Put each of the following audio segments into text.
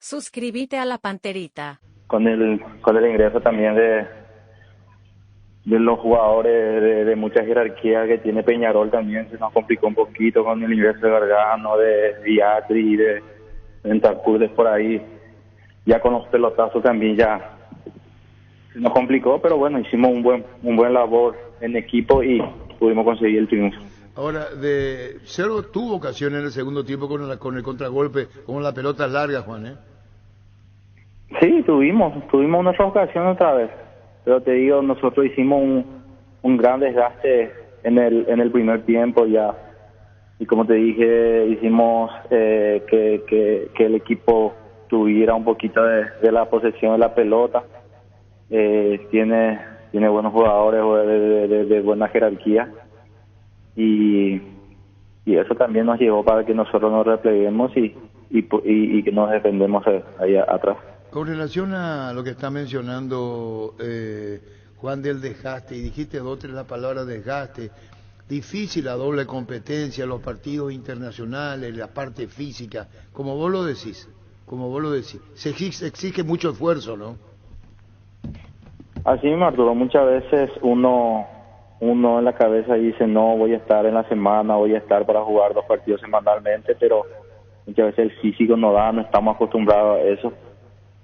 Suscríbete a la Panterita. Con el ingreso también de los jugadores de mucha jerarquía que tiene Peñarol, también se nos complicó un poquito con el ingreso de Gargano, de Viatri, de Bentancur, por ahí. Ya con los pelotazos también ya se nos complicó, pero bueno, hicimos un buen labor en equipo y pudimos conseguir el triunfo. Ahora, Cerro tuvo ocasiones en el segundo tiempo con el contragolpe, con la pelota larga, Juan, ¿eh? Sí, tuvimos nuestra ocasión otra vez, pero te digo, nosotros hicimos un gran desgaste en el primer tiempo ya, y como te dije, hicimos que el equipo tuviera un poquito de la posesión de la pelota. Tiene buenos jugadores de buena jerarquía, y eso también nos llevó para que nosotros nos repleguemos y que nos defendemos ahí atrás. Con relación a lo que está mencionando Juan del desgaste, y dijiste dos o tres la palabra desgaste, difícil la doble competencia, los partidos internacionales, la parte física, como vos lo decís, se exige mucho esfuerzo, ¿no? Así mismo, Arturo, muchas veces uno en la cabeza dice, no, voy a estar en la semana, voy a estar para jugar 2 partidos semanalmente, pero muchas veces el físico no da, no estamos acostumbrados a eso.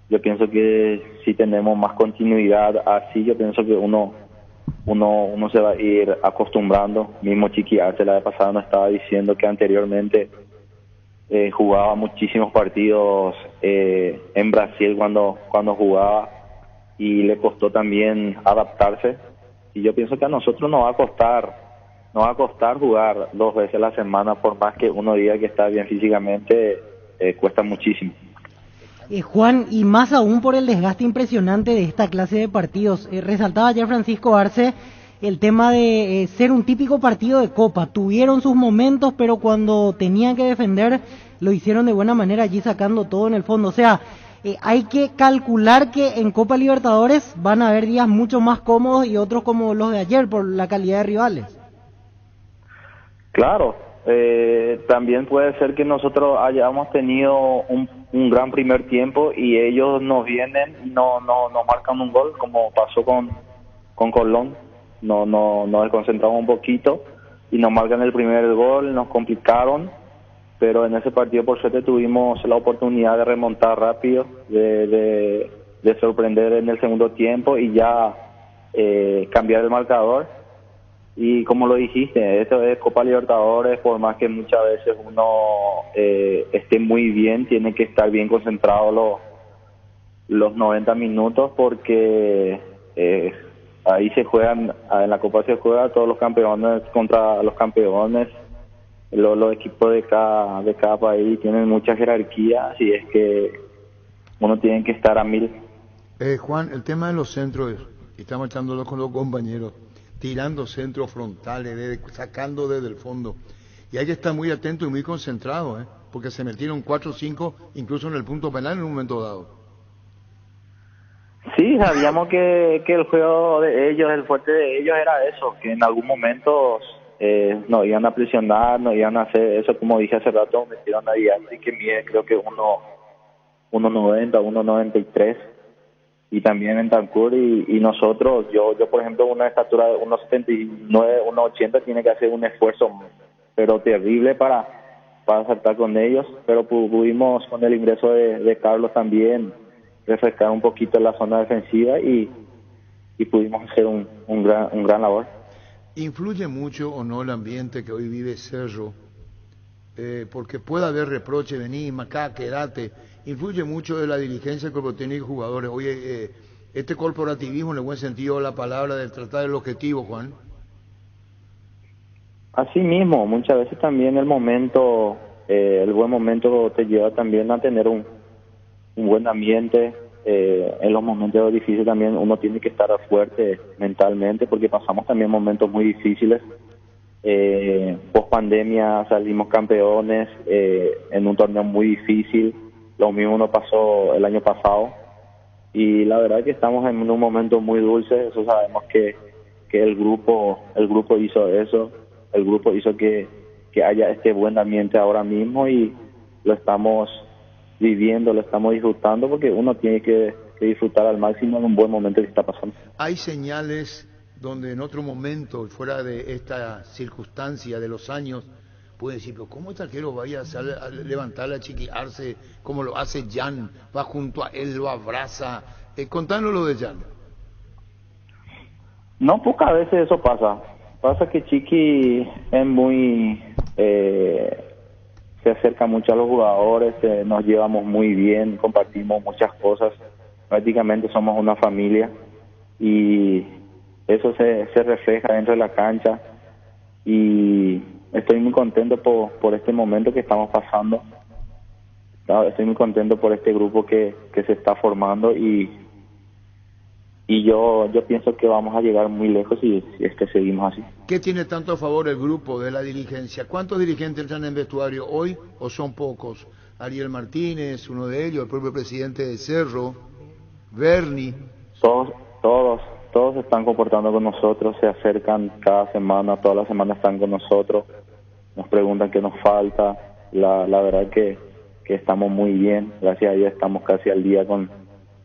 Yo pienso que si tenemos más continuidad así, yo pienso que uno se va a ir acostumbrando. Mismo Chiqui Arce la vez pasada nos estaba diciendo que anteriormente jugaba muchísimos partidos en Brasil cuando jugaba, y le costó también adaptarse, y yo pienso que a nosotros nos va a costar jugar 2 veces a la semana, por más que uno diga que está bien físicamente, cuesta muchísimo. Juan, y más aún por el desgaste impresionante de esta clase de partidos. Resaltaba ayer Francisco Arce el tema de ser un típico partido de Copa. Tuvieron sus momentos, pero cuando tenían que defender lo hicieron de buena manera, allí sacando todo en el fondo. O sea, hay que calcular que en Copa Libertadores van a haber días mucho más cómodos y otros como los de ayer por la calidad de rivales. Claro, también puede ser que nosotros hayamos tenido un gran primer tiempo y ellos nos vienen y no marcan un gol, como pasó con Colón. Nos desconcentramos un poquito y nos marcan el primer gol, nos complicaron, pero en ese partido por suerte tuvimos la oportunidad de remontar rápido, de sorprender en el segundo tiempo y ya cambiar el marcador. Y como lo dijiste, esto es Copa Libertadores, por más que muchas veces uno esté muy bien, tiene que estar bien concentrado los 90 minutos, porque ahí se juegan, en la Copa se juega todos los campeones contra los campeones. Los equipos de cada país tienen mucha jerarquía, así es que uno tiene que estar a 1000. Juan, el tema de los centros, estamos echándolo con los compañeros, tirando centros frontales, sacando desde el fondo. Y hay que estar muy atento y muy concentrado, porque se metieron 4 o 5, incluso en el punto penal en un momento dado. Sí, sabíamos que el juego de ellos, el fuerte de ellos era eso, que en algún momento nos iban a presionar, nos iban a hacer eso, como dije hace rato, metieron a Diandri, que mide creo que 1.90, 1.93, y también en Bentancur, y nosotros, yo por ejemplo, una estatura de 1.79, 1.80, tiene que hacer un esfuerzo pero terrible para saltar con ellos, pero pudimos con el ingreso de Carlos también refrescar un poquito la zona defensiva y pudimos hacer un gran labor. ¿Influye mucho o no el ambiente que hoy vive Cerro? Porque puede haber reproche, vení, acá, quédate. Influye mucho de la dirigencia, el cuerpo técnico y jugadores. Oye, este corporativismo, en el buen sentido de la palabra, de tratar el objetivo, Juan. Así mismo, muchas veces también el buen momento te lleva también a tener un buen ambiente. En los momentos difíciles también uno tiene que estar fuerte mentalmente, porque pasamos también momentos muy difíciles. Post pandemia salimos campeones en un torneo muy difícil, lo mismo nos pasó el año pasado, y la verdad que estamos en un momento muy dulce. Eso sabemos que el grupo hizo eso, el grupo hizo que haya este buen ambiente ahora mismo, y lo estamos viviendo, lo estamos disfrutando, porque uno tiene que disfrutar al máximo en un buen momento que está pasando. Hay señales donde en otro momento, fuera de esta circunstancia de los años, puede decir, pero ¿cómo este arquero vaya a levantarla, a chiquearse, como lo hace Jan? Va junto a él, lo abraza. Contanos lo de Jan. No, pocas veces eso pasa. Pasa que Chiqui es muy... se acerca mucho a los jugadores, nos llevamos muy bien, compartimos muchas cosas. Prácticamente somos una familia y eso se refleja dentro de la cancha. Y estoy muy contento por este momento que estamos pasando. Estoy muy contento por este grupo que se está formando y yo pienso que vamos a llegar muy lejos si es que seguimos así. ¿Qué tiene tanto a favor el grupo de la dirigencia? ¿Cuántos dirigentes están en vestuario hoy o son pocos? Ariel Martínez, uno de ellos, el propio presidente de Cerro, Berni. Todos se están comportando con nosotros, se acercan cada semana, todas las semanas están con nosotros, nos preguntan qué nos falta. La verdad que estamos muy bien, gracias a Dios estamos casi al día con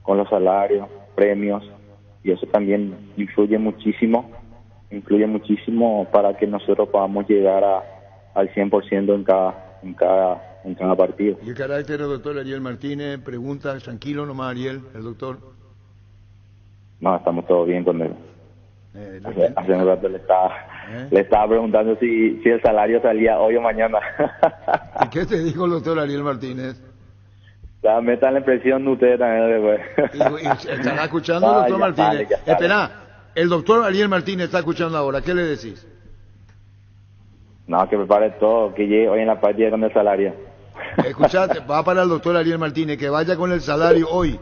los salarios, premios, y eso también influye muchísimo para que nosotros podamos llegar al 100% en cada partido. Y el carácter del doctor Ariel Martínez pregunta, tranquilo nomás Ariel, el doctor. No, estamos todos bien con él. Hace un rato le estaba preguntando si el salario salía hoy o mañana. ¿Y qué te dijo el doctor Ariel Martínez? Metan la impresión de ustedes también después. ¿Y estará escuchando el doctor Martínez? Espera, el doctor Ariel Martínez está escuchando ahora, ¿qué le decís? No, que prepare todo, que llegue hoy en la partida con el salario. Escuchate, va para el doctor Ariel Martínez, que vaya con el salario hoy.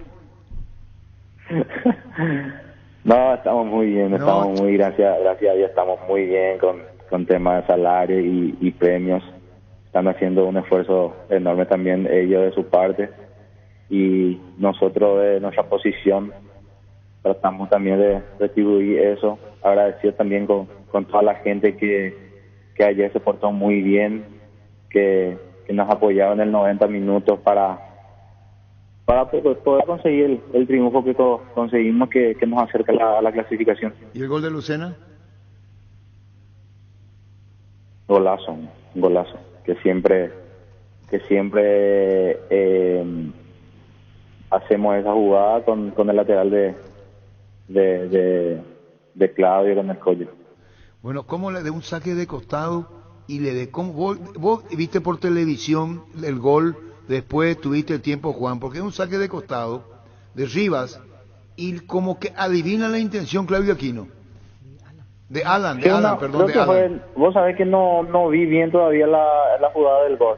No, estamos muy bien, gracias a Dios estamos muy bien con temas de salario y premios. Están haciendo un esfuerzo enorme también ellos de su parte, y nosotros de nuestra posición tratamos también de retribuir eso. Agradecido también con toda la gente que ayer se portó muy bien, que nos apoyaron en el 90 minutos para poder conseguir el triunfo que conseguimos, que nos acerca a la clasificación. ¿Y el gol de Lucena? Golazo, que siempre hacemos esa jugada con el lateral de Claudio con el collo. Bueno, ¿cómo le de un saque de costado y le de cómo vos viste por televisión el gol? Después tuviste el tiempo, Juan, porque es un saque de costado de Rivas y como que adivina la intención Claudio Aquino. De Alan, perdón. Vos sabés que no vi bien todavía la jugada del gol.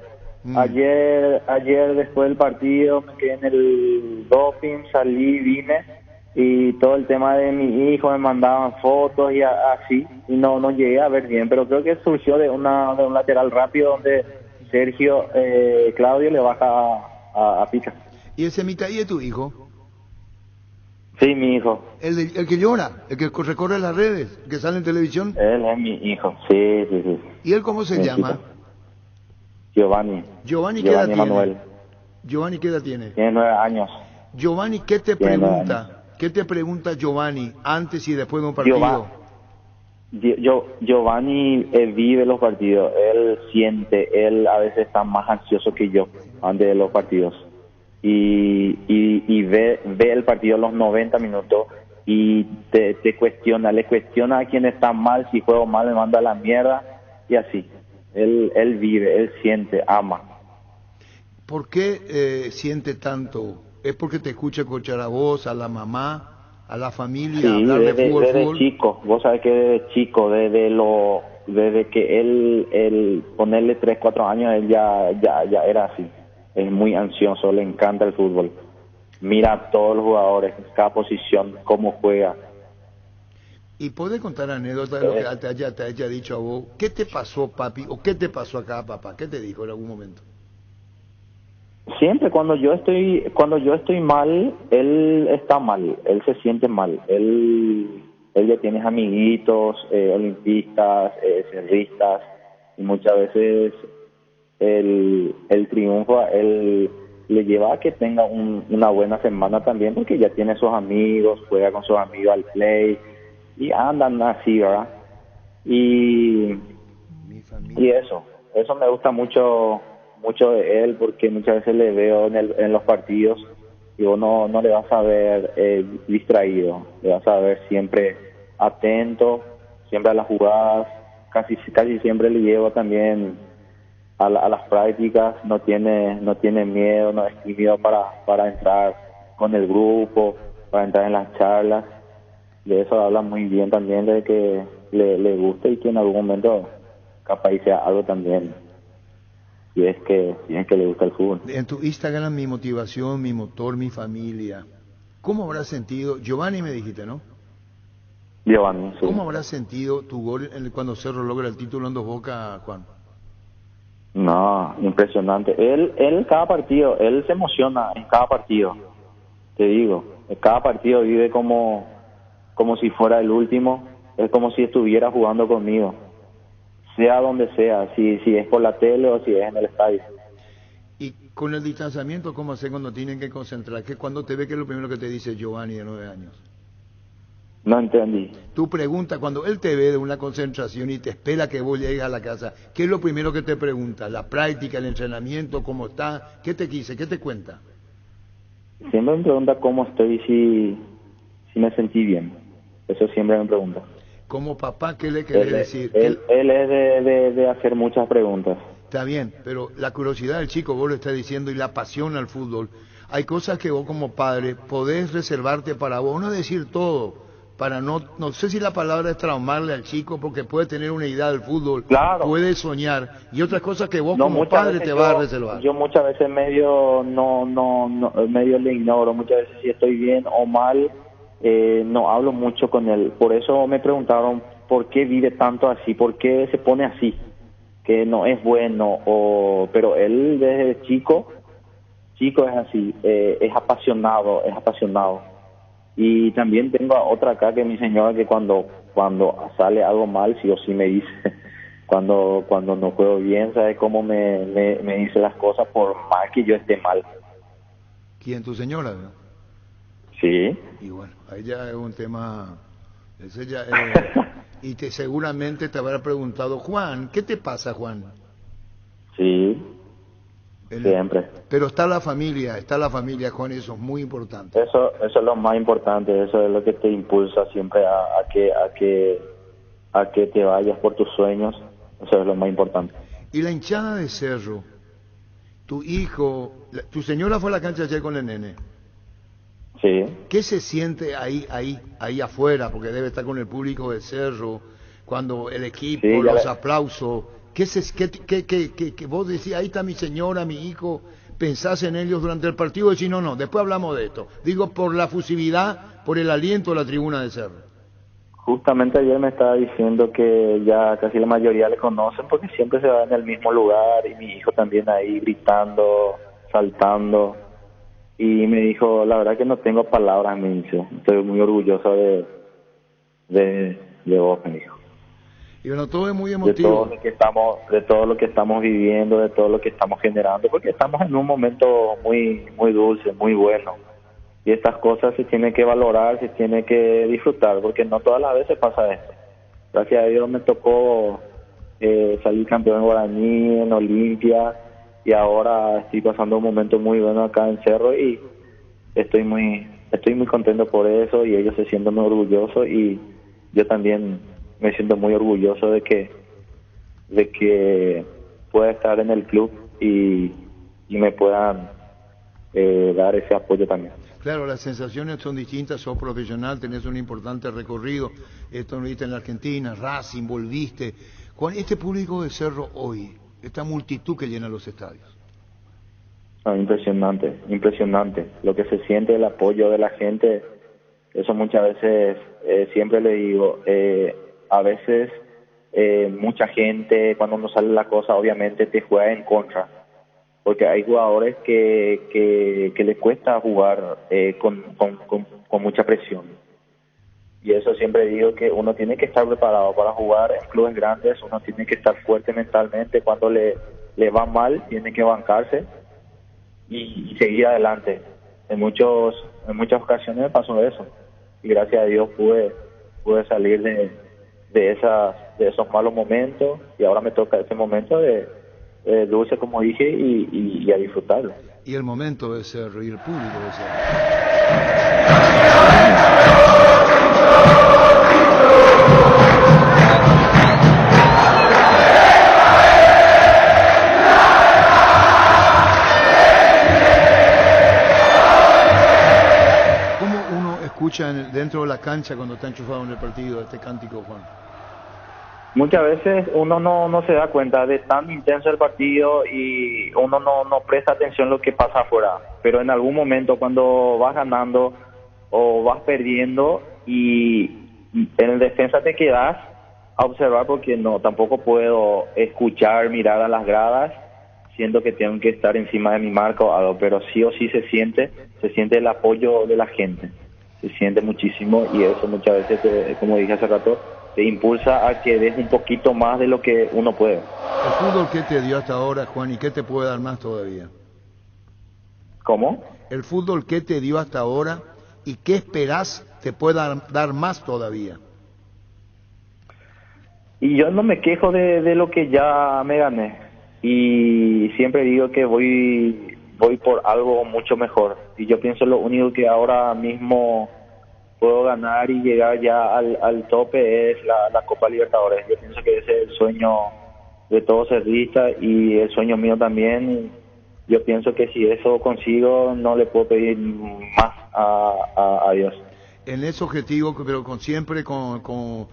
Ayer después del partido me quedé en el doping, salí, vine, y todo el tema de mi hijo, me mandaban fotos y así, y no llegué a ver bien, pero creo que surgió de un lateral rápido donde Sergio Claudio le baja a pica. ¿Y ese Mitaí es tu hijo? Sí, mi hijo. El que llora, el que recorre las redes, el que sale en televisión. Él es mi hijo, sí. ¿Y él cómo se llama? Giovanni. ¿Giovanni qué edad Manuel. tiene? ¿Giovanni qué edad tiene? Tiene 9 años. Giovanni, ¿qué te pregunta? ¿Qué te pregunta Giovanni antes y después de un partido? Giovanni vive los partidos, él siente, él a veces está más ansioso que yo antes de los partidos. Y ve el partido los 90 minutos y le cuestiona a quien está mal, si juego mal me manda a la mierda, y así. Él vive, él siente, ama. ¿Por qué siente tanto? ¿Es porque te escucha escuchar a vos, a la mamá, a la familia, hablar de fútbol? Desde chico, vos sabés que desde chico, desde que él ponerle 3, 4 años, él ya era así. Es muy ansioso, le encanta el fútbol. Mira a todos los jugadores, cada posición, cómo juega. ¿Y puedes contar anécdotas de lo que te haya dicho a vos? ¿Qué te pasó, papi? ¿O qué te pasó acá, papá? ¿Qué te dijo en algún momento? Siempre cuando yo estoy mal, él está mal, él se siente mal. Él ya tiene amiguitos, olimpistas, cerristas, y muchas veces el triunfo a él le lleva a que tenga una buena semana también, porque ya tiene sus amigos, juega con sus amigos al play y andan así, ¿verdad? Y eso me gusta mucho de él, porque muchas veces le veo en los partidos y vos no le vas a ver distraído, le vas a ver siempre atento, siempre a las jugadas, casi siempre le llevo también a las prácticas, no tiene miedo, no es tímido para entrar con el grupo, para entrar en las charlas. De eso habla muy bien también, de que le gusta y que en algún momento capaz sea algo también, si es que le gusta el fútbol. En tu Instagram, mi motivación, mi motor, mi familia. ¿Cómo habrás sentido? Giovanni me dijiste, ¿no? Giovanni, sí. ¿Cómo habrás sentido tu gol cuando Cerro logra el título en Dos Bocas, Juan? No, impresionante. Él cada partido, él se emociona en cada partido. Te digo, en cada partido vive como si fuera el último. Es como si estuviera jugando conmigo, sea donde sea, si es por la tele o si es en el estadio. Y con el distanciamiento, ¿cómo hace cuando tienen que concentrar? ¿Qué cuando te ve, qué es lo primero que te dice Giovanni de 9 años? No entendí. Tu pregunta, cuando él te ve de una concentración y te espera que vos llegues a la casa, ¿qué es lo primero que te pregunta? ¿La práctica, el entrenamiento, cómo está? ¿Qué te qué te cuenta? Siempre me pregunta cómo estoy y si me sentí bien. Eso siempre me pregunta. Como papá, ¿qué le querés decir? Él es de hacer muchas preguntas. Está bien, pero la curiosidad del chico, vos lo estás diciendo, y la pasión al fútbol. Hay cosas que vos como padre podés reservarte para vos, no decir todo, para no sé si la palabra es traumarle al chico, porque puede tener una idea del fútbol, claro, puede soñar, y otras cosas que vos como padre te vas a reservar. Yo muchas veces medio le ignoro, muchas veces si estoy bien o mal, no hablo mucho con él. Por eso me preguntaron por qué vive tanto así, por qué se pone así, que no es bueno, pero él desde chico es así, es apasionado. Y también tengo a otra acá, que es mi señora, que cuando sale algo mal, sí o sí me dice, cuando no juego bien, ¿sabes cómo me dice las cosas por más que yo esté mal? ¿Quién, tu señora? ¿No? Sí. Y bueno, ahí ya es un tema, ese ya y seguramente te habrá preguntado, Juan, ¿qué te pasa, Juan? Sí. Siempre. Pero está la familia, Juan, y eso es muy importante. Eso es lo más importante, eso es lo que te impulsa siempre a que te vayas por tus sueños, eso es lo más importante. Y la hinchada de Cerro, tu hijo, tu señora fue a la cancha ayer con el nene. Sí. ¿Qué se siente ahí afuera? Porque debe estar con el público de Cerro, cuando el equipo, sí, los aplausos. ¿Qué vos decís, ahí está mi señora, mi hijo, pensás en ellos durante el partido? Decís, no, después hablamos de esto. Digo, por la fusividad, por el aliento de la tribuna de Cerro. Justamente ayer me estaba diciendo que ya casi la mayoría le conocen, porque siempre se va en el mismo lugar, y mi hijo también ahí gritando, saltando, y me dijo, la verdad que no tengo palabras, me dice, estoy muy orgulloso de vos, me dijo. Y bueno, todo es muy emotivo. De todo lo que estamos viviendo, de todo lo que estamos generando, porque estamos en un momento muy dulce, muy bueno. Y estas cosas se tienen que valorar, se tienen que disfrutar, porque no todas las veces pasa esto. Gracias a Dios me tocó salir campeón en Guaraní, en Olimpia, y ahora estoy pasando un momento muy bueno acá en Cerro, y estoy muy contento por eso, y ellos se sienten muy orgullosos, y yo también me siento muy orgulloso de que pueda estar en el club y me puedan dar ese apoyo también. Claro, las sensaciones son distintas, sos profesional, tenés un importante recorrido, esto lo viste en la Argentina, Racing, volviste. Con este público de Cerro hoy, esta multitud que llena los estadios. Impresionante. Lo que se siente, el apoyo de la gente, eso muchas veces, siempre le digo, a veces mucha gente, cuando no sale la cosa, obviamente te juega en contra, porque hay jugadores que les cuesta jugar con mucha presión, y eso siempre digo, que uno tiene que estar preparado para jugar en clubes grandes, uno tiene que estar fuerte mentalmente, cuando le va mal tiene que bancarse, y seguir adelante. En muchas ocasiones me pasó eso y gracias a Dios pude salir de esos malos momentos y ahora me toca ese momento de dulce, como dije, y a disfrutarlo. Y el momento de ese reír público, de ser. ¿Cómo uno escucha dentro de la cancha cuando está enchufado en el partido este cántico, Juan? Muchas veces uno no se da cuenta de tan intenso el partido y uno no presta atención a lo que pasa afuera. Pero en algún momento cuando vas ganando o vas perdiendo y en el defensa te quedas a observar porque tampoco puedo escuchar, mirar a las gradas, siento que tengo que estar encima de mi marca o algo, pero sí o sí se siente el apoyo de la gente. Se siente muchísimo y eso muchas veces, como dije hace rato, te impulsa a que des un poquito más de lo que uno puede. ¿El fútbol qué te dio hasta ahora, Juan, y qué te puede dar más todavía? ¿Cómo? ¿El fútbol qué te dio hasta ahora y qué esperás te pueda dar más todavía? Y yo no me quejo de lo que ya me gané y siempre digo que voy por algo mucho mejor y yo pienso lo único que ahora mismo puedo ganar y llegar ya al tope es la Copa Libertadores. Yo pienso que ese es el sueño de todo cerdista y el sueño mío también. Yo pienso que si eso consigo no le puedo pedir más a Dios. En ese objetivo, pero siempre con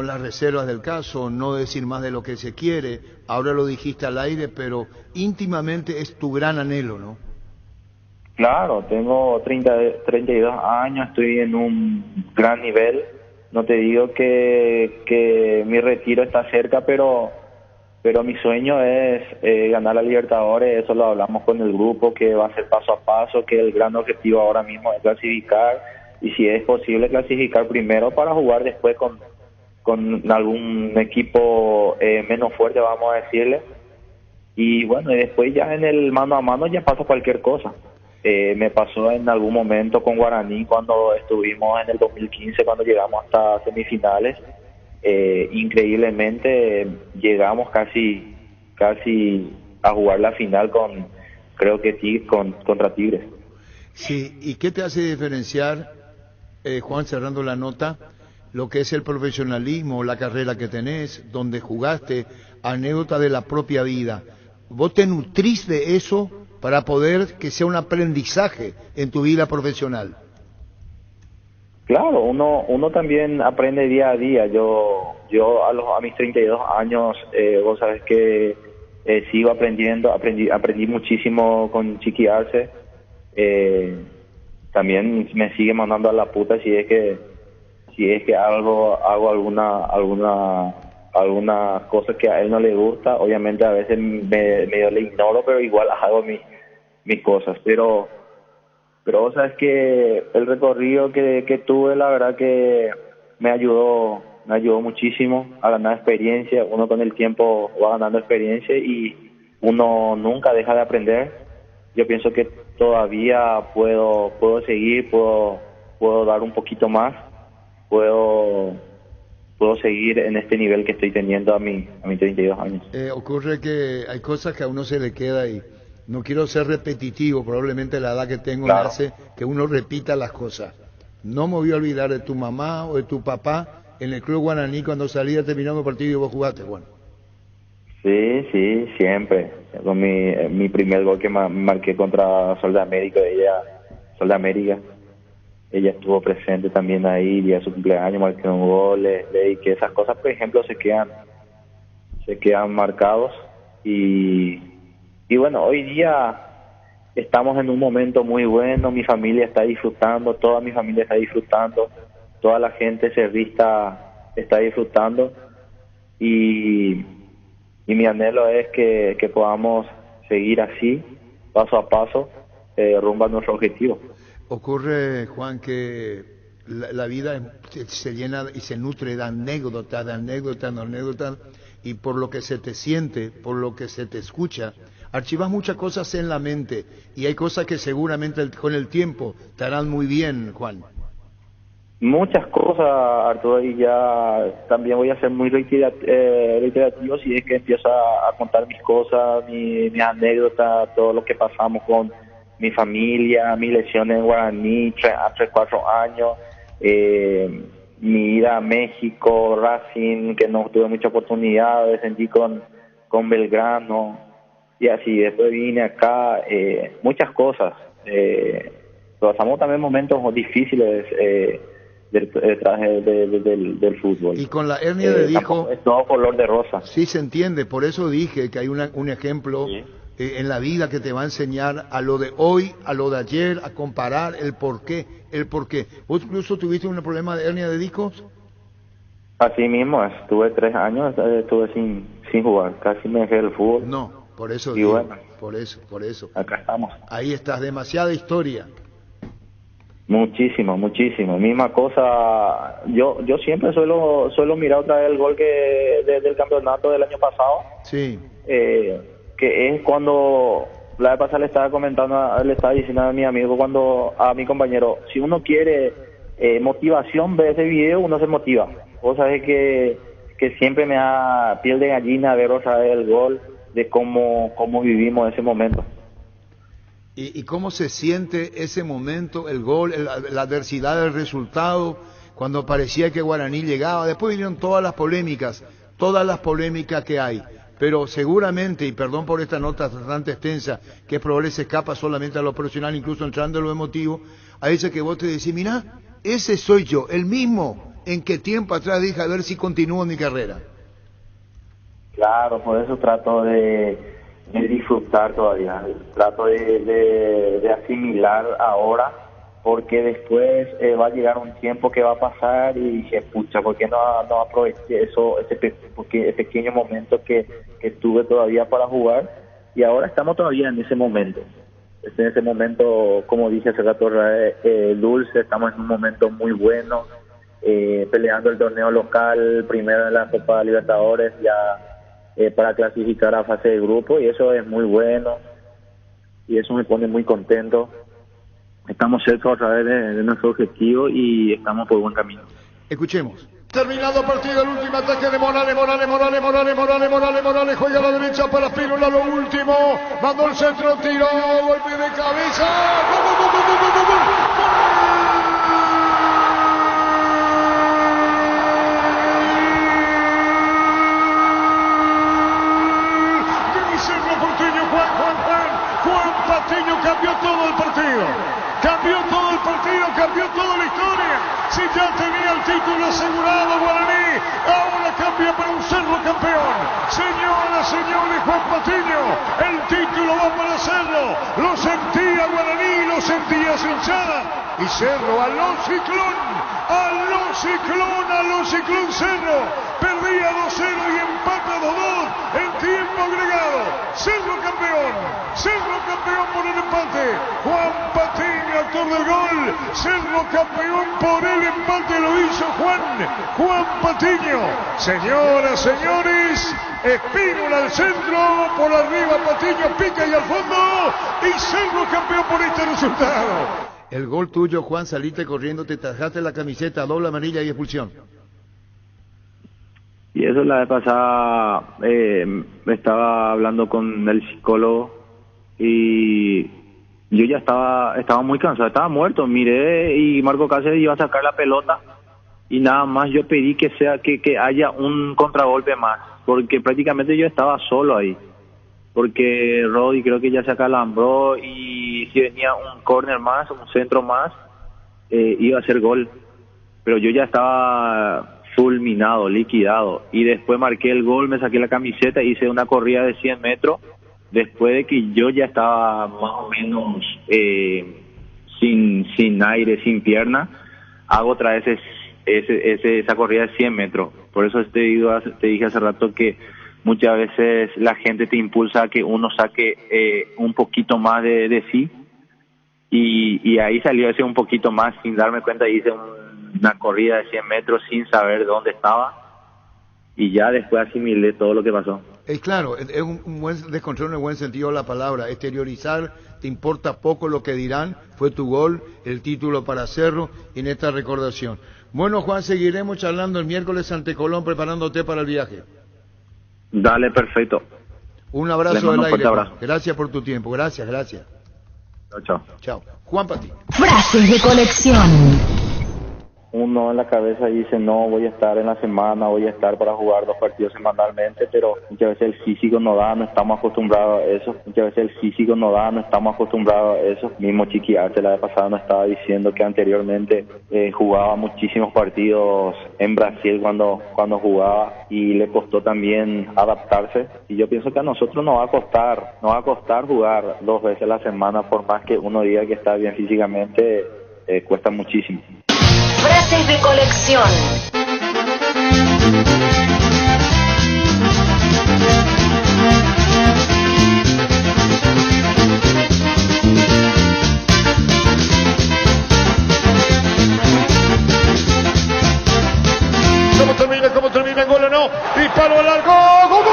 las reservas del caso, no decir más de lo que se quiere, ahora lo dijiste al aire, pero íntimamente es tu gran anhelo, ¿no? Claro, tengo 32 años, estoy en un gran nivel. No te digo que mi retiro está cerca, pero mi sueño es ganar la Libertadores. Eso lo hablamos con el grupo, que va a ser paso a paso, que el gran objetivo ahora mismo es clasificar y si es posible clasificar primero para jugar después con algún equipo menos fuerte, vamos a decirle. Y bueno, y después ya en el mano a mano ya pasa cualquier cosa. Me pasó en algún momento con Guaraní cuando estuvimos en el 2015, cuando llegamos hasta semifinales. Increíblemente llegamos casi a jugar la final contra Tigres. Sí, ¿y qué te hace diferenciar, Juan, cerrando la nota, lo que es el profesionalismo, la carrera que tenés, donde jugaste, anécdota de la propia vida? ¿Vos te nutrís de eso para poder que sea un aprendizaje en tu vida profesional? Claro, uno también aprende día a día. Yo a mis 32 años, vos sabés que sigo aprendiendo, aprendí muchísimo con Chiqui Arce. También me sigue mandando a la puta si es que hago alguna cosa que a él no le gusta. Obviamente a veces medio le ignoro, pero igual hago mis cosas. Pero vos sabes que el recorrido que tuve, la verdad que me ayudó muchísimo a ganar experiencia. Uno con el tiempo va ganando experiencia y uno nunca deja de aprender. Yo pienso que todavía puedo seguir, puedo dar un poquito más, puedo seguir en este nivel que estoy teniendo a mis 32 años. Ocurre que hay cosas que a uno se le queda y no quiero ser repetitivo, probablemente la edad que tengo me hace que uno repita las cosas. No me voy a olvidar de tu mamá o de tu papá en el Club Guaraní cuando salía terminando el partido y vos jugaste, Juan. Sí, siempre. Con mi primer gol que marqué contra Sol de América, ella estuvo presente también ahí, día de su cumpleaños, marqué un gol, le dediqué esas cosas, por ejemplo, se quedan marcados y bueno, hoy día estamos en un momento muy bueno, mi familia está disfrutando, toda mi familia está disfrutando, toda la gente servista está disfrutando y mi anhelo es que podamos seguir así, paso a paso, rumbo a nuestro objetivo. Ocurre, Juan, que la vida se llena y se nutre de anécdotas, y por lo que se te siente, por lo que se te escucha, archivas muchas cosas en la mente y hay cosas que seguramente con el tiempo te harán muy bien, Juan. Muchas cosas, Arturo, y ya también voy a ser muy reiterativo si es que empiezo a contar mis cosas, mis anécdotas, todo lo que pasamos con mi familia, mis lesiones en Guaraní, hace 4 años, mi ida a México, Racing, que no tuve mucha oportunidad, descendí con Belgrano, y así, después vine acá, muchas cosas. Pasamos también momentos difíciles detrás del fútbol. Y con la hernia de disco... Es todo color de rosa. Sí, se entiende, por eso dije que hay un ejemplo Sí. En la vida que te va a enseñar a lo de hoy, a lo de ayer, a comparar el por qué. ¿Vos incluso tuviste un problema de hernia de discos? Así mismo, estuve 3 años, estuve sin jugar, casi me dejé del fútbol. No, por eso Y digo, bueno. por eso. Acá estamos. Ahí estás, demasiada historia. Muchísimo. Misma cosa, yo siempre suelo mirar otra vez el gol del campeonato del año pasado, Sí, que es cuando la vez pasada le estaba diciendo a mi amigo, a mi compañero, si uno quiere motivación, ve ese video, uno se motiva. Vos sabés que siempre me da piel de gallina ver otra vez el gol, de cómo vivimos ese momento. ¿Y cómo se siente ese momento, el gol, la adversidad del resultado, cuando parecía que Guaraní llegaba? Después vinieron todas las polémicas que hay, pero seguramente, y perdón por esta nota tan extensa, que es probable se escapa solamente a lo profesional, incluso entrando en lo emotivo, a veces que vos te decís, mirá, ese soy yo, el mismo en que tiempo atrás dije a ver si continúo mi carrera. Claro, por eso trato de disfrutar todavía, trato de asimilar ahora, porque después va a llegar un tiempo que va a pasar y dije, pucha, ¿por qué no aproveché ese pequeño momento que tuve todavía para jugar? Y ahora estamos todavía en ese momento. En ese momento, como dije hace rato, dulce, estamos en un momento muy bueno, peleando el torneo local, primero en la Copa Libertadores, ya para clasificar a fase de grupo, y eso es muy bueno, y eso me pone muy contento. Estamos cerca otra vez de nuestro objetivo y estamos por buen camino. Escuchemos. Terminado el partido, el último ataque de Morales, juega a la derecha para Espínola, lo último, mandó el centro, tiró, golpe de cabeza, ¡gol! Juan Patiño cambió todo el partido, cambió toda la historia. Si ya tenía el título asegurado Guaraní, ahora cambia para un Cerro campeón. Señoras, señores, Juan Patiño, el título va para Cerro. Lo sentía Guaraní, lo sentía su hinchada. Y Cerro, a los ciclón Cerro. Perdía 2-0 y empata 2-2 en tiempo agregado. Cerro campeón por el empate. Juan Patiño, autor del gol. Cerro campeón por el empate, lo hizo Juan Patiño. Señoras, señores, Espínola al centro, por arriba Patiño pica y al fondo, y Cerro campeón por este resultado. El gol tuyo, Juan, saliste corriendo, te tajaste la camiseta, doble amarilla y expulsión. Y eso la vez pasada estaba hablando con el psicólogo y yo ya estaba muy cansado, estaba muerto. Miré y Marco Cáceres iba a sacar la pelota y nada más yo pedí que haya un contragolpe más, porque prácticamente yo estaba solo ahí, porque Rodi creo que ya se acalambró y si venía un córner más, un centro más, iba a ser gol, pero yo ya estaba fulminado, liquidado, y después marqué el gol, me saqué la camiseta, hice una corrida de 100 metros, después de que yo ya estaba más o menos sin aire, sin pierna, hago otra vez esa corrida de 100 metros. Por eso te dije hace rato que muchas veces la gente te impulsa a que uno saque un poquito más de sí, y ahí salió ese un poquito más sin darme cuenta, hice una corrida de 100 metros sin saber dónde estaba, y ya después asimilé todo lo que pasó. Es claro, es un buen descontrol en el buen sentido de la palabra. Exteriorizar, te importa poco lo que dirán, fue tu gol, el título para Cerro en esta recordación. Bueno, Juan, seguiremos charlando el miércoles ante Colón, preparándote para el viaje. Dale, perfecto. Un abrazo Les mando del un fuerte aire. abrazo. Gracias por tu tiempo, gracias. Chao, chao. Chao. Juan Pati. Frases de colección. Uno en la cabeza dice, no, voy a estar en la semana, voy a estar para jugar 2 partidos semanalmente, pero muchas veces el físico no da, no estamos acostumbrados a eso. Mismo Chiqui Arce la vez pasada nos estaba diciendo que anteriormente jugaba muchísimos partidos en Brasil cuando jugaba y le costó también adaptarse. Y yo pienso que a nosotros nos va a costar jugar 2 veces a la semana, por más que uno diga que está bien físicamente, cuesta muchísimo. Frases de colección. ¿Cómo termina? ¿Gol o no? Disparo al arco. ¡Gol!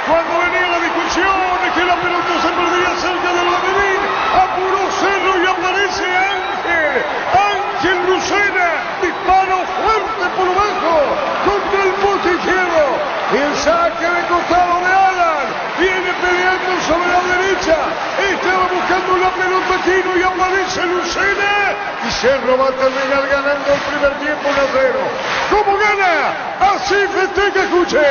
Cuando venía la discusión de que la pelota se perdía cerca del banderín, apuró Cerro y aparece Ángel Lucena, disparo fuerte por bajo contra el poste izquierdo y el saque de costado de Alan, viene peleando sobre la derecha, estaba buscando la pelota Quino y aparece Lucena y Cerro va a terminar ganando el primer tiempo 1-0. ¿Cómo gana? Así festeja Cuche.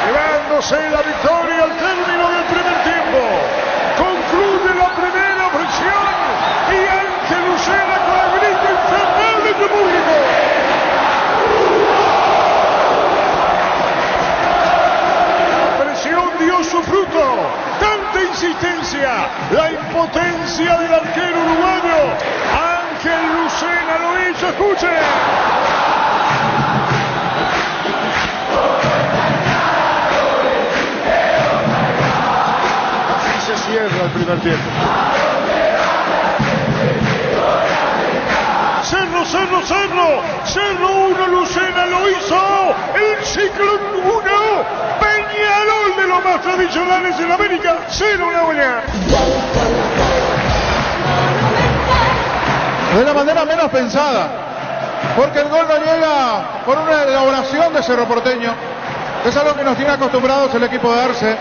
Llevándose la victoria al término del primer tiempo. Concluye la primera fricción y Ángel Lucena con el grito infernal de su público. La presión dio su fruto. Tanta insistencia, la impotencia del arquero uruguayo. Ángel Lucena lo hizo, escuchen. Cierra el primer tiempo. Cerro 1, Lucena lo hizo. El Ciclón 1, Peñarol de los más tradicionales en América, 0 una mañana. De la manera menos pensada, porque el gol no llega por una elaboración de Cerro Porteño. Es algo que nos tiene acostumbrados el equipo de Arce,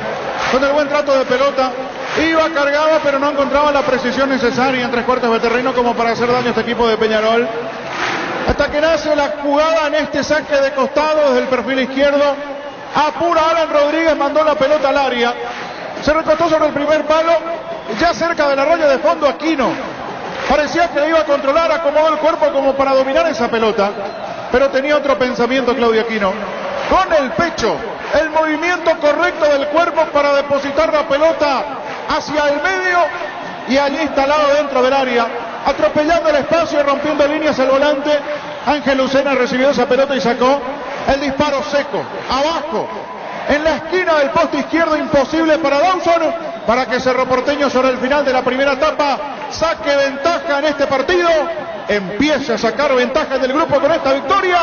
con el buen trato de pelota. Iba, cargaba, pero no encontraba la precisión necesaria en 3/4 de terreno como para hacer daño a este equipo de Peñarol. Hasta que nace la jugada en este saque de costado desde el perfil izquierdo. Apura Alan Rodríguez, mandó la pelota al área. Se recostó sobre el primer palo, ya cerca de la raya de fondo Aquino. Parecía que iba a controlar, acomodó el cuerpo como para dominar esa pelota. Pero tenía otro pensamiento Claudio Aquino. Con el pecho, el movimiento correcto del cuerpo para depositar la pelota hacia el medio y allí instalado dentro del área, atropellando el espacio y rompiendo líneas el volante. Ángel Lucena recibió esa pelota y sacó el disparo seco, abajo, en la esquina del poste izquierdo, imposible para Dawson, para que Cerro Porteño sobre el final de la primera etapa saque ventaja en este partido, empiece a sacar ventaja del grupo con esta victoria.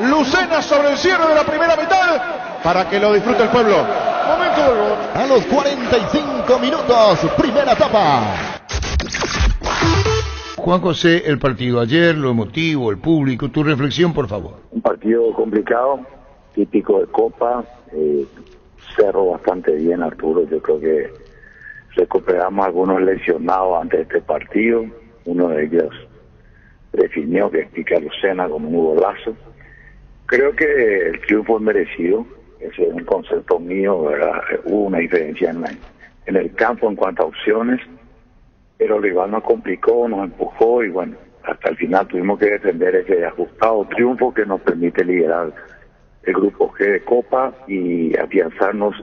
Lucena sobre el cierre de la primera mitad, para que lo disfrute el pueblo. Momento del gol. A los 45 minutos, primera etapa. Juan José, el partido ayer, lo emotivo, el público, tu reflexión, por favor. Un partido complicado, típico de Copa, Cerro bastante bien, Arturo. Yo creo que recuperamos algunos lesionados antes de este partido. Uno de ellos definió que pica a Lucena como un golazo. Creo que el triunfo es merecido, ese es un concepto mío, ¿verdad? Hubo una diferencia en el campo en cuanto a opciones, pero el rival nos complicó, nos empujó y bueno, hasta el final tuvimos que defender ese ajustado triunfo que nos permite liderar el grupo G de Copa y afianzarnos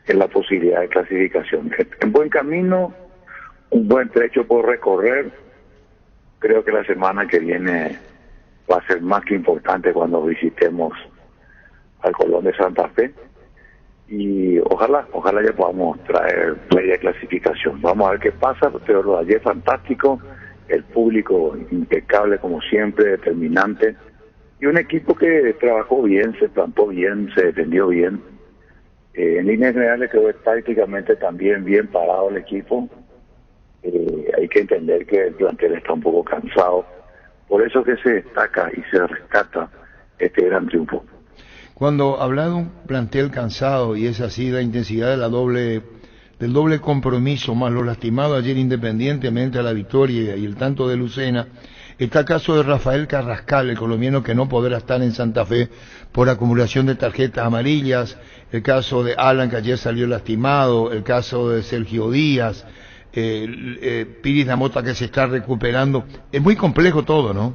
en la posibilidad de clasificación. En buen camino, un buen trecho por recorrer. Creo que la semana que viene va a ser más que importante cuando visitemos al Colón de Santa Fe. Y ojalá ya podamos traer media clasificación. Vamos a ver qué pasa, pero lo de ayer fantástico, el público impecable como siempre, determinante, y un equipo que trabajó bien, se plantó bien, se defendió bien. En líneas generales creo que tácticamente también bien parado el equipo. Hay que entender que el plantel está un poco cansado, por eso que se destaca y se rescata este gran triunfo. Cuando habla de un plantel cansado y es así la intensidad de del doble compromiso, más lo lastimado ayer independientemente a la victoria y el tanto de Lucena, está el caso de Rafael Carrascal, el colombiano que no podrá estar en Santa Fe por acumulación de tarjetas amarillas, el caso de Alan que ayer salió lastimado, el caso de Sergio Díaz, Piris Lamota que se está recuperando. Es muy complejo todo, ¿no?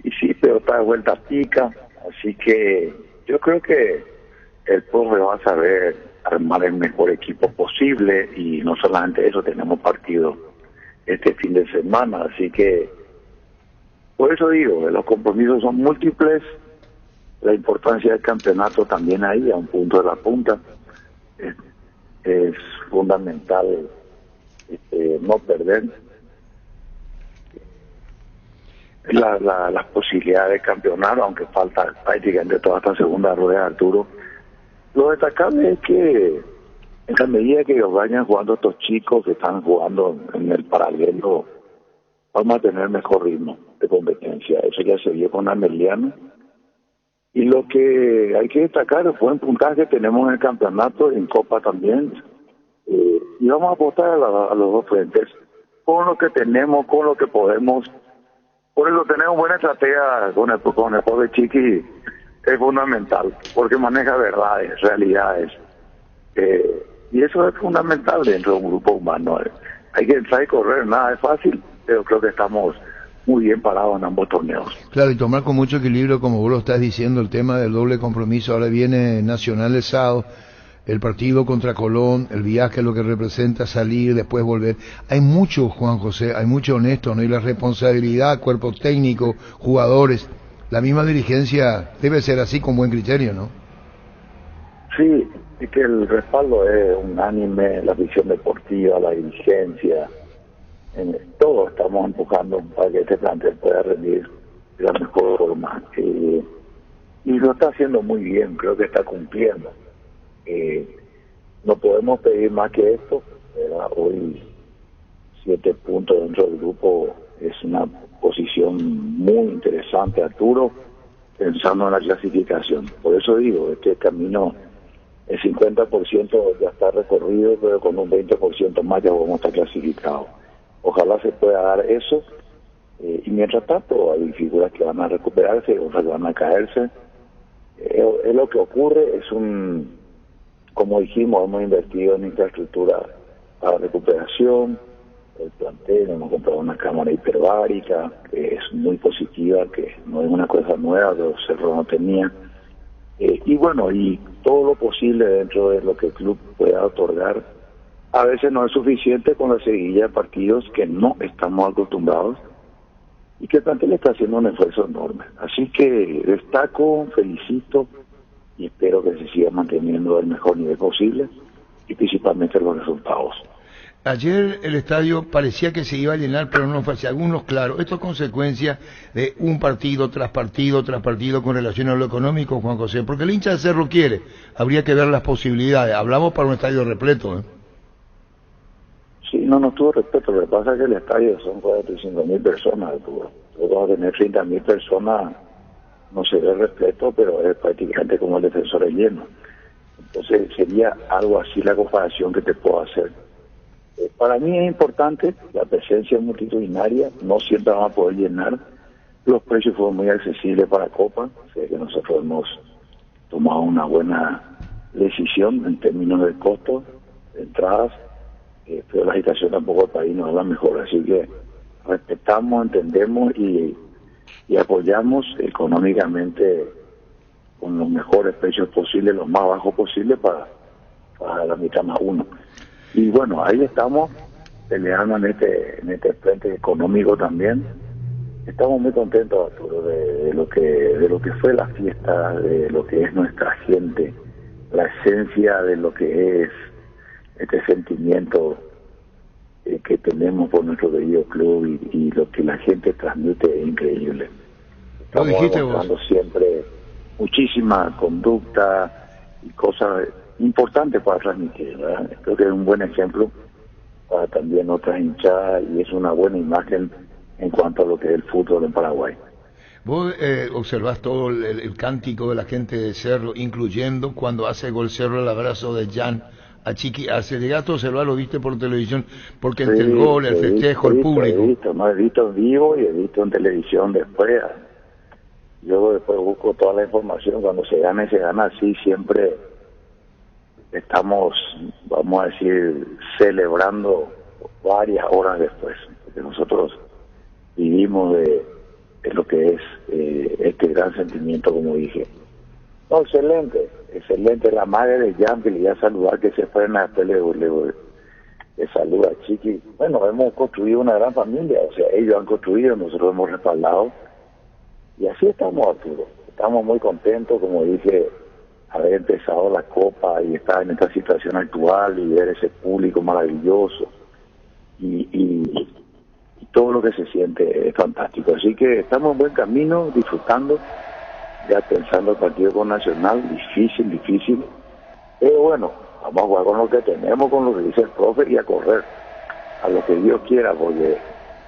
Y sí, pero está de vuelta pica. Así que yo creo que el profe va a saber armar el mejor equipo posible, y no solamente eso, tenemos partido este fin de semana, así que por eso digo, los compromisos son múltiples, la importancia del campeonato también ahí, a un punto de la punta, es fundamental no perder. Las posibilidades de campeonar, aunque falta prácticamente toda esta segunda rueda, Arturo. Lo destacable es que en la medida que vayan jugando estos chicos que están jugando en el paralelo, vamos a tener mejor ritmo de competencia. Eso ya se vio con Ameliano. Y lo que hay que destacar es el buen puntaje que tenemos en el campeonato, en Copa también. Y vamos a apostar a los dos frentes, con lo que tenemos, con lo que podemos. Por eso tenemos buena estrategia con el pobre Chiqui, es fundamental, porque maneja verdades, realidades. Y eso es fundamental dentro de un grupo humano. Hay que entrar y correr, nada es fácil, pero creo que estamos muy bien parados en ambos torneos. Claro, y tomar con mucho equilibrio, como vos lo estás diciendo, el tema del doble compromiso. Ahora viene Nacional el sábado, el partido contra Colón, el viaje, lo que representa salir, después volver. Hay mucho, Juan José, hay mucho honesto, ¿no? Y la responsabilidad, cuerpo técnico, jugadores, la misma dirigencia debe ser así con buen criterio, ¿no? Sí, y que el respaldo es unánime, la visión deportiva, la dirigencia, todos estamos empujando para que este plantel pueda rendir de la mejor forma. Y lo está haciendo muy bien, creo que está cumpliendo. No podemos pedir más que esto, ¿verdad? Hoy 7 puntos dentro del grupo es una posición muy interesante, Arturo, pensando en la clasificación. Por eso digo, este camino, el 50% ya está recorrido, pero con un 20% más ya vamos a estar clasificados. Ojalá se pueda dar eso, y mientras tanto hay figuras que van a recuperarse, otras que van a caerse. Es lo que ocurre, es como dijimos, hemos invertido en infraestructura para recuperación, el plantel, hemos comprado una cámara hiperbárica, que es muy positiva, que no es una cosa nueva, que Cerro no tenía. Y bueno, y todo lo posible dentro de lo que el club pueda otorgar. A veces no es suficiente con la seguilla de partidos que no estamos acostumbrados, y que el plantel está haciendo un esfuerzo enorme. Así que destaco, felicito, y espero que se siga manteniendo el mejor nivel posible, y principalmente los resultados. Ayer el estadio parecía que se iba a llenar, pero no fue así. Algunos, claro, esto es consecuencia de un partido tras partido tras partido con relación a lo económico, Juan José, porque el hincha de Cerro quiere, habría que ver las posibilidades. Hablamos para un estadio repleto, ¿eh? Sí, no tuvo respeto. Lo que pasa es que el estadio son 45.000 personas. Vamos a tener 30.000 personas, no se ve repleto, pero es prácticamente como el Defensor es lleno. Entonces sería algo así la comparación que te puedo hacer. Para mí es importante la presencia multitudinaria, no siempre vamos a poder llenar. Los precios fueron muy accesibles para Copa, sé que nosotros hemos tomado una buena decisión en términos de costos, de entradas, pero la situación tampoco del país no es la mejor, así que respetamos, entendemos y apoyamos económicamente con los mejores precios posibles, los más bajos posibles para la mitad más uno. Y bueno, ahí estamos peleando en este frente económico también. Estamos muy contentos, Arturo, de lo que fue la fiesta, de lo que es nuestra gente, la esencia de lo que es este sentimiento que tenemos por nuestro querido club y lo que la gente transmite es increíble. Lo dijiste Estamos vos. siempre muchísima conducta y cosas importantes para transmitir, ¿verdad? Creo que es un buen ejemplo para también otras hinchadas y es una buena imagen en cuanto a lo que es el fútbol en Paraguay. Vos observás todo el cántico de la gente de Cerro, incluyendo cuando hace gol Cerro el abrazo de Jan a Chiqui Arce. Llegaste a observar, lo viste por televisión, porque entre el gol, el festejo, el público. He visto en vivo y he visto en televisión después. Yo después busco toda la información. Cuando se gana así, siempre estamos, vamos a decir, celebrando varias horas después, porque nosotros vivimos de lo que es este gran sentimiento, como dije. No, excelente la madre de Jan, que le iba a saludar, que se frena, después le saluda a Chiqui. Bueno, hemos construido una gran familia, o sea, ellos han construido, nosotros hemos respaldado, y así estamos, Arturo. Estamos muy contentos, como dije, haber empezado la Copa y estar en esta situación actual y ver ese público maravilloso y todo lo que se siente es fantástico. Así que estamos en buen camino, disfrutando, ya pensando el partido con Nacional, difícil, pero bueno, vamos a jugar con lo que tenemos, con lo que dice el profe y a correr a lo que Dios quiera, porque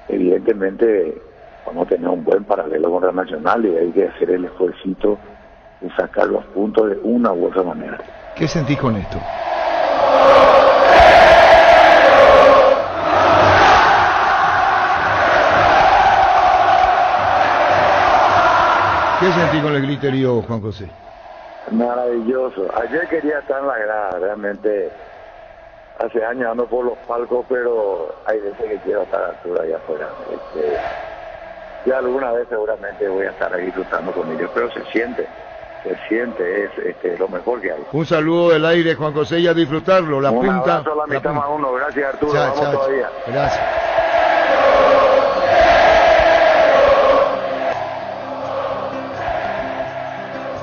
evidentemente vamos a tener un buen paralelo con la Nacional y hay que hacer el esfuercito de sacar los puntos de una u otra manera. ¿Qué sentís con esto? ¿Qué sentís con el griterío, Juan José? Maravilloso. Ayer quería estar en la grada, realmente hace años ando por los palcos, pero hay veces que quiero estar a altura allá afuera. Ya alguna vez seguramente voy a estar ahí disfrutando con ellos, pero se siente, es lo mejor que hay. Un saludo del aire, Juan José, y a disfrutarlo. La Un punta. abrazo a la mitad más uno. Gracias, Arturo. Chao, Vamos chao. todavía. Gracias.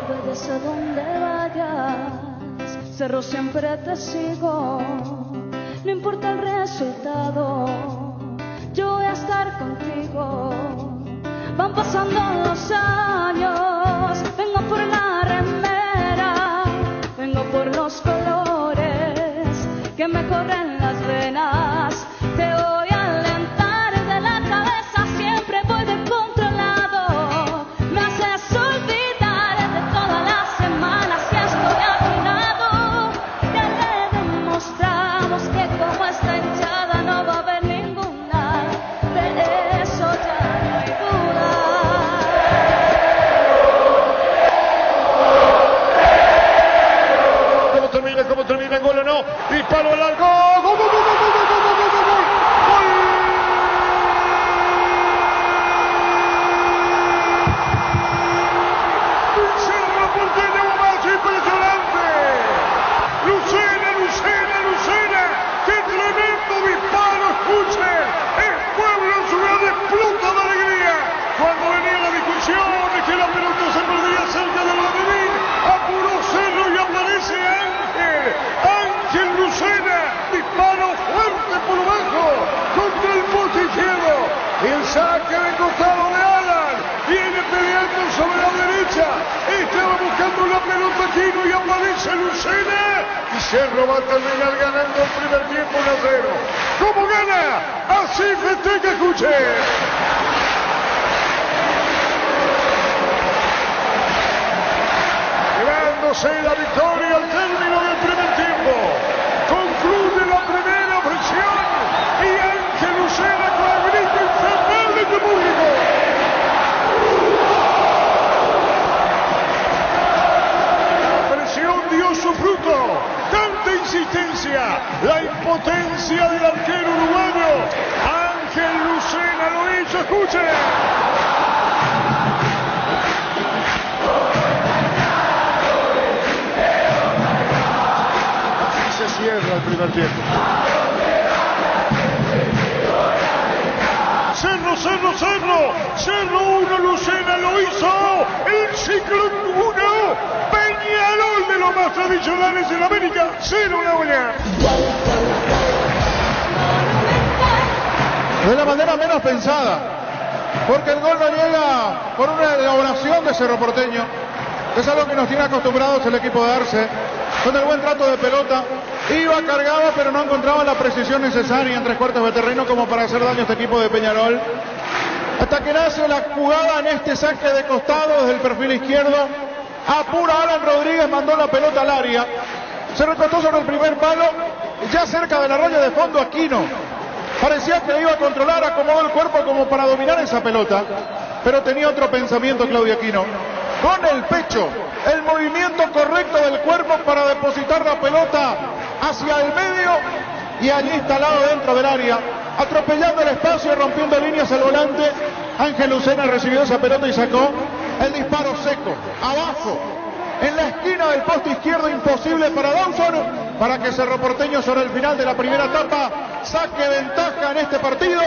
Vayas a donde vayas, Cerro siempre te sigo. No importa el resultado, yo voy a estar contigo. Van pasando los años, vengo por la remera, vengo por los colores que me corren las venas. Te voy a alentar de la cabeza, siempre voy de controlado. Me haces olvidar de todas las semanas que estoy a tu lado. Ya le demostramos que como esta hinchada no va a haber ninguna, de eso ya no hay duda. ¿Cómo termina el gol o no? Disparo al arco. ¡Gol, gol, gol, gol, gol, gol, gol, gol, gol, gol! Cerro Porteño, Guamacho, impresionante. Lucena, qué tremendo disparo, escuche. El pueblo en su gran explota de alegría. Cuando venía la discusión de que la pelota se perdía cerca del banderín, apuró Cerro y aparece Ángel Lucena, disparo fuerte por bajo contra el poste izquierdo. El saque de costado de Alan, viene peleando sobre la derecha, estaba buscando la pelota Quino y aparece Lucena y Cerro va a terminar ganando el primer tiempo 1-0. ¿Cómo gana? Así festeja, escuche. Llevándose la victoria al término del primer tiempo. Concluye la primera fracción y Ángel Lucena con el grito infernal de tu público. La presión dio su fruto. Tanta insistencia, la impotencia del arquero uruguayo. Ángel Lucena lo hizo, escuchen. Se cierra el primer tiempo. Club 1, Peñarol de los más tradicionales en América, 0 la olla. De la manera menos pensada, porque el gol no llega por una elaboración de Cerro Porteño. Es algo que nos tiene acostumbrados el equipo de Arce, con el buen trato de pelota. Iba cargado, pero no encontraba la precisión necesaria en 3/4 de terreno como para hacer daño a este equipo de Peñarol. Hasta que nace la jugada en este saque de costado desde el perfil izquierdo. Apura Alan Rodríguez, mandó la pelota al área. Se recostó sobre el primer palo, ya cerca de la raya de fondo Aquino. Parecía que iba a controlar, acomodó el cuerpo como para dominar esa pelota, pero tenía otro pensamiento Claudio Aquino. Con el pecho, el movimiento correcto del cuerpo para depositar la pelota hacia el medio y allí instalado dentro del área, atropellando el espacio y rompiendo líneas el volante. Ángel Lucena recibió esa pelota y sacó el disparo seco, abajo, en la esquina del poste izquierdo, imposible para Dawson, para que Cerro Porteño sobre el final de la primera etapa saque ventaja en este partido,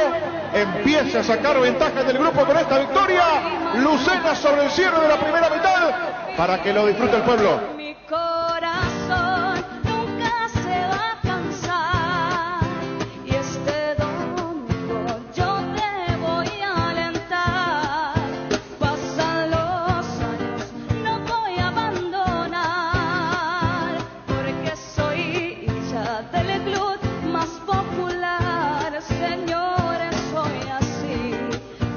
empiece a sacar ventaja del grupo con esta victoria. Lucena sobre el cierre de la primera mitad, para que lo disfrute el pueblo. Mi corazón nunca se va a cansar y este domingo yo te voy a alentar. Pasan los años, no voy a abandonar, porque soy hincha del club más popular. Señores, soy así,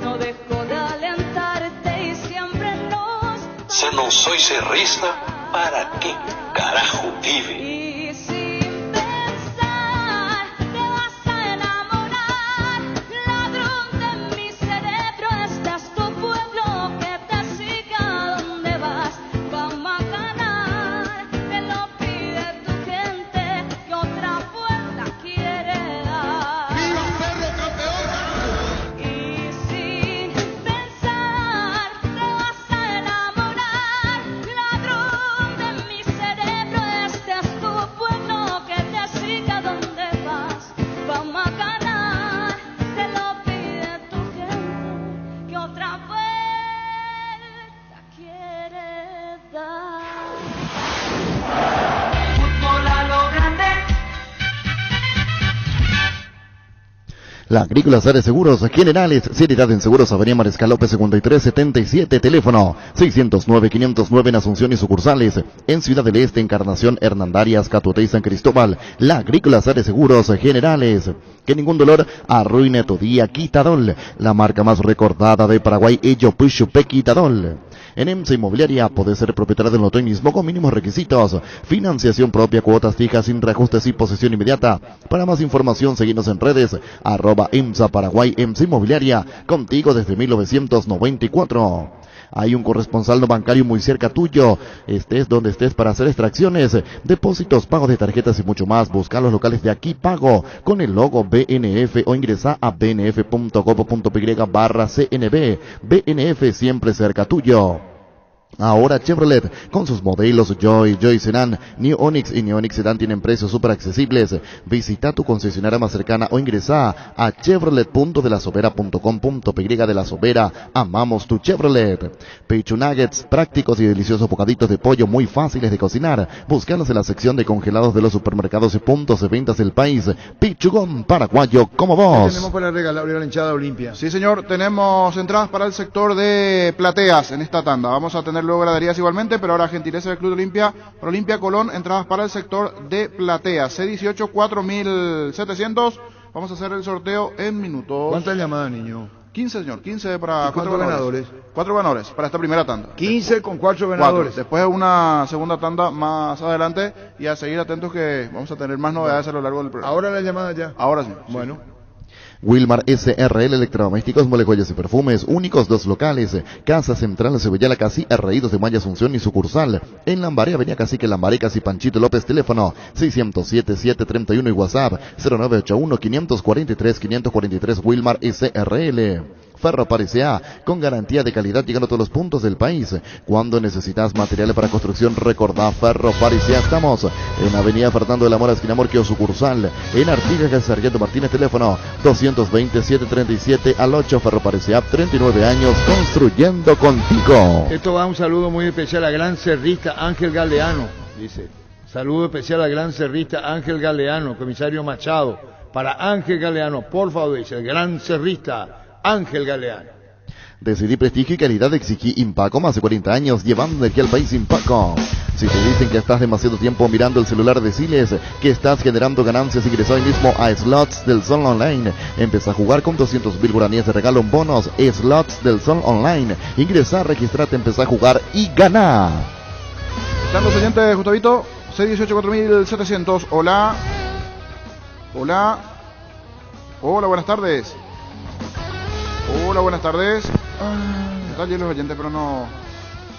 no dejo de alentarte y siempre nos... Se non soy cerrista, ¿para qué carajo vive? Y sin pensar te vas a enamorar, ladrón de mi cerebro, este es tu pueblo, que te siga donde vas. Vamos a ganar, te lo pide tu gente, que otra vuelta quiere dar. ¡Viva Cerro campeón! Y sin pensar te vas a enamorar, ladrón de mi cerebro, este es tu pueblo, que te siga donde vas. Vamos a ganar, te lo pide tu gente, que otra vuelta quiere dar. Fútbol a lo grande. La Agrícola Sare Seguros Generales, seriedad en seguros, Avenida Mariscal López 5377, teléfono 609-509 en Asunción y sucursales, en Ciudad del Este, Encarnación, Hernandarias, Catuete y San Cristóbal. La Agrícola Sare Seguros Generales, que ningún dolor arruine tu día. Quitadol, la marca más recordada de Paraguay, Ello Puchupe Quitadol. En EMSA Inmobiliaria podés ser propietario del lote mismo con mínimos requisitos. Financiación propia, cuotas fijas, sin reajustes y posesión inmediata. Para más información, seguinos en redes, @EMSA Paraguay, EMSA Inmobiliaria, contigo desde 1994. Hay un corresponsal no bancario muy cerca tuyo. Estés donde estés para hacer extracciones, depósitos, pagos de tarjetas y mucho más. Busca los locales de Aquí Pago con el logo BNF o ingresa a bnf.com.py/CNB. BNF siempre cerca tuyo. Ahora Chevrolet, con sus modelos Joy Sedan, New Onix y New Onix Sedan tienen precios súper accesibles. Visita tu concesionaria más cercana o ingresa a chevrolet.delasobera.com.py. De La Sobera, amamos tu Chevrolet. Pecho Nuggets, prácticos y deliciosos bocaditos de pollo muy fáciles de cocinar. Búscalos en la sección de congelados de los supermercados y puntos de ventas del país. Pichugón paraguayo como vos. Tenemos para regalar la hinchada Olimpia. Sí, señor, tenemos entradas para el sector de plateas en esta tanda. Vamos a tener luego graderías igualmente, pero ahora gentileza del Club Olimpia, para Olimpia Colón, entradas para el sector de plateas. C18, 4.700. Vamos a hacer el sorteo en minutos. ¿Cuántas llamadas, niño? 15, señor, 15 para 4 ganadores. 4 ganadores para esta primera tanda. 15 con 4 ganadores. Después una segunda tanda más adelante, y a seguir atentos que vamos a tener más novedades a lo largo del programa. ¿Ahora la llamada ya? Ahora sí. Bueno. Wilmar SRL Electrodomésticos, Mole, Joyas y Perfumes, únicos 2 locales, Casa Central, Cebollala, Casi, Arraídos de Maya, Asunción y sucursal, en Lambaré, Avenida Cacique, Lambaré, Casi, Panchito López, teléfono 607-731 y WhatsApp 0981-543-543, Wilmar SRL. Ferropares A, con garantía de calidad llegando a todos los puntos del país. Cuando necesitas materiales para construcción, recordá Ferropares A. Estamos en Avenida Fernando de la Mora, esquina Morquio, sucursal. En Artigas, Sargento Martínez, teléfono 220-737 al 8. Ferropares A, 39 años construyendo contigo. Esto va un saludo muy especial a gran cerrista Ángel Galeano, dice. Saludo especial al gran cerrista Ángel Galeano, comisario Machado. Para Ángel Galeano, por favor, dice el gran cerrista Ángel Galeano. Decidí prestigio y calidad, exigí Impaco, más de 40 años llevando aquí al país Impaco. Si te dicen que estás demasiado tiempo mirando el celular, deciles que estás generando ganancias. Ingresa hoy mismo a Slots del Sol Online. Empieza a jugar con 200.000 guaraníes de regalo en bonos. Slots del Sol Online. Ingresa, registrate, empezá a jugar y gana. Están los oyentes, Gustavito. 618-4700. Hola. Hola. Hola, buenas tardes. Hola, buenas tardes. Están llenos los oyentes, pero no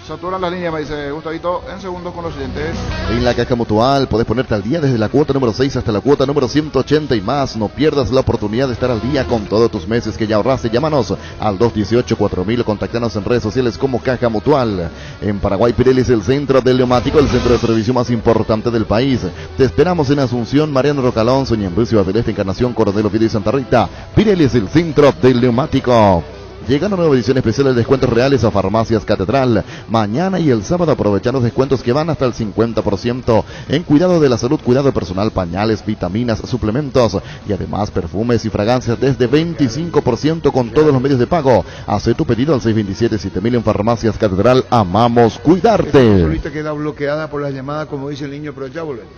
saturan las líneas, me dice Gustavito, en segundos con los oyentes. En la Caja Mutual podés ponerte al día desde la cuota número 6 hasta la cuota número 180 y más. No pierdas la oportunidad de estar al día con todos tus meses que ya ahorraste. Llámanos al 218-4000 o contactanos en redes sociales como Caja Mutual. En Paraguay, Pirelli es el centro del neumático, el centro de servicio más importante del país. Te esperamos en Asunción, Mariano Rocalón, Soñembricio, Adeleste, Encarnación, Coronel Oviedo y Santa Rita. Pirelli es el centro del neumático. Llega una nueva edición especial de descuentos reales a Farmacias Catedral. Mañana y el sábado aprovechar los descuentos que van hasta el 50% en cuidado de la salud, cuidado personal, pañales, vitaminas, suplementos y además perfumes y fragancias desde 25% con todos los medios de pago. Haz tu pedido al 627-7000 en Farmacias Catedral. Amamos cuidarte. Ahorita queda bloqueada por las llamadas, como dice el niño, pero ya volvemos.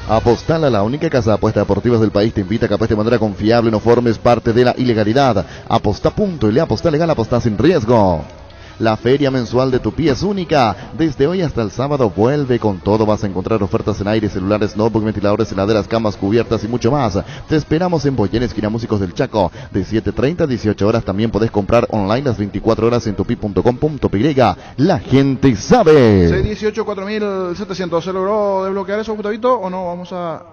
Apostala, la única casa de apuestas deportivas del país, te invita a que apuestes de manera confiable, no formes parte de la ilegalidad. Aposta punto y le aposta legal, aposta sin riesgo. La feria mensual de Tupí es única. Desde hoy hasta el sábado vuelve con todo. Vas a encontrar ofertas en aire, celulares, notebook, ventiladores, heladeras, camas, cubiertas y mucho más. Te esperamos en Boyén, esquina Músicos del Chaco. De 7:30 a 18 horas. También podés comprar online las 24 horas en tupi.com.py. La gente sabe. 618-4700. ¿Se logró desbloquear eso, Gustavito? ¿O no? Vamos a...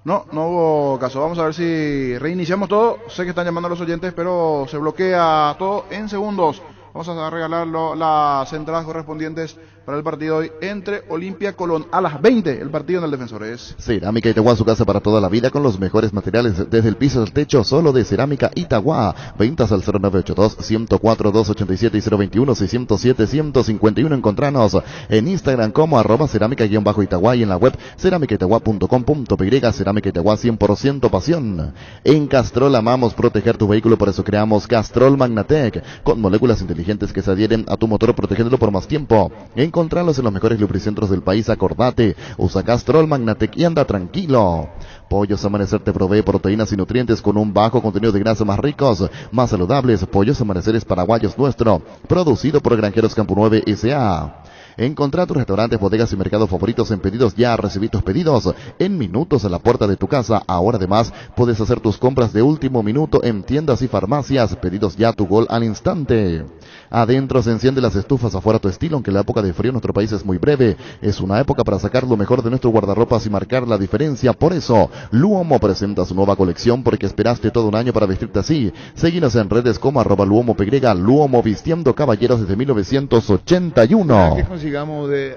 No hubo caso. Vamos a ver si reiniciamos todo. Sé que están llamando a los oyentes, pero se bloquea todo en segundos. Vamos a regalar las entradas correspondientes para el partido hoy entre Olimpia Colón a las 20. El partido en el Defensores. Cerámica Itagua, su casa para toda la vida con los mejores materiales desde el piso al techo, solo de Cerámica Itagua. Ventas al 0982-104-287 y 021-607-151. Encontranos en Instagram como @cerámica_Itagua y en la web cerámicaitagua.com.py. Cerámica Itagua, 100% pasión. En Castrol amamos proteger tu vehículo, por eso creamos Castrol Magnatec, con moléculas inteligentes que se adhieren a tu motor protegiéndolo por más tiempo. Encontralos en los mejores lubricentros del país. Acordate, usa Castrol Magnatec y anda tranquilo. Pollos Amanecer te provee proteínas y nutrientes con un bajo contenido de grasa, más ricos, más saludables. Pollos Amaneceres paraguayos nuestro, producido por Granjeros Campo 9 S.A. Encontrá tus restaurantes, bodegas y mercados favoritos en Pedidos Ya. Recibí tus pedidos en minutos a la puerta de tu casa. Ahora además puedes hacer tus compras de último minuto en tiendas y farmacias. Pedidos Ya, tu gol al instante. Adentro se encienden las estufas, afuera tu estilo, aunque la época de frío en nuestro país es muy breve. Es una época para sacar lo mejor de nuestro guardarropas y marcar la diferencia. Por eso, Luomo presenta su nueva colección, porque esperaste todo un año para vestirte así. Seguinos en redes como @LuomoPY. Luomo, vistiendo caballeros desde 1981. ¿Qué consigamos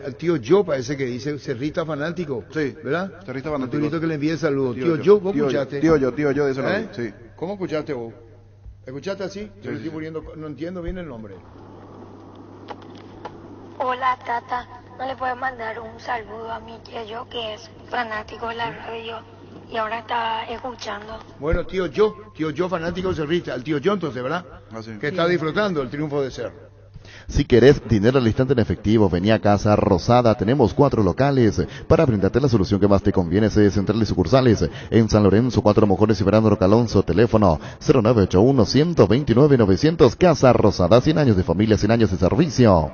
al tío Yo? Parece que dice cerrista fanático. Sí, ¿verdad? Cerrista fanático. Que le envíe saludos. Tío Yo, ¿vos escuchaste? Tío Yo, de eso. Sí. ¿Cómo escuchaste vos? ¿Escuchaste así? Yo le estoy poniendo, no entiendo bien el nombre. Hola, Tata. ¿No le puedes mandar un saludo a mi tío Yo, que es fanático de la radio y ahora está escuchando? Bueno, tío Yo fanático cerrista. El tío Yo entonces, ¿verdad? Así. Que está disfrutando el triunfo de Cerro. Si querés dinero al instante en efectivo, vení a Casa Rosada. Tenemos 4 locales para brindarte la solución que más te conviene. Sedes centrales y sucursales en San Lorenzo, 4 Mojones y Fernando Rocalonso. Teléfono 0981-129-900. Casa Rosada, 100 años de familia, 100 años de servicio.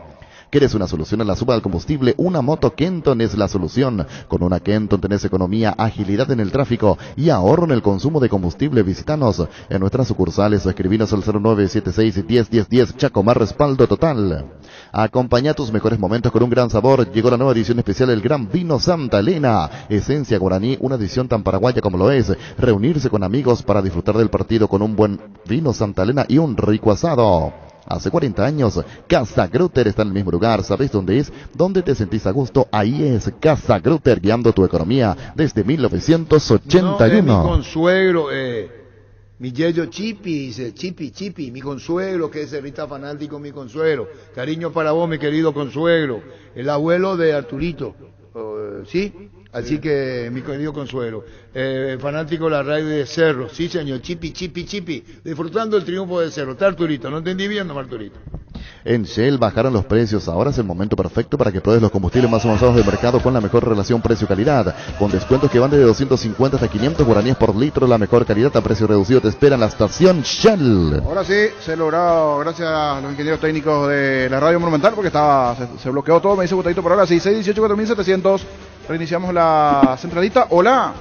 ¿Quieres una solución a la suba del combustible? Una moto Kenton es la solución. Con una Kenton tenés economía, agilidad en el tráfico y ahorro en el consumo de combustible. Visítanos en nuestras sucursales o escribinos al 0976-101010. Chaco, más respaldo total. Acompaña tus mejores momentos con un gran sabor. Llegó la nueva edición especial del Gran Vino Santa Elena. Esencia guaraní, una edición tan paraguaya como lo es. Reunirse con amigos para disfrutar del partido con un buen vino Santa Elena y un rico asado. Hace 40 años, Casa Grutter está en el mismo lugar. ¿Sabes dónde es? ¿Dónde te sentís a gusto? Ahí es Casa Grutter, guiando tu economía desde 1981. No, mi consuegro, mi yeyo Chipi, dice, Chipi, mi consuegro, que es Rita fanático, mi consuegro. Cariño para vos, mi querido consuegro. El abuelo de Arturito, ¿sí? Así que, mi querido consuelo, fanático de la radio de Cerro, sí señor, Chipi, disfrutando el triunfo de Cerro. Está Arturito, ¿no entendí bien, no, Arturito? En Shell bajaron los precios, ahora es el momento perfecto para que pruebes los combustibles más avanzados del mercado con la mejor relación precio-calidad, con descuentos que van desde 250 hasta 500 guaraníes por litro, la mejor calidad a precio reducido te espera en la estación Shell. Ahora sí, se logró gracias a los ingenieros técnicos de la radio Monumental, porque se bloqueó todo, me dice Gustavo, por ahora sí, 618-4700. Reiniciamos la centralita. Hola.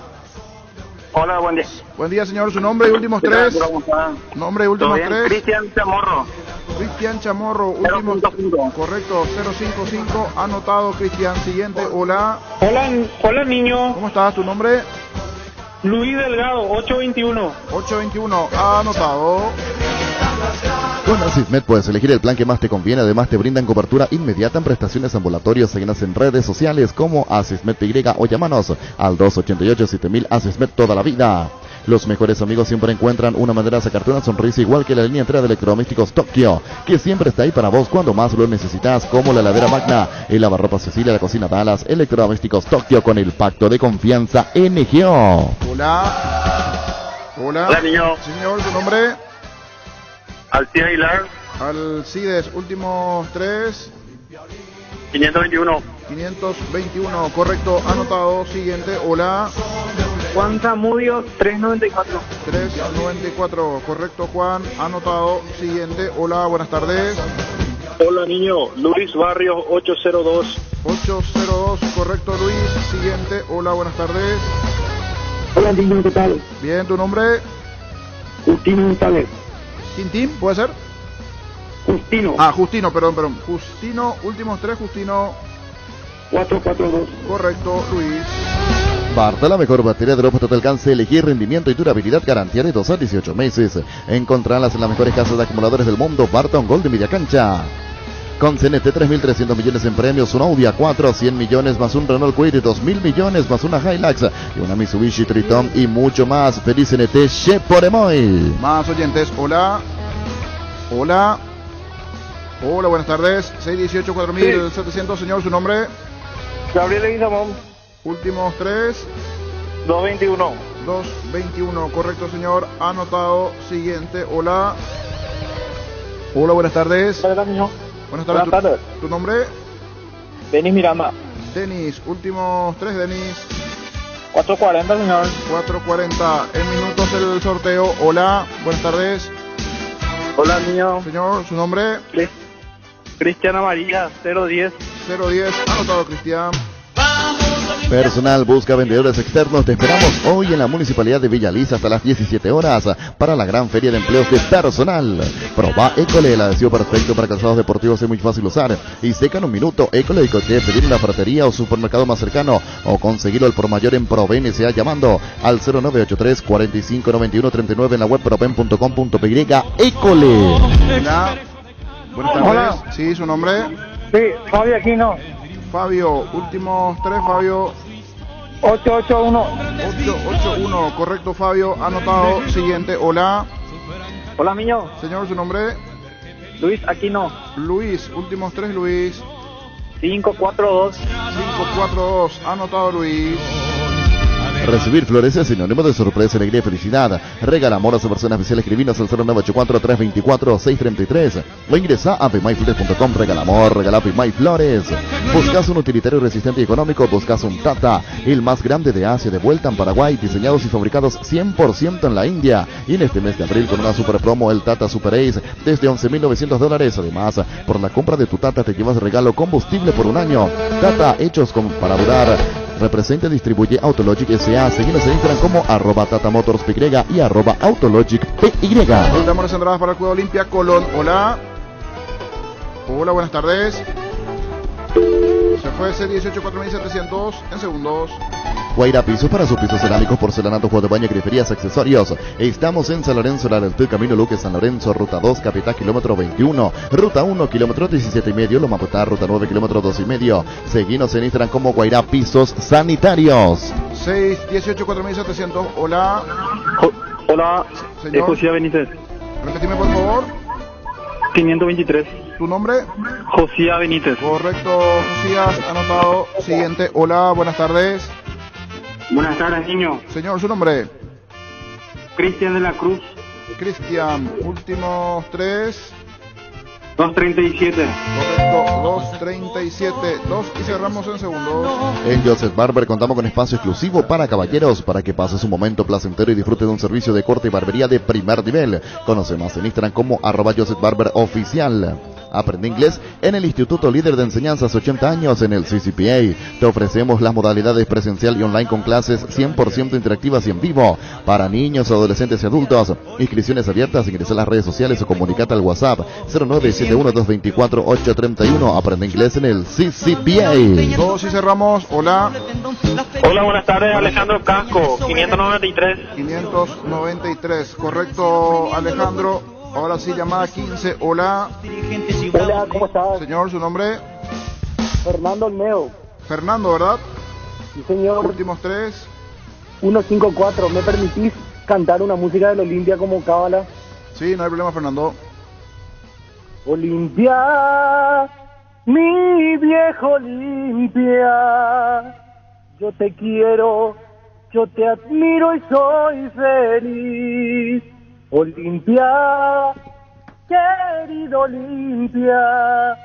Hola, buen día. Buen día, señor. Su nombre y últimos tres. Nombre y últimos tres. Cristian Chamorro, últimos. Correcto, 055. Anotado, Cristian. Siguiente. Hola. Hola, niño. ¿Cómo estás? ¿Tu nombre? Luis Delgado, 821. Anotado. Con Asismed puedes elegir el plan que más te conviene, además te brindan cobertura inmediata en prestaciones ambulatorias. Síguenos en redes sociales como Asismed PY o llámanos al 288-7000. Asismed, toda la vida. Los mejores amigos siempre encuentran una manera de sacarte una sonrisa, igual que la línea entera de electrodomésticos Tokio, que siempre está ahí para vos cuando más lo necesitas, como la heladera Magna, el lavarropa Cecilia, la cocina Dallas. Electrodomésticos Tokio, con el pacto de confianza NGO. Hola, niño. Señor, ¿su nombre? Alcides Aguilar. Alcides, últimos tres. 521. Correcto, anotado. Siguiente. Hola. Juan Zamudio, 394. 394, correcto, Juan, anotado. Siguiente. Hola, buenas tardes. Hola, niño. Luis Barrios, 802. 802, correcto, Luis. Siguiente. Hola, buenas tardes. Hola, niño, ¿qué tal? Bien, ¿tu nombre? Justino González. ¿Tintín, puede ser? Justino. Justino, perdón. Justino, últimos tres, Justino. 442. Correcto, Luis. Barta, la mejor batería de ropa total alcance, elegir rendimiento y durabilidad, garantía de 2 a 18 meses. Encontrarlas en las mejores casas de acumuladores del mundo. Barta, un gol de media cancha. Con CNT, 3.300 millones en premios, un Audi A4, 100 millones más un Renault Kwid, 2.000 millones más una Hilux y una Mitsubishi Triton y mucho más. Feliz CNT, Sheporemoy. Más oyentes, hola, buenas tardes, 618-4700, señor, ¿su nombre? Gabriel Leguizamón. Últimos tres. 221, correcto, señor, anotado. Siguiente, hola, buenas tardes. Hola, niño. Buenas tardes. ¿Tu nombre? Denis Miranda. Denis, últimos tres, Denis. 440, señor. 440, en minutos el sorteo. Hola, buenas tardes. Hola, niño. Señor, ¿su nombre? Cristiana María, 010. 010, anotado, Cristian. Personal busca vendedores externos. Te esperamos hoy en la Municipalidad de Villa Lisa hasta las 17 horas para la gran feria de empleos de personal. Proba École, el adhesivo perfecto para calzados deportivos, es muy fácil usar y seca en un minuto. École y Coté, pedir en la ferretería o supermercado más cercano o conseguirlo al por mayor en Proven S.A. llamando al 0983 45 91 39 en la web proven.com.py. École. Hola. Buenas tardes. Hola. Sí, ¿su nombre? Sí, Fabio Aquino. Fabio, últimos tres, Fabio. 881. 881, correcto, Fabio, anotado. Siguiente, hola. Hola, niño. Señor, ¿su nombre? Luis Aquino. Luis, últimos tres, Luis. 542. 542, anotado, Luis. Recibir flores es sinónimo de sorpresa, alegría y felicidad. Regala amor a su persona especial. Escribinos al 0984-324-633 o ingresa a pimayflores.com. Regala amor, regala Pimay Flores. Buscas un utilitario resistente y económico, buscas un Tata, el más grande de Asia, de vuelta en Paraguay, diseñados y fabricados 100% en la India. Y en este mes de abril con una super promo, el Tata Super Ace, desde $11.900. Además, por la compra de tu Tata te llevas regalo combustible por un año. Tata, hechos para durar. Representa y distribuye Autologic S.A. Seguimos en Instagram como @TataMotorsPY y @AutologicPY. Damos las entradas para el Juego Olimpia Colón. Hola. Hola, buenas tardes. Se fue ese 18.4700 en segundos. Guaira Pisos para sus pisos cerámicos, porcelanato, juego de baño, griferías, accesorios. Estamos en San Lorenzo, La del Camino Luque, San Lorenzo, ruta 2, Capital, kilómetro 21, ruta 1, kilómetro 17,5, Loma Potá, ruta 9, kilómetro 2,5. Seguinos en Instagram como Guaira Pisos Sanitarios. 618-4700. Hola. Hola, Señor. José Benítez. Repetime por favor. 523. ¿Tu nombre? José Benítez. Correcto, Josías, anotado. Siguiente. Hola, buenas tardes. Buenas tardes, niño. Señor, ¿su nombre? Cristian de la Cruz. Cristian, últimos tres. 237. Correcto, 237. 2 y cerramos en segundos. En Joseph Barber contamos con espacio exclusivo para caballeros, para que pases un momento placentero y disfrute de un servicio de corte y barbería de primer nivel. Conoce más en Instagram como @JosephBarberOficial. Aprende inglés en el Instituto Líder de Enseñanzas 80 años en el CCPA. Te ofrecemos las modalidades presencial y online con clases 100% interactivas y en vivo para niños, adolescentes y adultos. Inscripciones abiertas, ingresa a las redes sociales o comunicate al WhatsApp 0971-224-831. Aprende inglés en el CCPA. 2 y cerramos. Hola. Hola, buenas tardes, Alejandro Casco, 593. 593. Correcto, Alejandro. Ahora sí, llamada 15. Hola. Hola, ¿cómo estás? Señor, ¿su nombre? Fernando Olmedo. Fernando, ¿verdad? Sí, señor. Últimos tres. 154. ¿Me permitís cantar una música del Olimpia como cábala? Sí, no hay problema, Fernando. Olimpia, mi viejo Olimpia, yo te quiero, yo te admiro y soy feliz. Olimpia, querido Olimpia,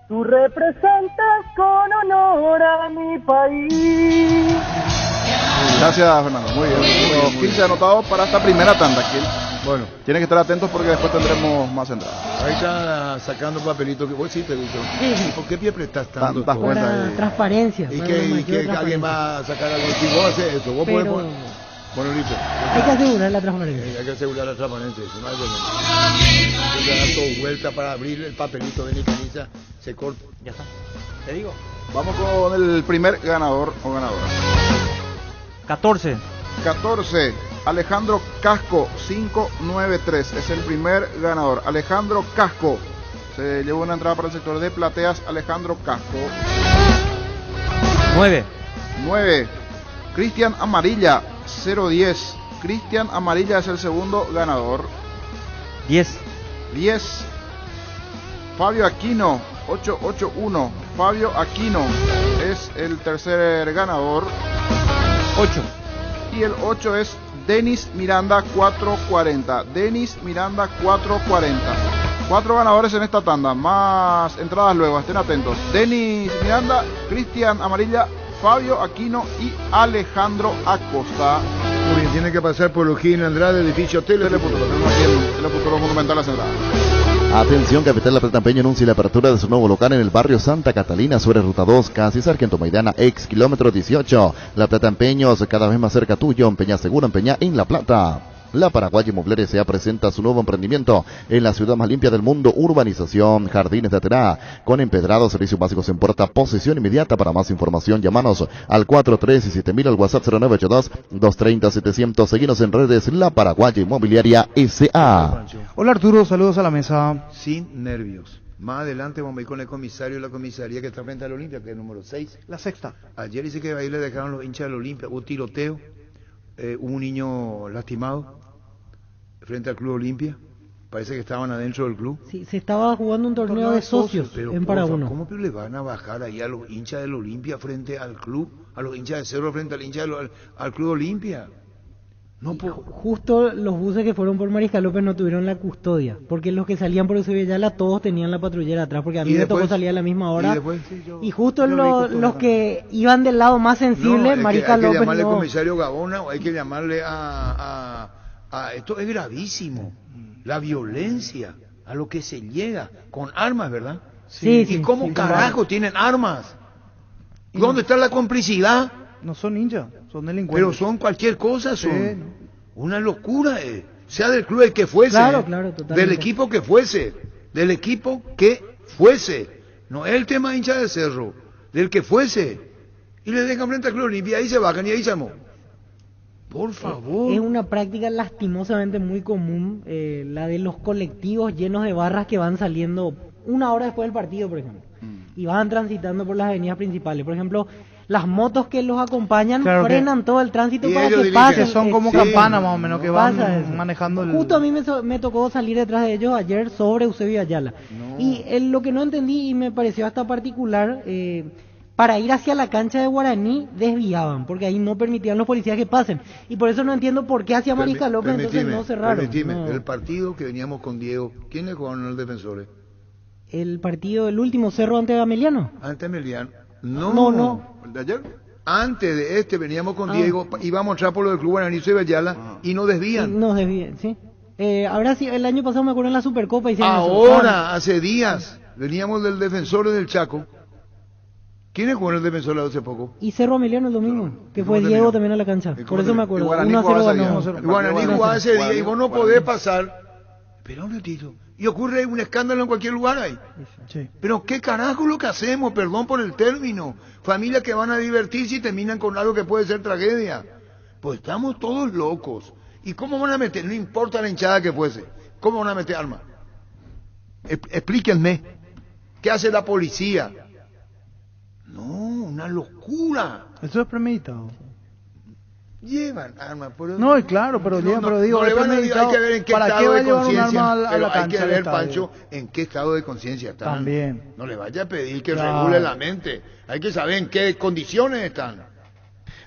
tú representas con honor a mi país. Gracias, Fernando. Muy bien. Los 15 anotados para esta primera tanda. Bueno, tienen que estar atentos porque después tendremos más entradas. Ahí está sacando papelitos que vos sí te gustó. ¿Por qué pie prestas tanto? Para transparencia. Y para que, una y que mayor alguien va a sacar algo. Si vos haces eso, vos podés poner. Bueno, listo. Hay que asegurar la transparencia. Hay que asegurar la transparencia, eso no hay problema. Hay que dar todo vuelta para abrir el papelito de Nicaniza, se corta. Ya está. Te digo. Vamos con el primer ganador o ganadora. 14. Alejandro Casco, 593. Es el primer ganador. Alejandro Casco. Se llevó una entrada para el sector de plateas. Alejandro Casco. 9. Cristian Amarilla, 010. Cristian Amarilla es el segundo ganador. 10. Fabio Aquino, 881. Fabio Aquino es el tercer ganador. 8. Y el 8 es Denis Miranda, 440. Denis Miranda, 440. 4 ganadores en esta tanda. Más entradas luego, estén atentos. Denis Miranda, Cristian Amarilla, Fabio Aquino y Alejandro Acosta. Muy bien, tiene que pasar por Eugene Andrade, edificio Teleputuro. Tenemos aquí en Teleputuro Monumental las entradas. Atención, Capital La Plata Empeño anuncia la apertura de su nuevo local en el barrio Santa Catalina sobre Ruta 2, casi Sargento Maidana, ex kilómetro 18. La Plata Empeños, cada vez más cerca tuyo. Empeña seguro, empeña en La Plata. La Paraguay Inmobiliaria S.A. presenta su nuevo emprendimiento en la ciudad más limpia del mundo, urbanización Jardines de Aterá, con empedrados, servicios básicos en puerta, posesión inmediata. Para más información, llámanos al 437.000 al WhatsApp 0982-230-700. Seguinos en redes La Paraguay Inmobiliaria S.A. Hola Arturo, saludos a la mesa. Sin nervios. Más adelante vamos a ir con el comisario de la comisaría que está frente al Olimpia, que es el número 6. La sexta. Ayer dice que ahí le dejaron los hinchas del Olimpia, hubo tiroteo, hubo un niño lastimado frente al Club Olimpia. Parece que estaban adentro del club. Sí, se estaba jugando un torneo de socios pero en Paraguay. ¿cómo le van a bajar ahí a los hinchas del Olimpia frente al club, a los hinchas de Cerro frente al hincha al club Olimpia? No Justo los buses que fueron por Mariscal López no tuvieron la custodia, porque los que salían por Eusebio Ayala todos tenían la patrullera atrás, porque a mí me tocó salir a la misma hora. Y justo los que iban del lado más sensible, Mariscal López no. Hay que llamarle comisario Gabona, o hay que llamarle esto es gravísimo. La violencia, a lo que se llega, con armas, ¿verdad? Sí, ¿Y cómo carajo tienen armas? ¿Dónde está la complicidad? No son ninjas, son delincuentes. Pero son cualquier cosa, son una locura, sea del club el que fuese, claro, totalmente. del equipo que fuese, no es el tema hincha de Cerro, del que fuese, y le dejan frente al club Olimpia, ahí se bajan y ahí se armó. Por favor. Es una práctica lastimosamente muy común, la de los colectivos llenos de barras que van saliendo una hora después del partido, por ejemplo, y van transitando por las avenidas principales. Por ejemplo, las motos que los acompañan frenan todo el tránsito para que pasen. Son como campanas más o menos que van manejando el... Justo a mí me tocó salir detrás de ellos ayer sobre Eusebio Ayala. Y lo que no entendí y me pareció hasta particular... para ir hacia la cancha de Guaraní desviaban, porque ahí no permitían los policías que pasen. Y por eso no entiendo por qué hacia Mariscal López entonces no cerraron. El partido que veníamos con Diego, ¿quiénes jugaron los defensores? El partido, el último, Cerro ante Ameliano. Ante Ameliano. No. ¿De ayer? Antes de este veníamos con Diego, íbamos a entrar por lo del Club Guaraní y Ayala y nos desvían. Nos desvían, sí. Ahora sí, el año pasado me acuerdo en la Supercopa. Ahora, hace días, veníamos del defensor del Chaco. ¿Quiénes jugaron el defensor hace poco? Y Cerro Ameliano el domingo, que fue Diego también a la cancha. Por eso me acuerdo. 1-0 ganó. Guaraní jugaba ese día y vos no podés pasar. Pero un ratito. Y ocurre un escándalo en cualquier lugar ahí. Sí. Pero qué carajo lo que hacemos, perdón por el término. Familias que van a divertirse y terminan con algo que puede ser tragedia. Pues estamos todos locos. ¿Y cómo van a meter? No importa la hinchada que fuese. ¿Cómo van a meter armas? Explíquenme. ¿Qué hace la policía? No, una locura. Eso es premeditado. Llevan armas, pero... No, claro, pero digo, hay que ver en qué estado de conciencia. Pero hay que ver, Pancho, en qué estado de conciencia están. También. No le vaya a pedir que regule la mente. Hay que saber en qué condiciones están.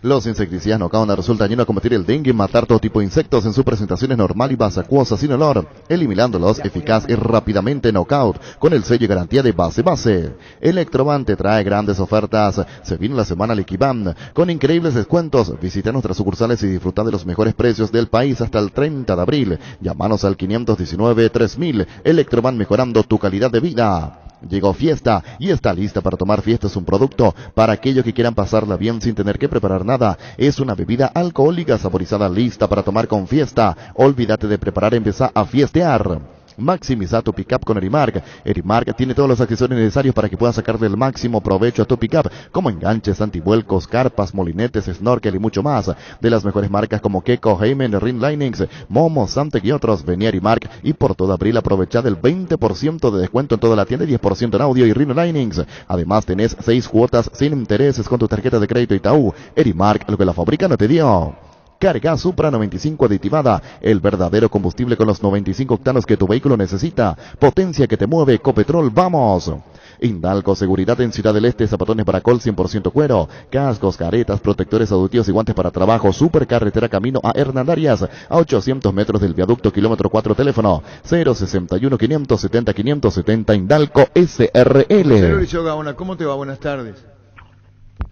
Los insecticidas Knockout resultan ayudar a combatir el dengue y matar todo tipo de insectos en sus presentaciones normal y vasacuosa sin olor, eliminándolos eficaz y rápidamente. Knockout, con el sello y garantía de base. Electroban te trae grandes ofertas. Se viene la semana Liquiban con increíbles descuentos. Visita nuestras sucursales y disfruta de los mejores precios del país hasta el 30 de abril. Llámanos al 519-3000. Electroban, mejorando tu calidad de vida. Llegó Fiesta y está lista para tomar. Fiesta es un producto para aquellos que quieran pasarla bien sin tener que preparar nada. Es una bebida alcohólica saborizada lista para tomar con Fiesta. Olvídate de preparar, empieza a fiestear. Maximiza tu pickup con Erimark. Erimark tiene todos los accesorios necesarios para que puedas sacarle el máximo provecho a tu pickup, como enganches, antivuelcos, carpas, molinetes, snorkel y mucho más. De las mejores marcas como Keko, Heyman, Ring Linings, Momo, Samtec y otros. Vení a Erimark y por todo abril aprovecha del 20% de descuento en toda la tienda y 10% en audio y Ring Linings. Además tenés 6 cuotas sin intereses con tu tarjeta de crédito Itaú. Erimark, lo que la fábrica no te dio. Carga Supra 95 aditivada, el verdadero combustible con los 95 octanos que tu vehículo necesita. Potencia que te mueve, Copetrol, vamos. Indalco, seguridad en Ciudad del Este, zapatones Baracol 100% cuero, cascos, caretas, protectores auditivos y guantes para trabajo. Supercarretera camino a Hernandarias, a 800 metros del viaducto, kilómetro 4, teléfono 061 570 570. Indalco SRL. Señor Liceo Gaona, ¿cómo te va? Buenas tardes.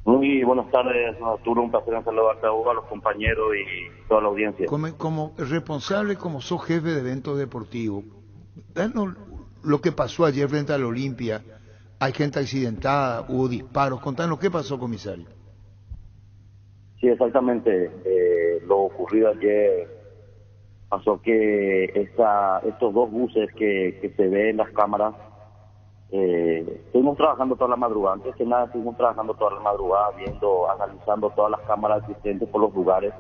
Muy buenas tardes, Arturo, un placer en saludarte a vos, a los compañeros y toda la audiencia. Como responsable, como sos jefe de eventos deportivos, danos lo que pasó ayer frente al Olimpia. Hay gente accidentada, hubo disparos. Contanos qué pasó, comisario. Sí, exactamente. Lo ocurrido ayer pasó que estos dos buses que se ven en las cámaras, estuvimos trabajando toda la madrugada. Antes que nada, estuvimos trabajando toda la madrugada, analizando todas las cámaras existentes por los lugares,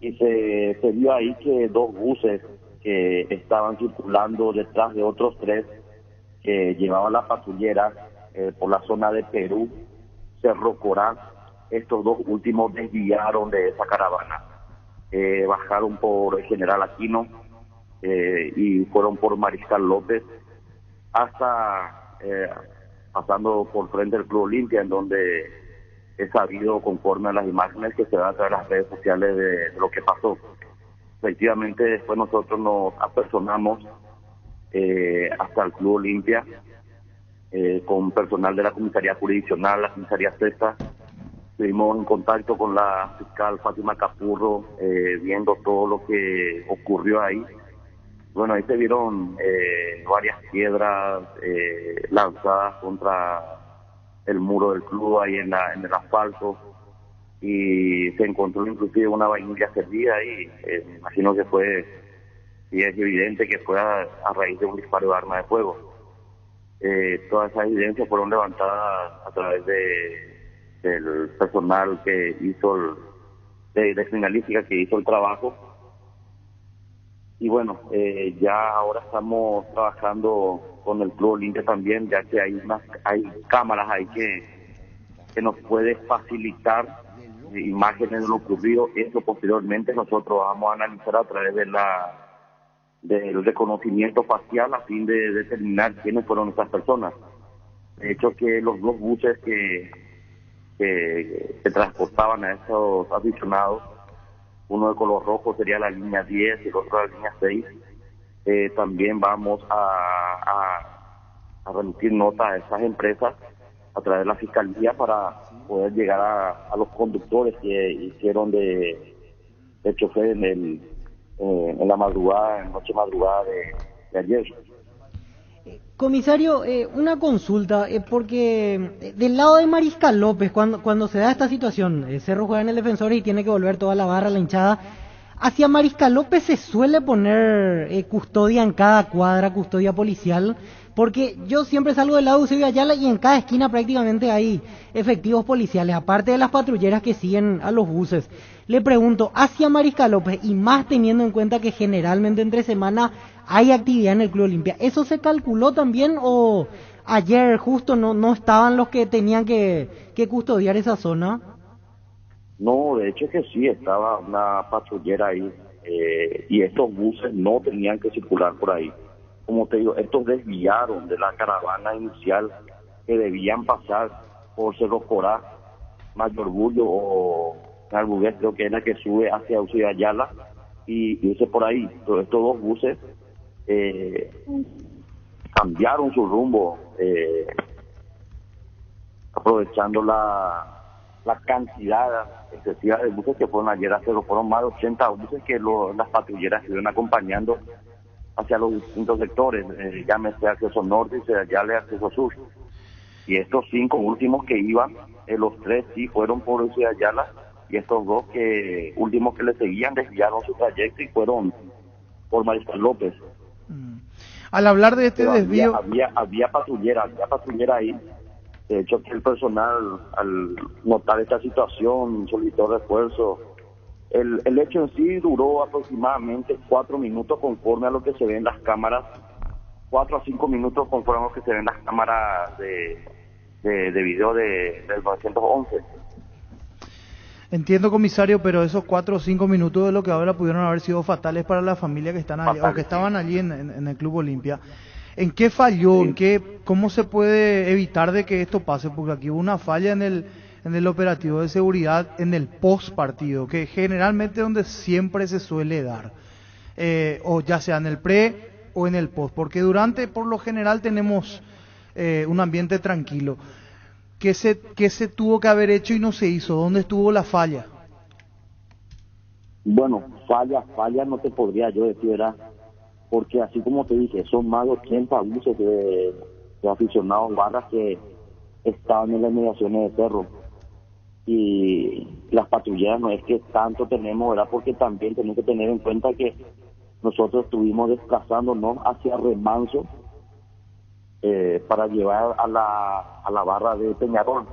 y se vio ahí que dos buses que estaban circulando detrás de otros tres que llevaban las patrulleras por la zona de Perú, Cerro Corán. Estos dos últimos desviaron de esa caravana, bajaron por el General Aquino y fueron por Mariscal López hasta pasando por frente del Club Olimpia, en donde he sabido, conforme a las imágenes que se dan a través de las redes sociales, de lo que pasó. Efectivamente, después nosotros nos apersonamos hasta el Club Olimpia con personal de la Comisaría Jurisdiccional, la Comisaría Sexta. Estuvimos en contacto con la fiscal Fátima Capurro, viendo todo lo que ocurrió ahí. Bueno, ahí se vieron varias piedras lanzadas contra el muro del club, ahí en el asfalto, y se encontró inclusive una vainilla servida ahí. Me imagino que fue, y es evidente que fue a raíz de un disparo de arma de fuego. Todas esas evidencias fueron levantadas a través del personal que hizo de criminalística que hizo el trabajo. Y bueno, ya ahora estamos trabajando con el Club Olimpia también, ya que hay cámaras ahí que nos puede facilitar imágenes de lo ocurrido. Eso posteriormente nosotros vamos a analizar a través del reconocimiento facial, a fin de determinar quiénes fueron esas personas. De hecho, que los dos buses que transportaban a esos aficionados, uno de color rojo sería la línea 10 y el otro la línea 6. También vamos a remitir notas a esas empresas a través de la Fiscalía para poder llegar a los conductores que hicieron de chofer en la madrugada, en noche madrugada de ayer. Comisario, una consulta, porque del lado de Mariscal López, cuando se da esta situación, Cerro juega en el Defensor y tiene que volver toda la barra, la hinchada, hacia Mariscal López se suele poner custodia en cada cuadra, custodia policial, porque yo siempre salgo del lado de Eusebio Ayala y en cada esquina prácticamente hay efectivos policiales, aparte de las patrulleras que siguen a los buses. Le pregunto, hacia Mariscal López, y más teniendo en cuenta que generalmente entre semana hay actividad en el Club Olimpia, ¿eso se calculó también o ayer justo no estaban los que tenían que custodiar esa zona? No, de hecho que sí, estaba una patrullera ahí, y estos buses no tenían que circular por ahí. Como te digo, estos desviaron de la caravana inicial que debían pasar por Cerro Corá, Mayor Bullo o Albugués, creo que es la que sube hacia Eusebio Ayala, y irse por ahí. Entonces, estos dos buses cambiaron su rumbo, aprovechando la cantidad excesiva de buses que fueron ayer a Cerro. Fueron más de 80 buses que las patrulleras estuvieron acompañando hacia los distintos sectores, llámese acceso norte y Ayala acceso sur. Y estos 5 últimos que iban, los 3 sí fueron por Eusebio Ayala, y estos 2 últimos que le seguían desviaron su trayecto y fueron por Mariscal López. Al hablar de este pero desvío... Había patrullera ahí. De hecho, que el personal, al notar esta situación, solicitó refuerzo. El hecho en sí duró aproximadamente 4 minutos conforme a lo que se ve en las cámaras, 4 a 5 minutos conforme a lo que se ve en las cámaras de video del 911. Entiendo, comisario, pero esos 4 o 5 minutos de lo que ahora pudieron haber sido fatales para la familia que están allí, o que estaban allí en el Club Olimpia. ¿En qué falló? ¿Cómo se puede evitar de que esto pase? Porque aquí hubo una falla en el operativo de seguridad en el post partido, que generalmente es donde siempre se suele dar, o ya sea en el pre o en el post, porque durante, por lo general, tenemos un ambiente tranquilo. ¿Qué se tuvo que haber hecho y no se hizo? ¿Dónde estuvo la falla? Bueno, falla no te podría yo decir, ¿verdad? Porque así como te dije, son más de 80 buses de aficionados barras que estaban en las inmediaciones de Cerro. Y las patrulleras no es que tanto tenemos, ¿verdad? Porque también tenemos que tener en cuenta que nosotros estuvimos desplazándonos hacia Remanso para llevar a la barra de Peñarol,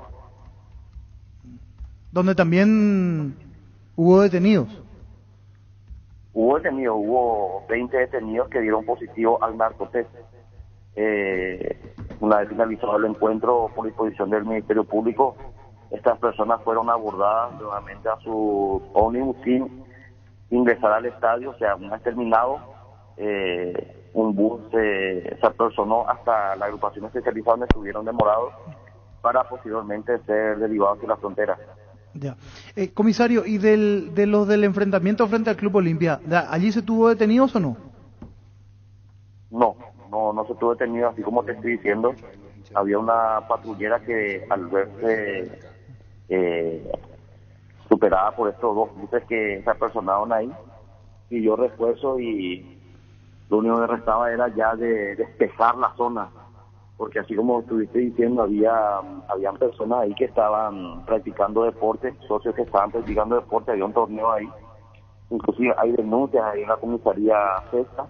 donde también hubo detenidos. Hubo 20 detenidos que dieron positivo al narcotest. Una vez finalizado el encuentro por disposición del Ministerio Público, estas personas fueron abordadas nuevamente a su ómnibus sin ingresar al estadio. O sea, una vez terminado, un bus se apersonó hasta la agrupación especializada donde estuvieron demorados para posteriormente ser derivados hacia la frontera. Ya. Comisario, ¿y de los del enfrentamiento frente al Club Olimpia, allí se tuvo detenidos o no? No se tuvo detenido, así como te estoy diciendo. Había una patrullera que al verse superada por estos dos buses que se apersonaron ahí, pidió refuerzo y lo único que restaba era ya de despejar la zona, porque así como estuviste diciendo, habían personas ahí que estaban practicando deporte, socios que estaban practicando deporte, había un torneo ahí, inclusive hay denuncias ahí en la comisaría sexta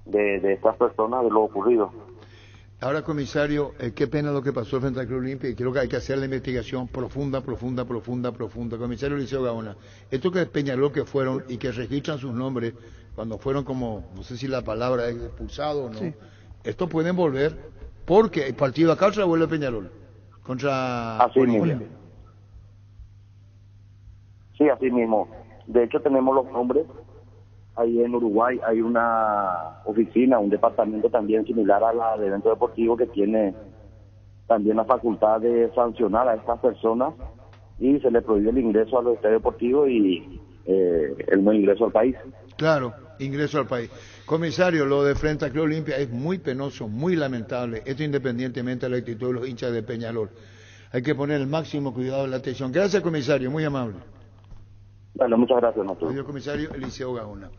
de estas personas de lo ocurrido. Ahora, comisario, qué pena lo que pasó frente al Club Olimpia, y creo que hay que hacer la investigación profunda. Comisario Liceo Gaona, estos que de Peñarol que fueron y que registran sus nombres cuando fueron como, no sé si la palabra es expulsados o no, sí. Estos pueden volver porque el partido acá otra vuelve Peñarol contra Olimpia. Sí, así mismo. De hecho, tenemos los nombres. Ahí en Uruguay hay una oficina, un departamento también similar a la de evento deportivo que tiene también la facultad de sancionar a estas personas y se le prohíbe el ingreso a los estadios deportivos y el no ingreso al país. Claro, ingreso al país. Comisario, lo de frente al Club Olimpia es muy penoso, muy lamentable, esto independientemente de la actitud de los hinchas de Peñarol. Hay que poner el máximo cuidado en la atención. Gracias, comisario, muy amable. Bueno, muchas gracias, Mato. Señor comisario Eliseo Gaona.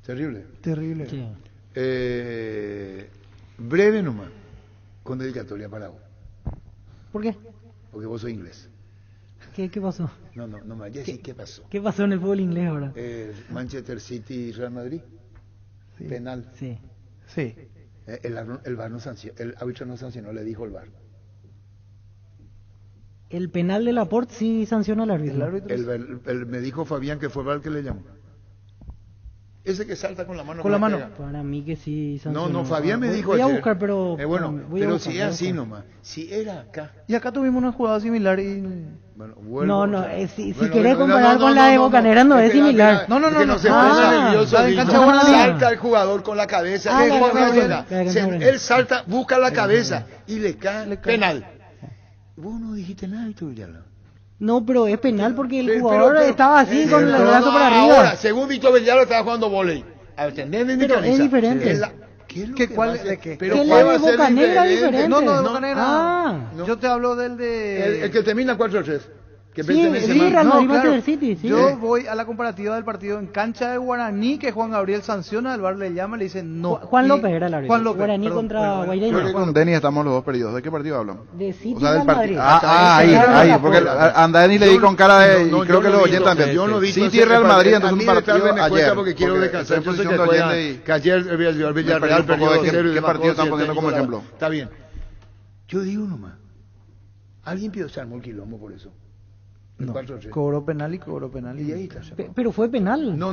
Terrible. Sí. Breve nomás, con dedicatoria para vos. ¿Por qué? Porque vos sos inglés. ¿Qué pasó? No me vayas a decir qué pasó. ¿Qué pasó en el fútbol inglés ahora? Manchester City y Real Madrid. Sí. Penal. Sí. El VAR no sancionó, el árbitro no sancionó, le dijo el VAR. El penal de Laporte sí sanciona al árbitro. Me dijo Fabián que fue el VAR que le llamó. Ese que salta con la mano. Con la mano. Para mí que sí sancionó. No, Fabián me dijo voy ayer. A buscar, pero pero si es así nomás. Si era acá. Y acá tuvimos una jugada similar y... si querés comparar con la de Bocanera no es similar. No se pone nervioso. Salta el jugador con la cabeza. Él salta, busca la cabeza y le cae penal. Vos no dijiste nada y tú ya no. No, pero es penal porque el jugador estaba así con el brazo para arriba. Ahora, según Víctor Villalba estaba jugando vóley. Pero es diferente. ¿De qué? Pero ¿cuál va a ser diferente? No, de Bocanera. Yo te hablo del de... El que termina 4-3. Yo voy a la comparativa del partido en cancha de Guaraní, que Juan Gabriel sanciona, el VAR le llama y le dice no. Juan López era el árbitro. Juan López, Guaraní contra Guaireño. Creo que con Denis estamos los dos perdidos. ¿De qué partido hablan? De City o sea, del Madrid. Ahí, porque a Denis le di con cara de... y creo que lo oyen también. City y Real Madrid, entonces un partido ayer. Porque quiero descansar. Yo sé que ayer el Villarreal perdió 2-0. ¿Qué partido están poniendo como ejemplo? Está bien. Yo digo nomás. Alguien pidió se armó el quilombo por eso. No, cobró penal. Y ahí está. Pero fue penal. No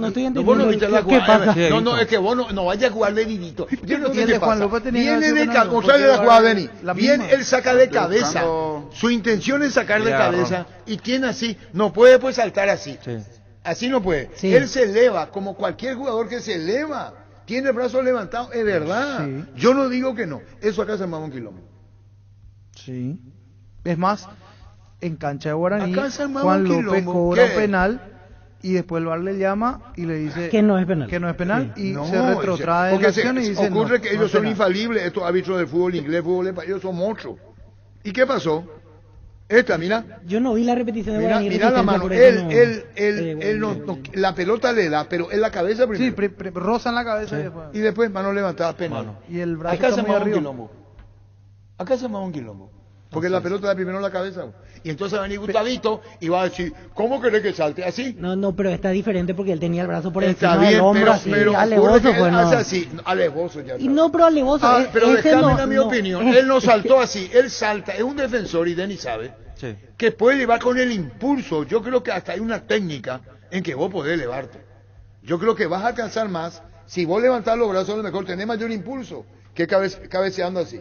estoy entendiendo. ¿Qué pasa? Es que vos no vayas a jugar de vivito. Yo no sé qué pasa. Viene de González la jugada Denis. Bien, él saca de cabeza. Su intención es sacar de cabeza. Y tiene así. No puede pues saltar así. Así no puede. Él se eleva como cualquier jugador que se eleva. Tiene el brazo levantado. Es verdad. Yo no digo que no. Eso acá se llama un quilombo. Sí. Es más... En cancha de Guaraní, Juan López cobra penal y después el VAR le llama y le dice que no es penal, y se retrotrae en la acción y dice ocurre que ellos son infalibles, estos árbitros del fútbol inglés, ellos son monstruos. ¿Y qué pasó? Mira. Yo no vi la repetición de Guaraní. Mira la mano, la pelota le da, pero en la cabeza primero. Sí, roza en la cabeza y después mano levantada, penal. Y el brazo está muy arriba. Acá se llama un quilombo. Porque la pelota da primero en la cabeza. Y entonces va a venir Gustavito y va a decir, ¿cómo querés que salte? ¿Así? No, pero está diferente porque él tenía el brazo por encima del hombro, así, alevoso. Hace así, alevoso ya. Y no, pero alevoso. Pero déjame mi opinión. Él no saltó así, él salta, es un defensor y Denis sabe que puede llevar con el impulso. Yo creo que hasta hay una técnica en que vos podés elevarte. Yo creo que vas a alcanzar más. Si vos levantás los brazos, a lo mejor tenés mayor impulso que cabeceando así.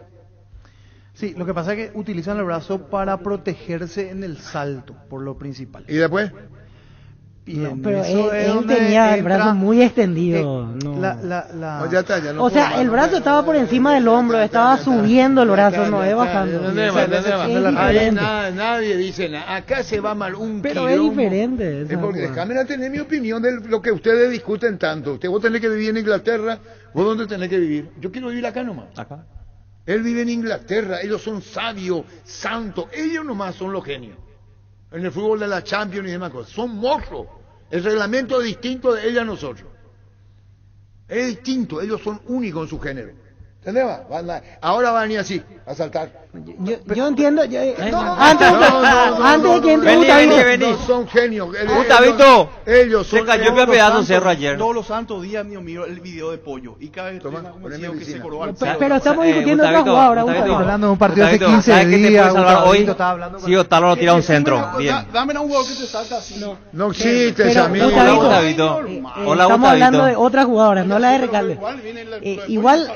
Sí, lo que pasa es que utilizan el brazo para protegerse en el salto, por lo principal. ¿Y después? Bien, No, pero eso es él donde tenía el entra, brazo muy extendido. no. No, ya está, ya no O puedo sea, más. el brazo estaba por encima del hombro, estaba subiendo el brazo, no es bajando. ¿Dónde va? ¿Dónde va? Es Ahí diferente. nadie dice nada. Acá se va mal un Pero es quilombo. diferente. esa Es porque jugada. déjame tener mi opinión de lo que ustedes discuten tanto. Vos tenés que vivir en Inglaterra, vos dónde tenés que vivir. Yo quiero vivir acá nomás. Acá. Él vive en Inglaterra, ellos son sabios, santos, ellos nomás son los genios. En el fútbol de la Champions y demás cosas. Son monstruos. El reglamento es distinto de ellos a nosotros. Es distinto, ellos son únicos en su género. ¿Entendés? Ahora van a venir así, a saltar. Yo entiendo. Antes de que entre Gustavito. No son genios. Gustavito, Ellos se son cayó un pedazo cerro ayer. Todos los santos días mío miro el video de Pollo y cada vez estoy más convencido que se coró al Pero estamos discutiendo otra jugada ahora. Estamos hablando de un partido hace 15 ¿sabes qué te puede días. salvar hoy? Gustavito estaba hablando con- Si Otalo lo tira a un centro. Bien. Dame un jugador que te salta así. No existe Pero, esa misma. Hola, Gustavito, Gustavito. Hola, estamos hablando de Gustavito. otras jugadoras, no la de Recalde. Igual,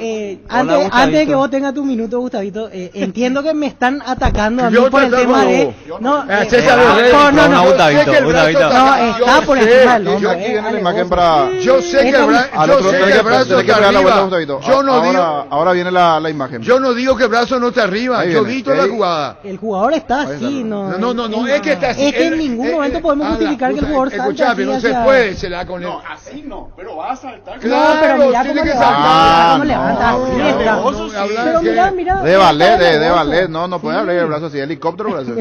antes Gustavito. de que vos tengas tu minuto, Gustavito, entiendo que me están atacando a mí Yo por te el ataco tema a de... vos. No, César Borrell. No, Gustavito, Yo sé que el brazo Gustavito. está- No, está yo por sé, encima del yo hombro. aquí Tiene la imagen para... Yo sé que el Al brazo otro tenés que está pegar la vuelta, arriba. Gustavito. Yo no digo, Ahora viene la imagen. yo no digo que el brazo no está arriba. Ahí Yo viene. vi toda la Ahí. jugada. El jugador está así, no. No, es que está así. Es que en ningún momento podemos justificar que el jugador salte Escuchá, así pero no se hacia- puede, se la da con él. No, así no, pero va a saltar. Claro, No, pero mira tiene cómo que levanta, saltar. cómo levanta, así no, está. habla Pero en serio. mira. De ballet, de está ballet. nervioso. No puede abrir el brazo así. Helicóptero, brazo.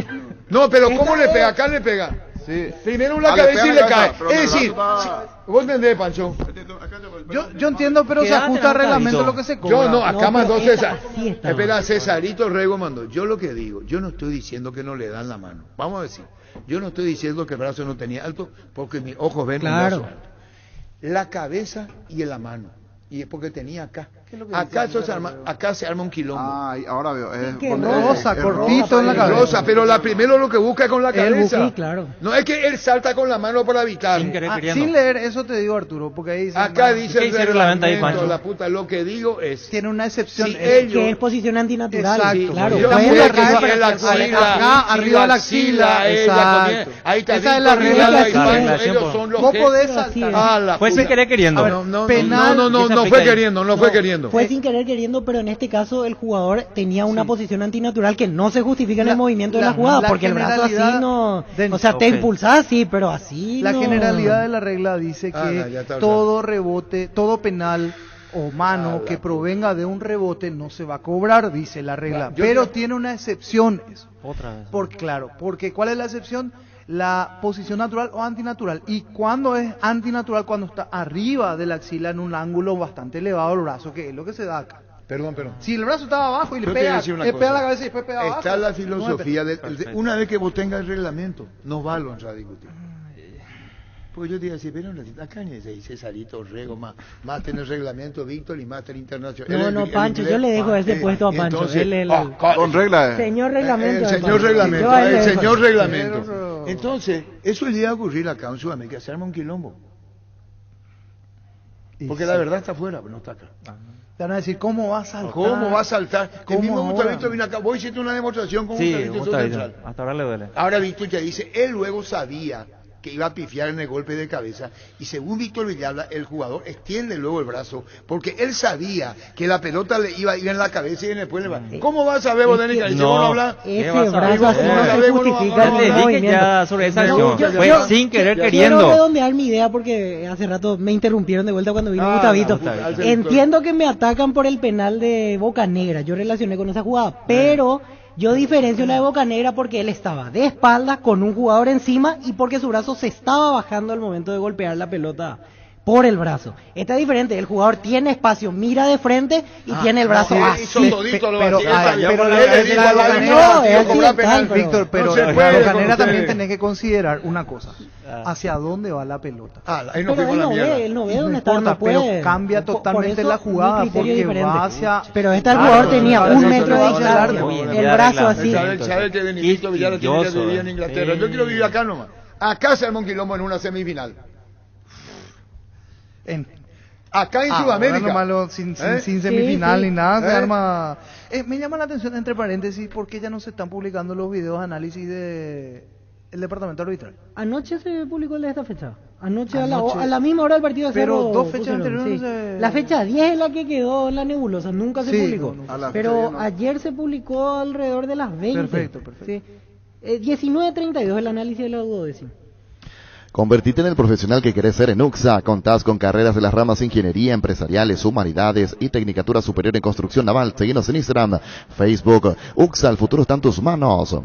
No, pero ¿cómo le pega? Acá le pega. Sí. Primero en la Ah, le cabeza pega y en le la cae. cabeza, pero en Es el decir, brazo está- vos entendés, Pancho. Yo entiendo, pero se Quédate, ajusta al Gustavito. reglamento lo que se cobra. Yo no, acá No, mandó pero César. así está. Espera, Cesarito Rego mandó. Yo lo que digo, yo no estoy diciendo que no le dan la mano. Vamos a decir, yo no estoy diciendo que el brazo no tenía alto, porque mis ojos ven Claro. un brazo alto. La cabeza y la mano. Y es porque tenía acá. Acá se arma un quilombo. Ah, ahora veo. Es que con- rosa, es cortito en la cabeza. Rosa, pero la primero lo que busca es con la El cabeza. buquí, claro. No es que él salta con la mano para evitar. Sin querer Ah, queriendo. sin leer, eso te digo, Arturo, porque ahí dice... Acá dice ¿Qué el dice el reglamento ahí, reglamento, Pancho? la puta, lo que digo es... Tiene una excepción. Si es- ellos- Que es posición antinatural. Exacto. Claro, Yo puede sé ser que arriba, si es la axila, acá, si arriba de la axila, ella ahí está Esa es Víctor la regla Vidal, de ahí la está, regla. ellos son los Vos que- podés Pero así saltar. es. Ah, la Fue sin puta. querer queriendo. A ver, No penal, esa fue aplica ahí. queriendo, no fue queriendo. Fue sin querer queriendo, pero en este caso el jugador tenía una posición antinatural que no se justifica en el movimiento de la jugada, la porque el brazo así generalidad no... del- O sea, te Ok. impulsás, sí, pero así La no. generalidad de la regla dice Ah, que ya está todo rebote, todo penal o mano que provenga de un rebote no se va a cobrar, dice la regla. Yo Pero creo- tiene una excepción eso. Otra vez. Porque ¿cuál es la excepción? La posición natural o antinatural. Y cuando es antinatural, cuando está arriba de la axila en un ángulo bastante elevado el brazo, que es lo que se da acá. Perdón. Si el brazo estaba abajo y le Yo te voy a pega, decir una le pega cosa. la cabeza y después pega abajo. Está la no filosofía es una vez que vos tengas el reglamento, no va a entrar a discutir. Porque yo te iba a decir, pero acá ni se dice Cesarito Rego, más tener reglamento Víctor y más tener internacional. No, Pancho, yo le dejo ese puesto a Pancho. Entonces, Él, Con regla. señor reglamento. El de señor Pancho. reglamento, Yo a él el le dejo. señor reglamento. Pero- Entonces, eso le iba a ocurrir acá en Sudamérica, se arma un quilombo. Porque la verdad está afuera, pero no está acá. Te van a decir, ¿cómo va a saltar? ¿Cómo va a saltar? El ¿Cómo mismo ahora? Gustavito vino acá. Vos hiciste una demostración con Sí, Gustavito Gustavito. Central. Hasta ahora le duele. Ahora Víctor ya dice, él luego sabía que iba a pifiar en el golpe de cabeza y según Víctor Villalba, el jugador extiende luego el brazo porque él sabía que la pelota le iba a ir en la cabeza y después le va. ¿Cómo vas a saber vos, Denica? Si vos no hablas, Ese vas a brazo así no se justifica Ya en te el dije movimiento. ya sobre esa acción. yo- Fue yo- sin querer Quiero queriendo. redondear mi idea porque hace rato me interrumpieron de vuelta cuando vino Gustavito. Gustavito. Entiendo que me atacan por el penal de Boca Negra, yo relacioné con esa jugada, pero yo diferencio la de Boca Negra porque él estaba de espaldas con un jugador encima y porque su brazo se estaba bajando al momento de golpear la pelota por el brazo. Esta es diferente, el jugador tiene espacio, mira de frente y tiene el brazo no, así. hizo todito lo pero- así, ah, está bien. pero Él la- le dijo la- al la- árbitro, no, tío, es cobra así, penal. pero- Víctor, pero No se de puede Bocanera con también ustedes. tenés que considerar una cosa. ¿Hacia dónde va la pelota? Ahí nos Pero fuimos a él la no mierda. ve, él no ve No dónde está, importa, no puede. pero cambia Por totalmente eso la mi jugada criterio porque es diferente. va hacia... Pero esta el jugador tenía Claro, un sí, metro de sí, sí, distancia, sí, sí, el sí, brazo sí, así. ¿Sabe que Benito Villar tiene que vivir en Inglaterra? Yo quiero vivir acá nomás. Acá se arma un quilombo en una semifinal. Acá en Sudamérica. Nomás sin ¿Eh? semifinal Sí, ni nada, se ¿Eh? arma... me llama la atención, entre paréntesis, ¿por qué ya no se están publicando los videos de análisis de el departamento arbitral. Anoche se publicó el de esta fecha. Anoche, Anoche. A la misma hora del partido de Pero Cerro dos fechas pusieron, anteriores sí. se- La fecha 10 es la que quedó en la nebulosa, nunca se Sí, publicó. no, no. A la fecha Pero 10 no. ayer se publicó alrededor de las 20. Perfecto. Sí. 19:32 el análisis de la duodécima. Convertite en el profesional que querés ser en UXA. Contás con carreras de las ramas ingeniería, empresariales, humanidades y tecnicatura superior en construcción naval. Seguinos en Instagram, Facebook. UXA, el futuro está en tus manos.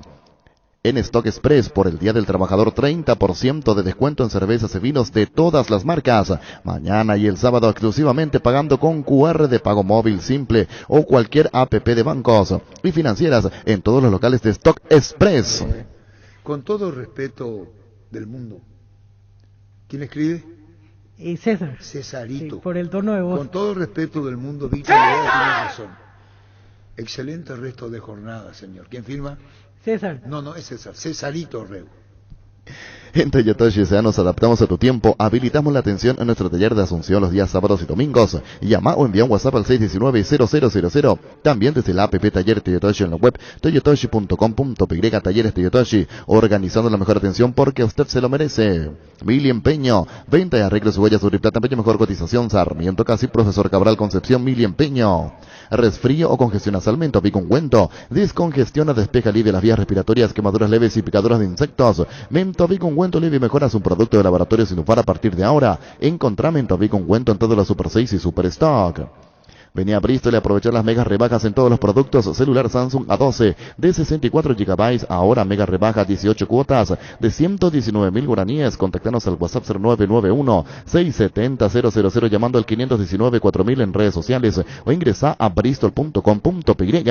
En Stock Express, por el Día del Trabajador, 30% de descuento en cervezas y vinos de todas las marcas. Mañana y el sábado exclusivamente pagando con QR de pago móvil simple o cualquier APP de bancos y financieras en todos los locales de Stock Express. Con todo el respeto del mundo. ¿Quién escribe? César. Cesarito. Sí, por el tono de voz. Con todo el respeto del mundo, Víctor Herrera tiene razón. Excelente resto de jornada, señor. ¿Quién firma? César. No, es César. Cesarito Reu. En Toyotoshi S.A. nos adaptamos a tu tiempo. Habilitamos la atención en nuestro taller de Asunción los días sábados y domingos. Llama o envía un WhatsApp al 619-0000. También desde la app Taller Toyotoshi en la web toyotoshi.com.py. Talleres Toyotoshi, organizando la mejor atención porque usted se lo merece. Mili Empeño, venta y arreglos de huellas Uriplata Empeño, mejor cotización. Sarmiento Casi, Profesor Cabral Concepción, Mili Empeño. Resfrío o congestión nasal, Menthovic Ungüento. Descongestiona, despeja, alivia las vías respiratorias, quemaduras leves y picaduras de insectos. Menthovic Ungüento alivia y mejora su producto de laboratorio Sinufar a partir de ahora. Encontrá Menthovic Ungüento en todas las Super 6 y Super Stock. Venía a Bristol y aprovechar las megas rebajas en todos los productos. Celular Samsung A12 de 64 GB, ahora mega rebaja 18 cuotas de 119.000 guaraníes. Contactanos al WhatsApp 0991-670-000 llamando al 519-4000 en redes sociales o ingresa a bristol.com.py.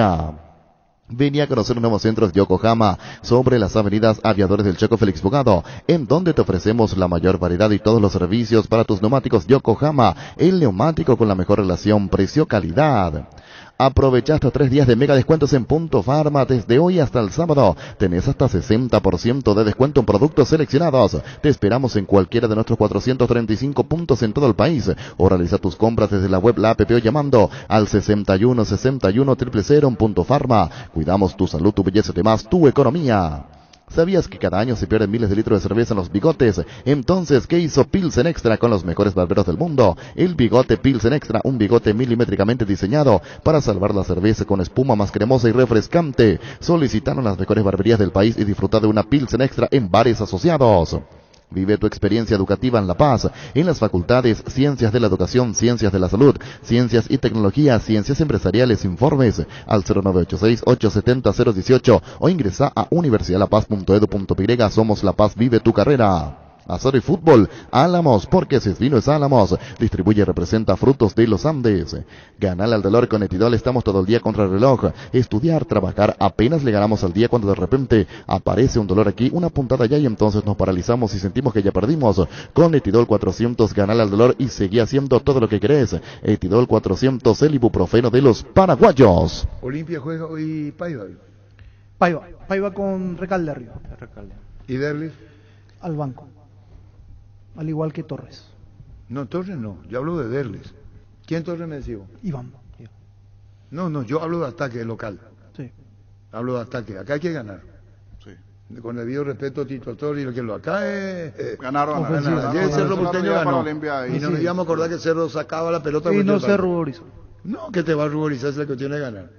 Venía a conocer los nuevos centros Yokohama sobre las avenidas Aviadores del Chaco Félix Bogado, en donde te ofrecemos la mayor variedad y todos los servicios para tus neumáticos Yokohama, el neumático con la mejor relación precio-calidad. Aprovecha hasta 3 días de mega descuentos en Punto Farma. Desde hoy hasta el sábado tenés hasta 60% de descuento en productos seleccionados. Te esperamos en cualquiera de nuestros 435 puntos en todo el país o realiza tus compras desde la web, la app o llamando al 61 61 000 en Punto Farma. Cuidamos tu salud, tu belleza y demás, tu economía. ¿Sabías que cada año se pierden miles de litros de cerveza en los bigotes? Entonces, ¿qué hizo Pilsen Extra con los mejores barberos del mundo? El bigote Pilsen Extra, un bigote milimétricamente diseñado para salvar la cerveza con espuma más cremosa y refrescante. Solicitaron las mejores barberías del país y disfruta de una Pilsen Extra en bares asociados. Vive tu experiencia educativa en La Paz, en las facultades Ciencias de la Educación, Ciencias de la Salud, Ciencias y Tecnología, Ciencias Empresariales. Informes al 0986-870-018 o ingresa a universidadlapaz.edu.py. Somos La Paz, vive tu carrera. Azor y Fútbol, Álamos, porque si es vino es Álamos. Distribuye y representa Frutos de los Andes. Ganar al dolor con Etidol, estamos todo el día contra el reloj. Estudiar, trabajar, apenas le ganamos al día cuando de repente aparece un dolor aquí, una puntada allá y entonces nos paralizamos y sentimos que ya perdimos. Con Etidol 400, ganar al dolor y seguí haciendo todo lo que querés. Etidol 400, el ibuprofeno de los paraguayos. Olimpia juega hoy Paiva. Paiva con Recalde arriba. ¿Y Derlis? Al banco. Al igual que Torres. No, Torres no. Yo hablo de Derlis. ¿Quién Torres me decía? Iván. No, yo hablo de ataque local. Sí. Hablo de ataque. Acá hay que ganar. Sí. Con el debido respeto a Tito Torres y lo que lo acá es... Ganaron. Ayer Cerro Porteño ganó. Y no nos íbamos a acordar que Cerro sacaba la pelota. Y no se ruborizó. No, que te va a ruborizar si la cuestión es ganar.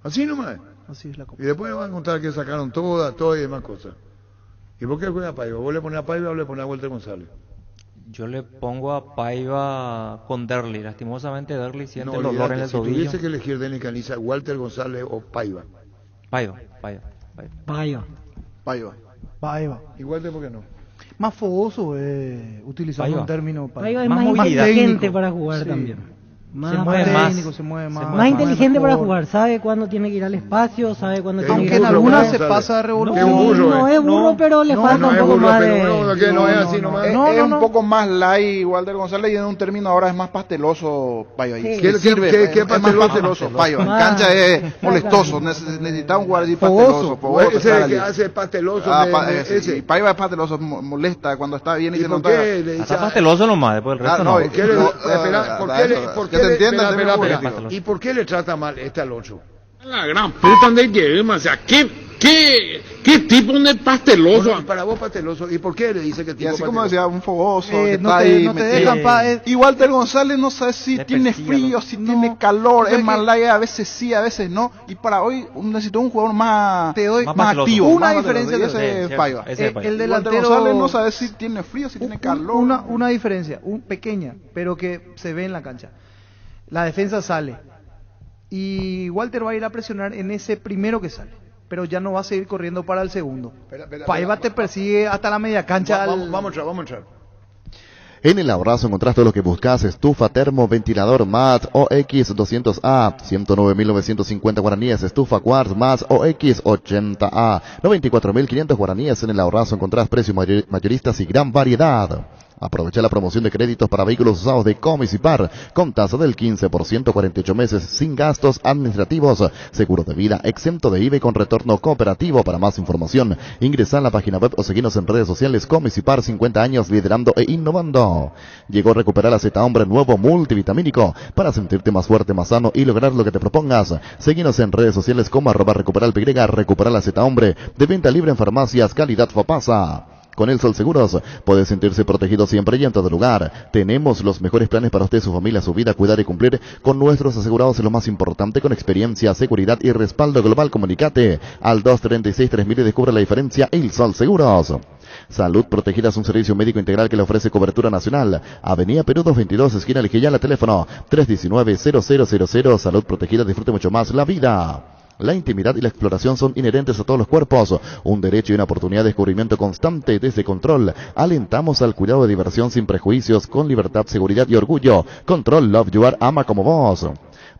Así nomás. Así es la cosa. Y después me van a contar que sacaron todo y demás cosas. ¿Y por qué juega Paiva? ¿Vos le ponés a Paiva o le ponés a Walter González? Yo le pongo a Paiva con Derli. Lastimosamente Derli siente el dolor olvídate, en el si tobillo. tuviese que elegir Denis Caniza, Walter González o Paiva. Paiva. ¿Y Walter por qué no? Más fogoso, utilizando un término. Paiva es más inteligente para jugar también. Se mueve técnico, se mueve más. Más inteligente para jugar, sabe cuándo tiene que ir al espacio, sabe cuándo tiene que ir aunque en algunas se pasa de revolución. No es burro, pero le falta un poco más de... No es así nomás. Es un poco más light Walter González y en un término ahora es más pasteloso Paiva. ¿Qué es más pasteloso Paiva. En cancha es molestoso, necesita un jugador pasteloso. Ese que hace pasteloso. Y Paiva es pasteloso, molesta cuando está bien y se nota. Está pasteloso nomás, después el resto no. ¿Por qué ¿Y por qué le trata mal este al 8? La gran puta de Guillermo, o sea, ¿qué ¿Qué tipo de pasteloso? Bueno, para vos pasteloso, ¿y por qué le dice que tipo Y así pasteloso? como decía, un fogoso, que no está te- ahí no te metido. dejan paz. Y Walter González no sabe si tiene frío, si tiene calor, es más light, a veces sí, a veces no. Y para hoy necesito un jugador más, más activo. una más diferencia. pasteloso, y ese es Paiva. El Walter delantero González no sabe si tiene frío, si tiene calor. Una diferencia, pequeña, pero que se ve en la cancha. La defensa sale y Walter va a ir a presionar en ese primero que sale, pero ya no va a seguir corriendo para el segundo. Paiva te persigue hasta la media cancha. Vamos a entrar. En el abrazo encontrás todo lo que buscas: estufa, termo, ventilador, MAT OX200A, 109.950 guaraníes, estufa Quartz MAT OX80A, 94.500 guaraníes. En el abrazo encontrás precios mayoristas y gran variedad. Aprovecha la promoción de créditos para vehículos usados de Comisipar con tasa del 15%, 48 meses sin gastos administrativos, seguro de vida exento de IVA y con retorno cooperativo. Para más información, ingresa a la página web o seguinos en redes sociales. Comisipar, 50 años liderando e innovando. Llegó a recuperar a Z Hombre nuevo multivitamínico para sentirte más fuerte, más sano y lograr lo que te propongas. Seguinos en redes sociales como @recuperalpy, recuperar la Z Hombre, de venta libre en farmacias, calidad Fapasa. Con El Sol Seguros puede sentirse protegido siempre y en todo lugar. Tenemos los mejores planes para usted, su familia, su vida, cuidar y cumplir con nuestros asegurados. Es lo más importante, con experiencia, seguridad y respaldo global. Comunicate al 236-3000 y descubre la diferencia. El Sol Seguros. Salud Protegida es un servicio médico integral que le ofrece cobertura nacional. Avenida Perú 222, esquina Lijillala, teléfono 319-0000. Salud Protegida, disfrute mucho más la vida. La intimidad y la exploración son inherentes a todos los cuerpos. Un derecho y una oportunidad de descubrimiento constante desde Control. Alentamos al cuidado de diversión sin prejuicios, con libertad, seguridad y orgullo. Control, Love You Are, ama como vos.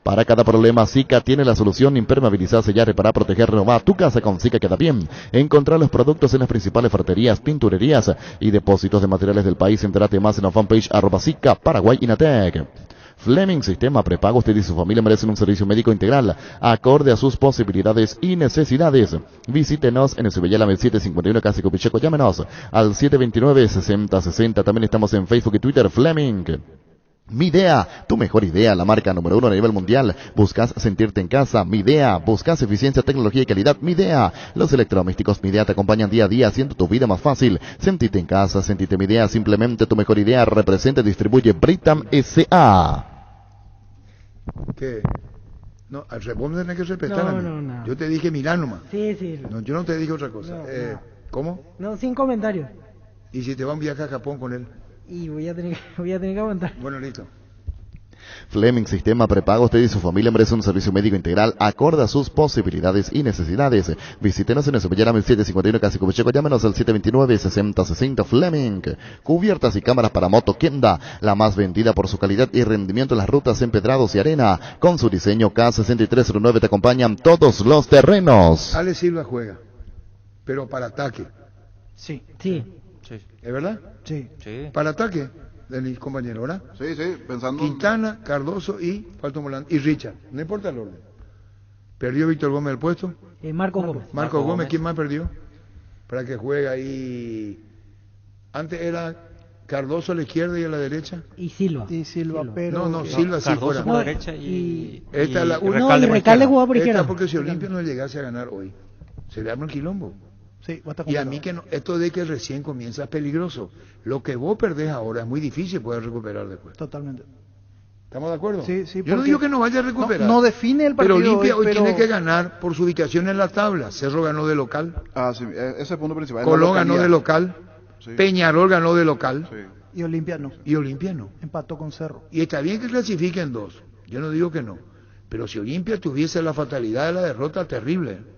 Para cada problema, Zika tiene la solución. Impermeabilizar, sellar, reparar, proteger, renovar. Tu casa con Zika queda bien. Encontrar los productos en las principales ferreterías, pinturerías y depósitos de materiales del país. Entérate más en la fanpage @Zika Paraguay Inatec. Fleming Sistema Prepago. Usted y su familia merecen un servicio médico integral acorde a sus posibilidades y necesidades. Visítenos en Subellala 751, Casi Copicheco. Llámenos al 729-6060. También estamos en Facebook y Twitter. Fleming. Midea, tu mejor idea, la marca número 1 a nivel mundial. ¿Buscas sentirte en casa? Midea. ¿Buscas eficiencia, tecnología y calidad? Midea. Los electrodomésticos Midea te acompañan día a día, haciendo tu vida más fácil. Sentite en casa, sentite Midea. Simplemente tu mejor idea. Representa y distribuye Britam S.A. ¿Qué? No, vos me tenés que respetar a mí. No. Yo te dije mirar nomás. Sí. No, yo no te dije otra cosa. No. ¿Cómo? No, sin comentarios. ¿Y si te va un viaje a Japón con él? Y voy a tener que aguantar. Bueno, listo. Fleming Sistema Prepago. Usted y su familia merecen un servicio médico integral acorde a sus posibilidades y necesidades. Visítenos en Subellana 751, Casi Copicheco. Llámenos al 729-6060. Fleming. Cubiertas y cámaras para moto Kenda, la más vendida por su calidad y rendimiento en las rutas empedrados y arena. Con su diseño K6309 te acompañan todos los terrenos. Ale Silva juega, pero para ataque. Sí. ¿Es verdad? Sí. Para ataque de mis compañeros, ¿verdad? Sí, pensando... Quintana, Cardoso y Falto Molán y Richard. No importa el orden. ¿Perdió Víctor Gómez el puesto? Marcos Gómez. Marcos Gómez, ¿quién más perdió? Para que juegue ahí. Antes era Cardoso a la izquierda y a la derecha. Y Silva, pero... No, Silva sí Cardoso fuera. por la derecha y Esta es la una. No, y Recalde jugaba por izquierda. Esta porque si Olimpia no llegase a ganar hoy, se le arma un quilombo. Sí, va a estar y a mí que no, esto de que recién comienza es peligroso. Lo que vos perdés ahora es muy difícil poder recuperar después. Totalmente. ¿Estamos de acuerdo? Sí, Yo no digo que no vaya a recuperar. No define el partido. Pero Olimpia hoy pero... tiene que ganar por su ubicación en la tabla. Cerro ganó de local. Sí, ese es el punto principal. Colón ganó de local. Sí. Peñarol ganó de local. Sí. Y Olimpia no. Empató con Cerro. Y está bien que clasifiquen dos. Yo no digo que no. Pero si Olimpia tuviese la fatalidad de la derrota, terrible.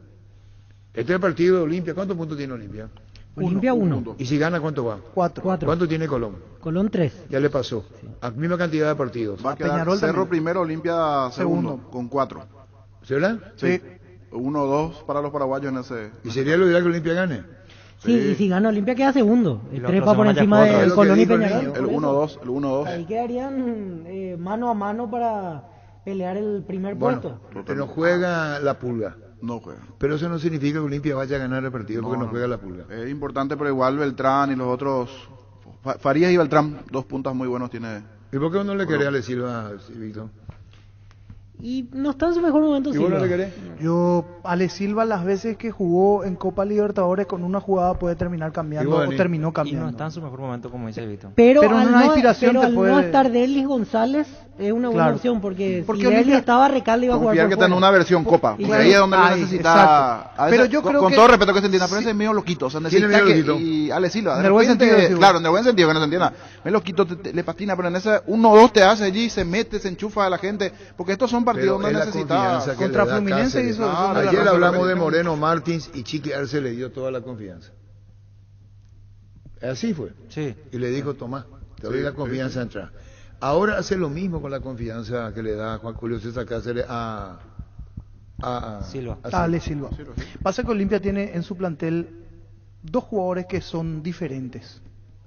Este es el partido de Olimpia. ¿Cuántos puntos tiene Olimpia? Olimpia 1. ¿Y si gana cuánto va? 4. ¿Cuánto tiene Colón? Colón 3. Ya le pasó. Sí. A misma cantidad de partidos. Va a quedar Peñarol Cerro también. Primero, Olimpia segundo, con 4. ¿Sí, verdad? Sí. 1-2 para los paraguayos en ese... ¿Y sería lo ideal que Olimpia gane? Sí, y si gana Olimpia queda segundo. El trepa por encima de Colón y Peñarol. El 1-2. Ahí quedarían mano a mano para pelear el primer puesto. Pero juega la Pulga. No juega. Pero eso no significa que Olimpia vaya a ganar el partido porque no juega la Pulga. Es importante, pero igual Beltrán y los otros... Farías y Beltrán, 2 puntas muy buenos tiene... ¿Y por qué no le querés a Le Silva, Víctor? Y no está en su mejor momento. ¿Y vos no Silva. le querés? Yo, Ale Silva, las veces que jugó en Copa Libertadores con una jugada puede terminar cambiando o terminó Y no cambiando. está en su mejor momento, como dice Vito. Pero en al una no, inspiración pero te al puede... no estar Derlis González es una buena Claro. opción porque si Olimpia- Derlis estaba, Recalde iba a jugar Confiar por que está en fuera. una versión Copa, Y porque claro, ahí es donde lo ahí, necesita. exacto. A veces, Pero yo creo con que- todo respeto que se entienda, pero ese es medio loquito. O sea, ¿Quién es necesita medio que. loquito? Y Ale Silva, de En el buen repente, sentido, sí, claro, en el buen sentido, que no se entienda. Medio loquito le patina, pero en ese 1-2 te hace allí, se mete, se enchufa a la gente. Porque estos son partidos Pero donde es la necesita. confianza que Contra le da Fluminense Cáceres. hizo- Claro, hizo- Ayer la hablamos de repetición. Moreno Martins y Chiqui Arce le dio toda la confianza. Así fue. Sí. Y le dijo, Tomás, te doy la confianza a entrar. Ahora hace lo mismo con la confianza que le da Juan Julio César Cáceres a Silva. a Ale Silva. Pasa que Olimpia tiene en su plantel dos jugadores que son diferentes.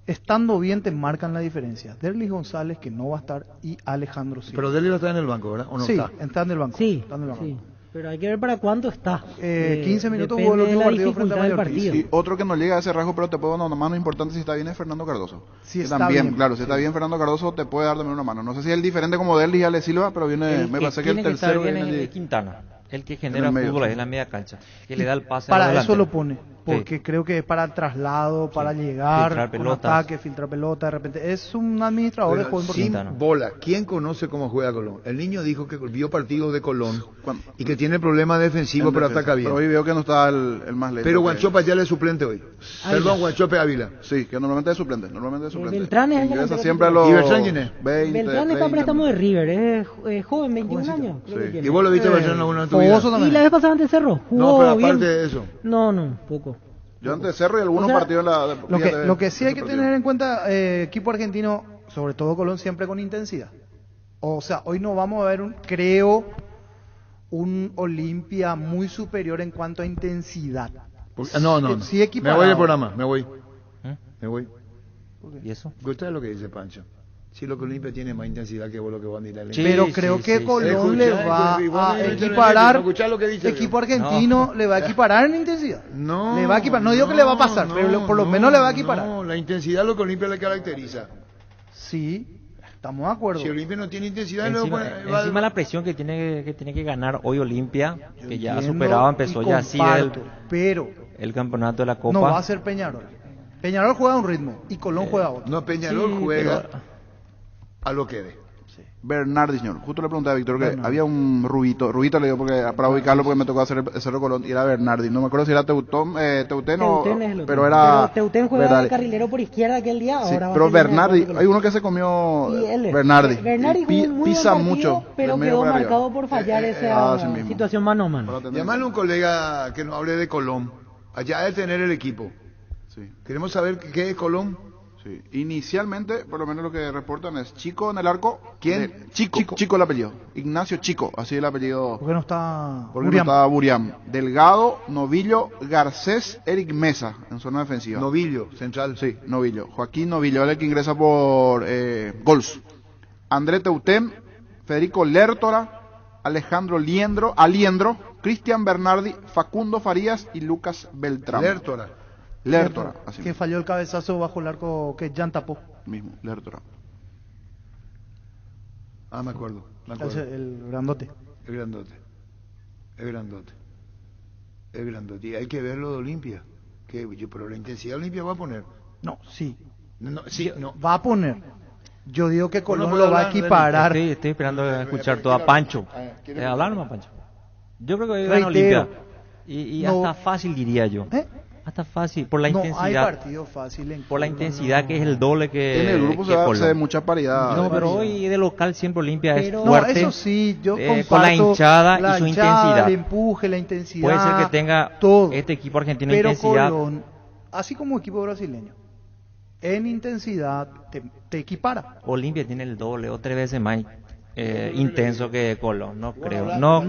Estando bien te marcan la diferencia. Derlis González, que no va a estar, y Alejandro Silva. Pero Delio está en el banco, ¿verdad? ¿O no sí, está? en el banco. Sí, está en el banco. sí. Pero hay que ver para cuánto está. 15 minutos depende jugó el de último la partido frente a dificultad del Mallorquín. partido. Y otro que no llega a ese rasgo, pero te puede dar una mano importante si está bien es Fernando Cardoso. Si Que está también, bien. claro, si está bien Fernando Cardoso te puede dar también una mano. No sé si es el diferente como Derlis y Ale Silva, pero viene, me parece que el tiene que estar tercero bien viene es allí. Quintana. El que genera En el medio, fútbol sí. es la media cancha. Que le da el pase Para adelante. eso lo pone, porque creo que es para el traslado, para llegar, Filtrar con pelotas. ataque, filtrar pelota, de repente. Es un administrador de Pero juego sin importante. bola. ¿Quién conoce cómo juega Colón? El niño dijo que vio partidos de Colón y que tiene problemas defensivos, pero ataca bien. Pero hoy veo que no está el más lento. Pero que- Guanchope ya le es suplente hoy. Perdón, Guanchope Ávila. Sí, que normalmente es suplente. Normalmente es suplente. Beltrán es el Ingresa delantero siempre a titular. los ¿Y Beltrán quién es? 20, Beltrán está a 30. préstamo de River, es joven, 21 años. Creo que Sí. tiene. ¿Y vos lo viste Beltrán alguna vez en tu vida? Fogoso también. Y la vez pasada ante Cerro, jugó No, pero aparte bien. de eso. No, poco. Yo antes Cerro y algunos O sea, partidos en la... Lo que sí hay que tener en cuenta, equipo argentino, sobre todo Colón, siempre con intensidad. O sea, hoy no vamos a ver un Olimpia muy superior en cuanto a intensidad. No. Sí Me equiparado. voy del programa, me voy. ¿Eh? Me voy. ¿Y eso? ¿Usted es lo que dice Pancho? Si lo que Olimpia tiene más intensidad que vos lo que van a ir a Sí, Pero creo que Colón le va a equiparar, Escuchá lo que dice. equipo argentino le va a equiparar en intensidad. No. Le va a equiparar, no digo que le va a pasar, pero por lo menos le va a equiparar. No, la intensidad lo que Olimpia le caracteriza. Sí, estamos de acuerdo. Si Olimpia no tiene intensidad, Encima la presión que tiene que ganar hoy Olimpia, que ya ha Entiendo superado, y empezó ya así el pero campeonato de la Copa. no va a ser Peñarol. Peñarol juega a un ritmo y Colón juega a otro. No, Peñarol juega pero- a lo que dé. Bernardi, señor. Justo le pregunté a Víctor que había un Rubito le digo para ubicarlo porque me tocó hacer el Cerro Colón y era Bernardi. No me acuerdo si era Teutén o... Teutén es el otro. pero era... Teutén juega Bernardi. de carrilero por izquierda aquel día. Sí, Ahora va a pero ser línea de Bernardi, cuatro hay uno que se comió Y él, Bernardi. Bernardi Y jugó un muy pisa buen partido, mucho. pero del medio quedó para arriba. marcado por fallar esa así mismo. situación mano a mano. Llamarle a un colega que nos hable de Colón. Allá de tener el equipo. Sí. Queremos saber qué es Colón. Sí. Inicialmente, por lo menos lo que reportan es Chico en el arco. ¿Quién? Chico el apellido. Ignacio Chico, así el apellido. ¿Por qué no está Porque Buriam? no estaba Buriam. Delgado, Novillo, Garcés, Eric Mesa en zona defensiva. Novillo, central. Sí, Novillo. Joaquín Novillo, el que ingresa por Gols. André Teutén, Federico Lertora, Alejandro Aliendro, Cristian Bernardi, Facundo Farías y Lucas Beltrán. Lertora, así Que falló el cabezazo bajo el arco que Jan tapó. mismo, Lertora. Ah, me acuerdo. El grandote. El grandote. Y hay que verlo de Olimpia. Pero la intensidad de Olimpia va a poner. No, sí. No. Va a poner. Yo digo que Colón puedo lo va a hablar, equiparar. Estoy esperando a escuchar todo a Pancho. Hablar nomás, Pancho. Yo creo que hoy gana Reitero. Olimpia. Y No. hasta fácil, diría yo. Hasta fácil, por la No hay intensidad. partido fácil en Por la Colón, intensidad que es el doble que En el grupo que se Colón. ve mucha paridad. No, pero hoy de local siempre Olimpia es Pero, fuerte. no, eso sí, yo comparto con la hinchada la y su hinchada, intensidad. el empuje, la intensidad. Puede ser que tenga todo. este equipo argentino Pero intensidad. Colón, así como equipo brasileño, en intensidad te equipara. Olimpia tiene el doble o 3 veces más intenso que Colón, no creo. No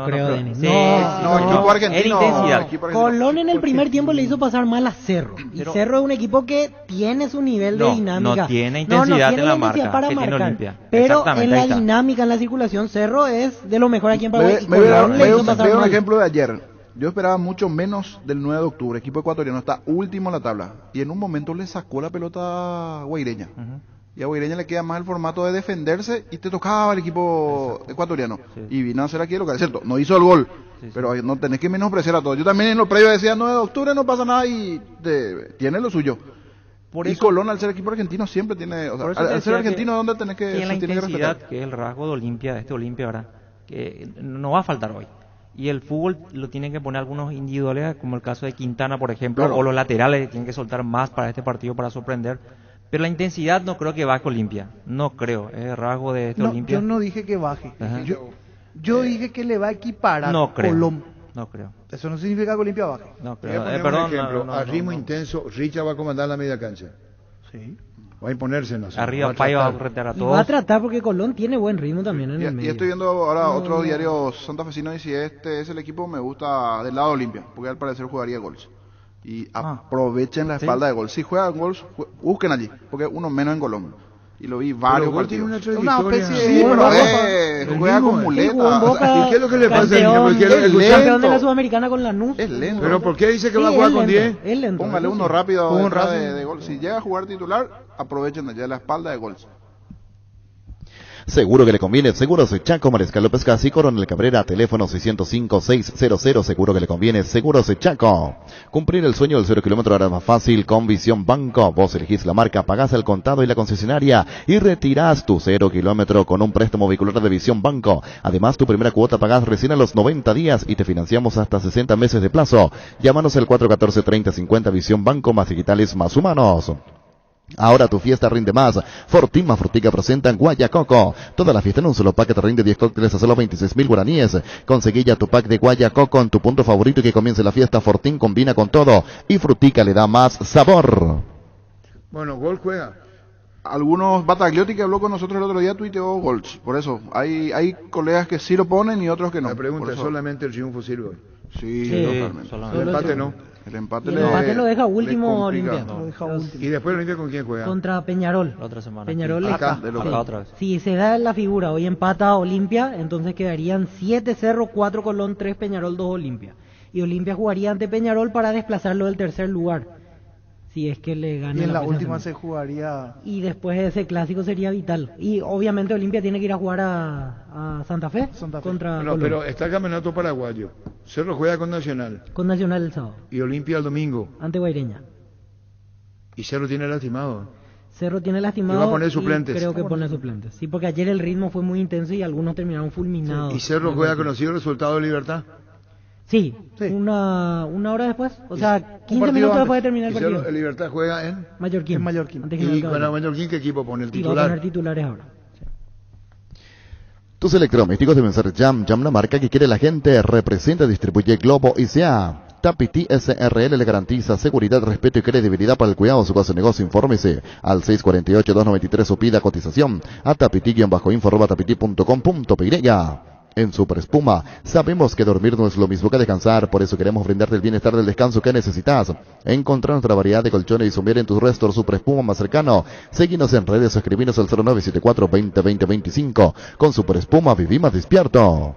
creo, Denis. Sí, No, equipo argentino. en intensidad. Equipo argentino. Colón en el primer tiempo le hizo pasar mal a Cerro. Y Pero- Cerro es un equipo que tiene su nivel de No, dinámica. no tiene intensidad tiene en la intensidad marca para que tiene marcar. Olimpia. Pero Exactamente, en la ahí está. dinámica, en la circulación, Cerro es de lo mejor aquí en Paraguay. y Me voy a Colón le hizo pasar dar un mal. ejemplo de ayer. Yo esperaba mucho menos del 9 de octubre. Equipo ecuatoriano está último en la tabla. Y en un momento le sacó la pelota guaireña. Y a Guaireña le queda más el formato de defenderse y te tocaba el equipo ecuatoriano. Y vino a hacer aquí lo que es cierto, no hizo el gol, pero no tenés que menospreciar a todos. Yo también en lo previo decía, 9 de octubre no pasa nada y tiene lo suyo. Y Colón, al ser equipo argentino, siempre tiene, o sea, al ser argentino, ¿dónde tenés que la tiene intensidad, que que es el rasgo de Olimpia, ¿verdad? Que no va a faltar hoy. Y el fútbol lo tienen que poner algunos individuales, como el caso de Quintana, por ejemplo, o los laterales tienen que soltar más para este partido para sorprender. Pero la intensidad no creo que baje Olimpia, no creo, es el rasgo de este Olimpia. Yo no dije que baje, yo dije que le va a equiparar no creo, Colón. No creo. Eso no significa que Olimpia baje. No creo. Perdón, un ejemplo, a ritmo intenso, Richa va a comandar la media cancha. Sí. Va a imponerse, no sé. Arriba Pay va a retar a todos. Va a tratar porque Colón tiene buen ritmo también en el medio. Y estoy viendo ahora otros diarios santafesinos y si este es el equipo me gusta del lado de Olimpia, porque al parecer jugaría gols. Y aprovechen la espalda de gol. Si juegan gols, busquen allí, porque uno menos en Colón. Y lo vi varios partidos. Una especie de... Sí, pero juega con muleta. ¿Y qué es lo que le pasa? Campeón de la Sudamericana con Lanús. Es lento. ¿Pero por qué dice que va a jugar con 10? Póngale uno rápido de gol. Si llega a jugar titular, aprovechen allá la espalda de gols. Seguro que le conviene, Seguros Chaco, Mariscal López Casi, Coronel Cabrera, teléfono 605-600, seguro que le conviene, Seguros Chaco. Cumplir el sueño del 0 kilómetro ahora es más fácil con Visión Banco. Vos elegís la marca, pagás el contado y la concesionaria y retirás tu 0 kilómetro con un préstamo vehicular de Visión Banco. Además, tu primera cuota pagás recién a los 90 días y te financiamos hasta 60 meses de plazo. Llámanos al 414-3050, Visión Banco, más digitales, más humanos. Ahora tu fiesta rinde más. Fortín más Frutica presentan Guayacoco. Toda la fiesta en un solo pack te rinde 10 cócteles a solo 26.000 guaraníes. Conseguí ya tu pack de Guayacoco en tu punto favorito y que comience la fiesta. Fortín combina con todo y Frutica le da más sabor. Bueno, Gol juega. Algunos Batagliotti que habló con nosotros el otro día tuiteó gols. Por eso, hay colegas que sí lo ponen y otros que no. La pregunta es, ¿solamente el triunfo sirve? Sí, totalmente. El empate no. El empate, lo deja último Olimpia. ¿Y después Olimpia con quién juega? Contra Peñarol. La otra semana. Peñarol acá otra vez. Si se da la figura, hoy empata Olimpia, entonces quedarían 7 Cerro, 4 Colón, 3 Peñarol, 2 Olimpia. Y Olimpia jugaría ante Peñarol para desplazarlo del tercer lugar. Si es que le gana. Y en la última se jugaría. Y después ese clásico sería vital. Y obviamente Olimpia tiene que ir a jugar a Santa Fe. Contra Colón. Pero está el campeonato paraguayo. Cerro juega con Nacional. Con Nacional el sábado. Y Olimpia el domingo. Ante Guaireña. Y Cerro tiene lastimado. Cerro tiene lastimado. Y va a poner suplentes. Creo que pone suplentes. Sí, porque ayer el ritmo fue muy intenso y algunos terminaron fulminados. ¿Y Cerro juega conocido el resultado de Libertad? Sí. Una hora después, o sea, 15 minutos después de terminar el partido. ¿Y el Libertad juega en? Mallorquín. ¿Y con Mallorquín qué equipo pone? ¿El titular? Y va a poner titulares ahora. Tus electrodomésticos deben ser Jam, la marca que quiere la gente. Representa, distribuye Globo S.A. Tapiti SRL le garantiza seguridad, respeto y credibilidad para el cuidado de su casa o negocio. Infórmese al 648-293 o pida cotización a tapiti-info@tapiti.com.py. En Super Espuma, sabemos que dormir no es lo mismo que descansar, por eso queremos brindarte el bienestar del descanso que necesitas. Encontrar nuestra variedad de colchones y sumir en tu resto Super Espuma más cercano. Seguinos en redes o escribinos al 0974-2020-25. Con Super Espuma viví más despierto.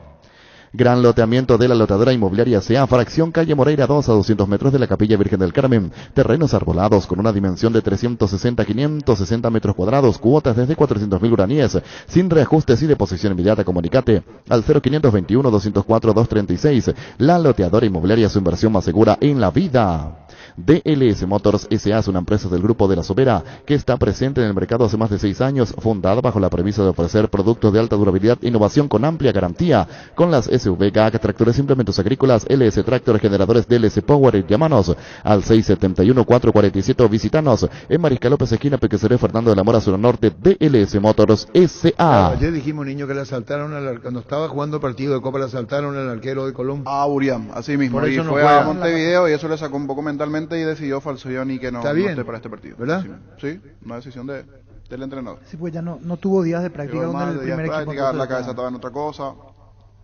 Gran loteamiento de la lotadora inmobiliaria SEA, fracción calle Moreira 2 a 200 metros de la Capilla Virgen del Carmen. Terrenos arbolados con una dimensión de 360-560 metros cuadrados, cuotas desde 400.000 guaraníes, sin reajustes y deposición inmediata. Comunicate al 0521-204-236. La loteadora inmobiliaria, su inversión más segura en la vida. DLS Motors S.A. es una empresa del Grupo de la Sobera que está presente en el mercado hace más de 6 años, fundada bajo la premisa de ofrecer productos de alta durabilidad e innovación con amplia garantía, con las SV, GAC, tractores, implementos agrícolas, LS Tractor, generadores DLS Power. Llámanos al 671-447 o visitanos en Mariscal López, esquina Pequeceré, Fernando de la Mora, Sur Norte. DLS Motors S.A. Ayer dijimos, niño, que le asaltaron cuando estaba jugando partido de Copa, le asaltaron al arquero de Colón. A Uriam, así mismo. Por y eso fue no a Montevideo y eso le sacó un poco mentalmente y decidió Falsoyón y que no esté para este partido. ¿Verdad? Sí, una decisión del entrenador. Sí, pues ya no tuvo días de práctica con el primer equipo. La cabeza estaba en otra cosa.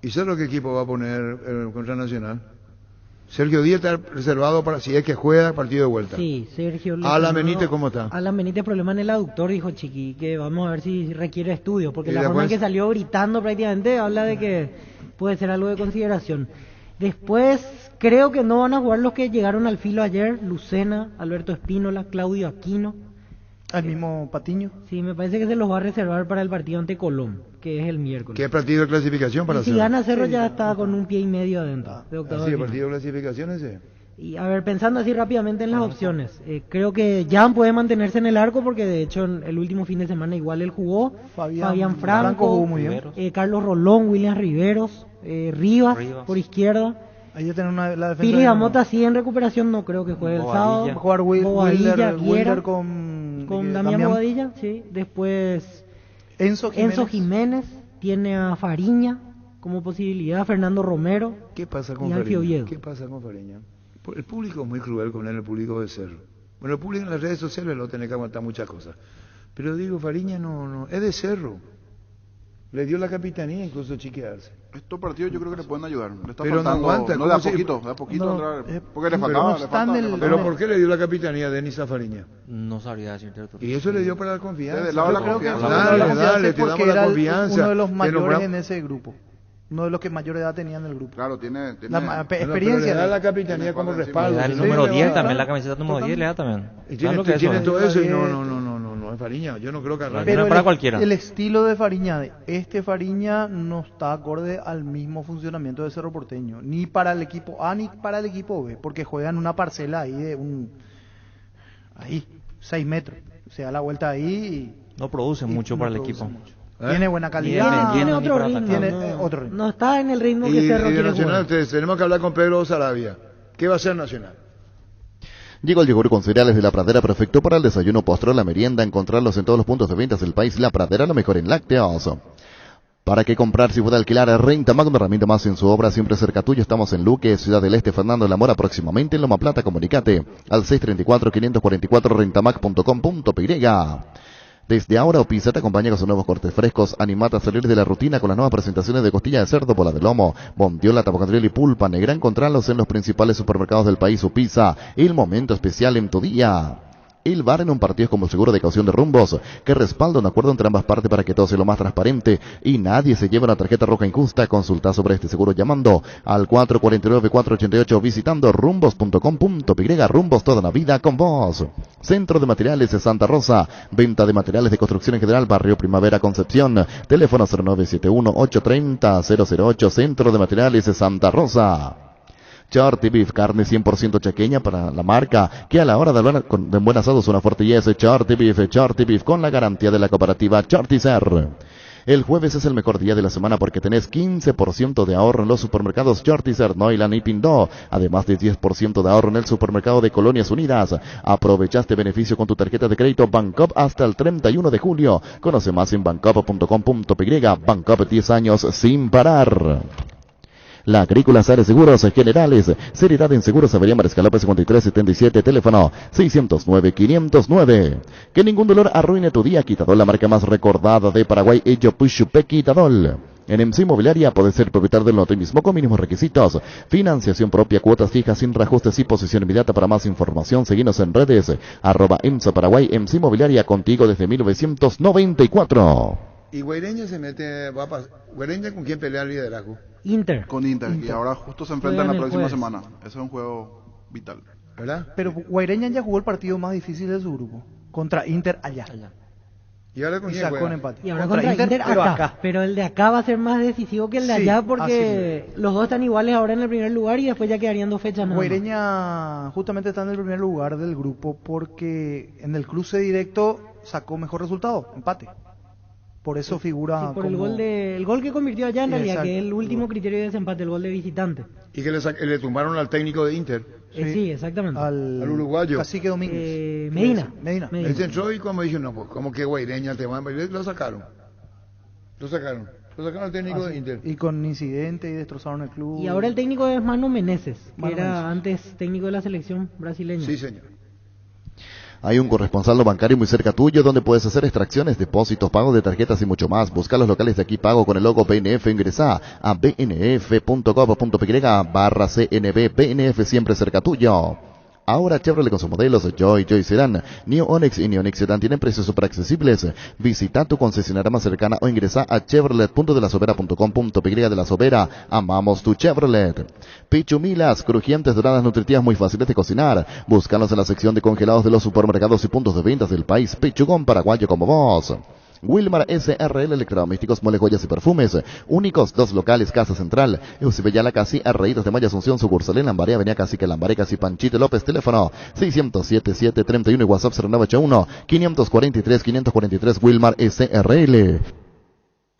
¿Y sabes qué equipo va a poner contra Nacional? Sergio Díaz está reservado para si es que juega partido de vuelta. Sí, Sergio. Alan Benítez, ¿cómo está? Alan Benítez, problema en el aductor, dijo Chiqui, que vamos a ver si requiere estudio, porque la forma en que salió gritando prácticamente habla de que puede ser algo de consideración. Después, creo que no van a jugar los que llegaron al filo ayer: Lucena, Alberto Espínola, Claudio Aquino. Al mismo Patiño. Sí, me parece que se los va a reservar para el partido ante Colón, que es el miércoles. ¿Qué partido de clasificación para y si Cerro? gana Cerro ya está con un pie y medio adentro de octavos ¿Sí, de el final. partido de clasificación ese? Y a ver, pensando así rápidamente en las opciones, creo que Jan puede mantenerse en el arco porque de hecho en el último fin de semana igual él jugó. Fabián Franco jugó muy bien. Carlos Rolón, William Riveros, Rivas por izquierda. Ahí ya tienen la defensa. Pili Gamota sí en recuperación, no creo que juegue el sábado. Va a jugar Wilder con Damián Bobadilla, sí. Después Enzo Jiménez tiene a Fariña como posibilidad, Fernando Romero. ¿Qué pasa con y Alfio Fariña? Oviedo. ¿Qué pasa con Fariña? El público es muy cruel con él, el público de Cerro. Bueno, el público en las redes sociales lo tiene que aguantar muchas cosas. Pero digo, Fariña no es de Cerro. Le dio la capitanía incluso chiquearse. Estos partidos yo creo que le pueden ayudar. Le está Pero no faltando, aguanta, no de a ¿cómo se- poquito, No, entrar, porque le faltaba. Pero ¿por qué le dio la capitanía a Denis a Fariña? No sabría decirte. Y eso le dio para la confianza. Desde el lado de la Yo creo que- confianza. Dale, te porque damos la era confianza. uno de los Te mayores nombramos- en ese grupo. Uno de los que mayor edad tenía en el grupo. Claro, tiene experiencia. Le da la capitanía como respaldo. Le da el número 10 también, la camiseta número 10 le da también. Y Claro tiene, que tiene eso, todo eso y no no, es Fariña. Yo no creo que arranque. Pero para cualquiera. el estilo de Fariña, Fariña no está acorde al mismo funcionamiento de Cerro Porteño, ni para el equipo A ni para el equipo B, porque juegan una parcela ahí de 6 metros. Se da la vuelta ahí y no produce mucho para el equipo. tiene buena calidad. Tiene otro ritmo. Tiene otro ritmo. No está en el ritmo que Y Cerro de quiere Nacional, jugar. tenemos que hablar con Pedro Sarabia. ¿Qué va a hacer Nacional? Llegó el yogur con cereales de La Pradera, perfecto para el desayuno, postre, la merienda, encontrarlos en todos los puntos de ventas del país. La Pradera, lo mejor en lácteos. ¿Para qué comprar si puede alquilar? Rentamac, una herramienta más en su obra, siempre cerca tuyo. Estamos en Luque, Ciudad del Este, Fernando de la Mora, próximamente en Loma Plata. Comunicate al 634-544 rentamac.com.py. Desde ahora, Opisa te acompaña con sus nuevos cortes frescos. Animate a salir de la rutina con las nuevas presentaciones de costilla de cerdo, bola de lomo, bondiola, tabacandriel y pulpa. Negra, encontrarlos en los principales supermercados del país. Opisa, el momento especial en tu día. El VAR en un partido es como el seguro de caución de rumbos, que respalda un acuerdo entre ambas partes para que todo sea lo más transparente y nadie se lleve una tarjeta roja injusta. Consulta sobre este seguro llamando al 449-488, visitando rumbos.com.py. Rumbos, toda la vida con vos. Centro de Materiales de Santa Rosa, venta de materiales de construcción en general, Barrio Primavera, Concepción. Teléfono 0971-830-008, Centro de Materiales de Santa Rosa. Charty Beef, carne 100% chaqueña para la marca, que a la hora de hablar de buen asado es una fuerte yes. Charty Beef, con la garantía de la cooperativa Charticer. El jueves es el mejor día de la semana porque tenés 15% de ahorro en los supermercados Charticer, Noilan y Pindó, además de 10% de ahorro en el supermercado de Colonias Unidas. Aprovecha este beneficio con tu tarjeta de crédito Bancop hasta el 31 de julio. Conoce más en bancop.com.py. Bancop, 10 años sin parar. La Agrícola Sare Seguros Generales, seriedad en seguros, Avenida Mariscal López 5377, teléfono 609-509. Que ningún dolor arruine tu día. Quitadol, la marca más recordada de Paraguay, ello Puchupe Quitadol. En MC Inmobiliaria puedes ser propietario del lote mismo con mínimos requisitos. Financiación propia, cuotas fijas sin reajustes y posesión inmediata. Para más información, seguinos en redes, @EMSA Paraguay, MC Inmobiliaria, contigo desde 1994. Y Guaireña se mete, Guaireña ¿con quién pelea el liderazgo? Inter. Con Inter. Y ahora justo se enfrentan la próxima semana. Ese es un juego vital. ¿Verdad? Pero Guaireña ya jugó el partido más difícil de su grupo. Contra Inter allá. ¿Y ahora con quién sacó juega? un empate. Y ahora contra Inter acá. Pero el de acá va a ser más decisivo que el de allá porque los dos están iguales ahora en el primer lugar y después ya quedarían 2 fechas nada más. Guaireña justamente está en el primer lugar del grupo porque en el cruce directo sacó mejor resultado, empate. Por eso figura por como... el gol que convirtió allá en realidad, Exacto. que es el último criterio de desempate, el gol de visitante. Y que le tumbaron al técnico de Inter. Sí, exactamente. Al uruguayo. Cacique Domínguez. Medina. Él se entró y como dijo, no, pues como que Guaireña te van a... Lo sacaron al técnico de Inter. Y con incidente y destrozaron el club. Y ahora el técnico es Mano Meneses, que Mano era Meneses. antes técnico de la selección brasileña. Sí, señor. Hay un corresponsal bancario muy cerca tuyo donde puedes hacer extracciones, depósitos, pagos de tarjetas y mucho más. Busca los locales de Aquí Pago con el logo BNF. Ingresa a bnf.gov.py/CNB. BNF, siempre cerca tuyo. Ahora Chevrolet con sus modelos Joy Sedan, New Onix y New Onix Sedan tienen precios super accesibles. Visita tu concesionaria más cercana o ingresa a chevrolet.delasobera.com.py de La Sobera. Amamos tu Chevrolet. Pichumilas, crujientes, doradas, nutritivas, muy fáciles de cocinar. Búscalos en la sección de congelados de los supermercados y puntos de ventas del país. Pichugón paraguayo como vos. Wilmar SRL Electrodomésticos, Mole, Joyas y Perfumes. Únicos 2 locales, Casa Central. Eusebella Casi, Arreitos de Maya Asunción, sucursal en Lambaré, Avenida Cacique, Lambaré, Casi Panchito López, teléfono 607-731 y WhatsApp 0981-543-543, Wilmar SRL.